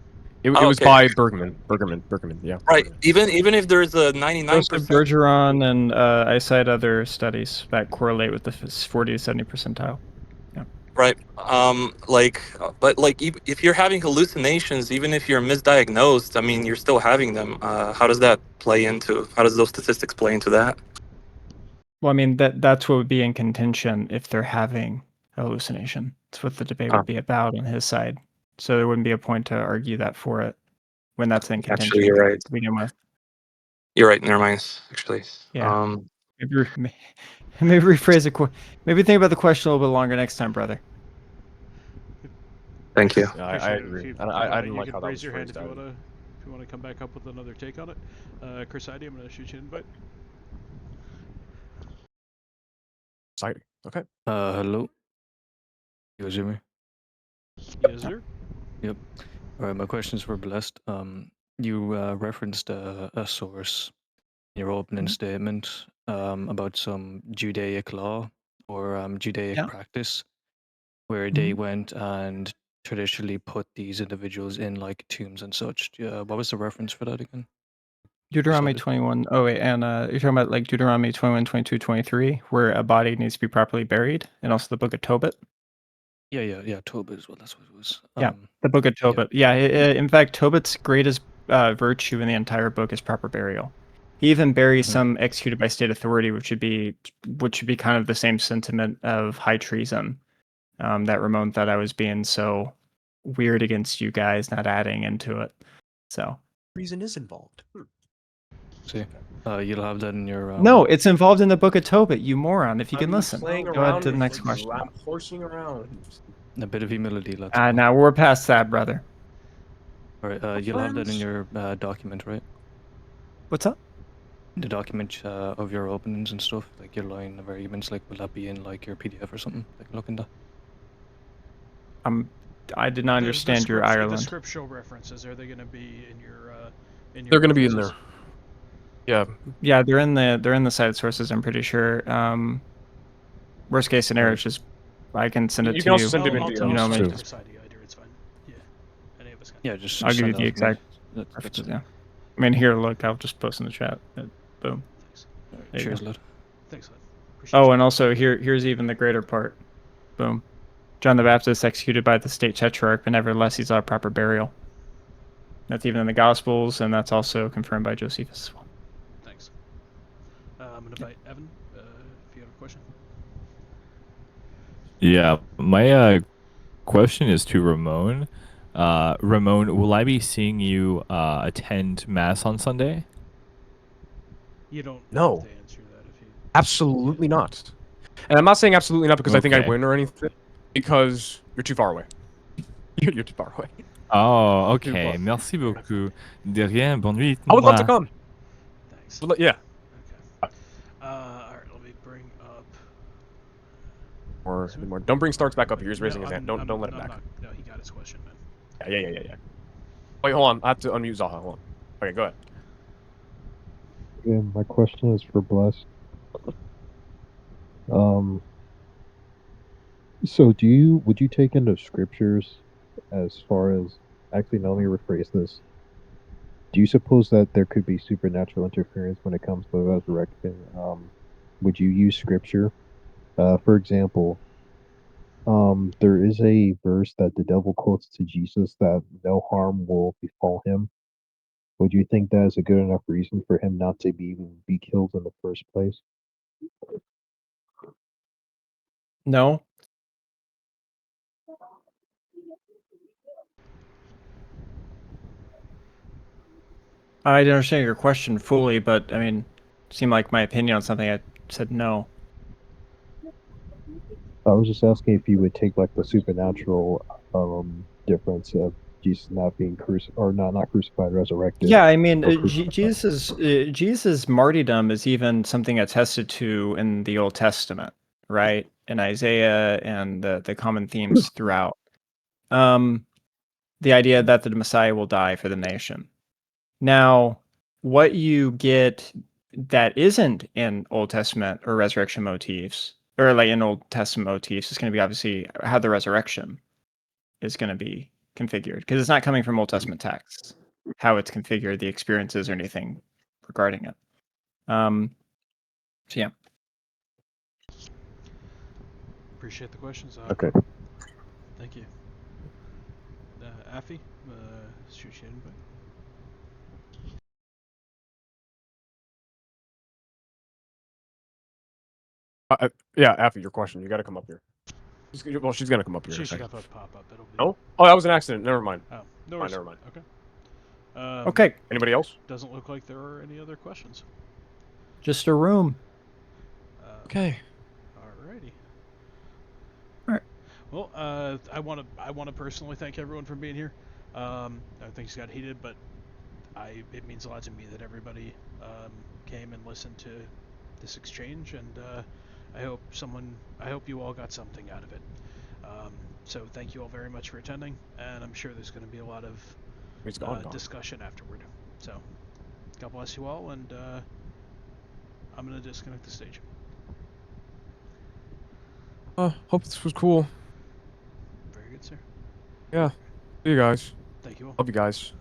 It Oh, was okay. by Bergman, yeah. Right. Bergman. Even if there's a 99%. Joseph Bergeron, and I cite other studies that correlate with the 40 to 70 percentile. Right. But if you're having hallucinations, even if you're misdiagnosed, I mean, you're still having them. How does that play into? How does those statistics play into that? Well, I mean, that's what would be in contention if they're having a hallucination. That's what the debate would be about on his side. So there wouldn't be a point to argue that for it when that's in contention. Actually, you're right. To begin with. You're right. Never mind. Actually. Yeah. Maybe rephrase it. Maybe think about the question a little bit longer next time, brother. Thank you. Yeah, I agree. I didn't like how that was raise your hand phrased if either. you want to come back up with another take on it. Chris Heidi, I'm going to shoot you an invite. Exciting. Okay. Hello. You guys hear me? Yes, sir. Yep. All right. My questions were Blessed. You referenced a source in your opening statement about some Judaic law or Judaic practice, where they went and traditionally put these individuals in like tombs and such. What was the reference for that again? Deuteronomy 21. Oh, wait. And you're talking about like Deuteronomy 21, 22, 23, where a body needs to be properly buried, and also the book of Tobit. Yeah. Tobit as well. That's what it was. The book of Tobit. Yeah. In fact, Tobit's greatest virtue in the entire book is proper burial. He even buries some executed by state authority, which should be kind of the same sentiment of high treason. That Ramon thought I was being so weird against you guys, not adding into it. So Reason is involved. See, you'll have that in your. No, it's involved in the book of Tobit, you moron. If you can listen, Playing go around ahead to the with next you. question. I'm horsing around. A bit of humility, let's. Now we're past that, brother. All right, you'll have that in your document, right? What's up? The document of your openings and stuff, like your line of arguments, like will that be in like your PDF or something? I can look into. I did not understand your Ireland. The scriptural references, are they going to be in your? They're going to be in there. Yeah. Yeah, they're in the cited sources. I'm pretty sure. Worst case scenario, it's just I can send it to you. You can also send it into your notes too. It's fine. Yeah. Any of us can. Yeah, just. I'll give you the exact references. Yeah. I mean, here, look. I'll just post in the chat. Boom. Thanks. Right, cheers, lad. Thanks, lad. Oh, and also here's even the greater part. Boom. John the Baptist executed by the state tetrarch, but nevertheless he's allowed proper burial. That's even in the Gospels, and that's also confirmed by Josephus as well. Thanks. I'm going to invite Evan if you have a question. Yeah, my question is to Ramon. Ramon, will I be seeing you attend Mass on Sunday? You don't No. have to answer that if you... Absolutely not. And I'm not saying absolutely not because I think I Okay. win or anything, because you're too far away. You're too far away. Oh, okay. Merci beaucoup. De rien. Bonne nuit. I would love to come. Thanks. But, yeah. Okay. Alright, let me bring up... Or don't bring Starks back up here. He's raising his hand. Don't let him back. No, he got his question, man. Yeah. Wait, hold on. I have to unmute Zaha. Hold on. Okay, go ahead. Yeah, my question is for Blessed. So would you take into scriptures as far as, actually, no, let me rephrase this. do you suppose that there could be supernatural interference when it comes to the resurrection? Would you use scripture? For example, there is a verse that the devil quotes to Jesus that no harm will befall him. Would you think that is a good enough reason for him not to be killed in the first place? No. I didn't understand your question fully, but I mean, it seemed like my opinion on something. I said no. I was just asking if you would take like the supernatural difference of Jesus not being crucified or not crucified, resurrected. Yeah, I mean, or crucified. Jesus' martyrdom is even something attested to in the Old Testament, right? In Isaiah and the common themes throughout. The idea that the Messiah will die for the nation. Now, what you get that isn't in Old Testament or resurrection motifs, or like in Old Testament motifs, is going to be obviously how the resurrection is going to be configured, because it's not coming from Old Testament texts, how it's configured, the experiences or anything regarding it. So yeah. Appreciate the questions. Okay. Thank you. Affy, shoot you in, Yeah, after your question, you got to come up here. She's gonna come up here. She in a should second. have a pop up. It'll be. No? Oh, that was an accident. Never mind. Oh, no Fine, worries. never mind. Okay. Okay. Anybody else? Doesn't look like there are any other questions. Just a room. Okay. Alrighty. All right. Well, I want to personally thank everyone for being here. Things got heated, but it means a lot to me that everybody came and listened to this exchange, and I hope you all got something out of it. So thank you all very much for attending, and I'm sure there's going to be a lot of discussion afterward. So God bless you all, and I'm going to disconnect the stage. Hope this was cool. Very good, sir. Yeah. See you guys. Thank you all. Love you guys.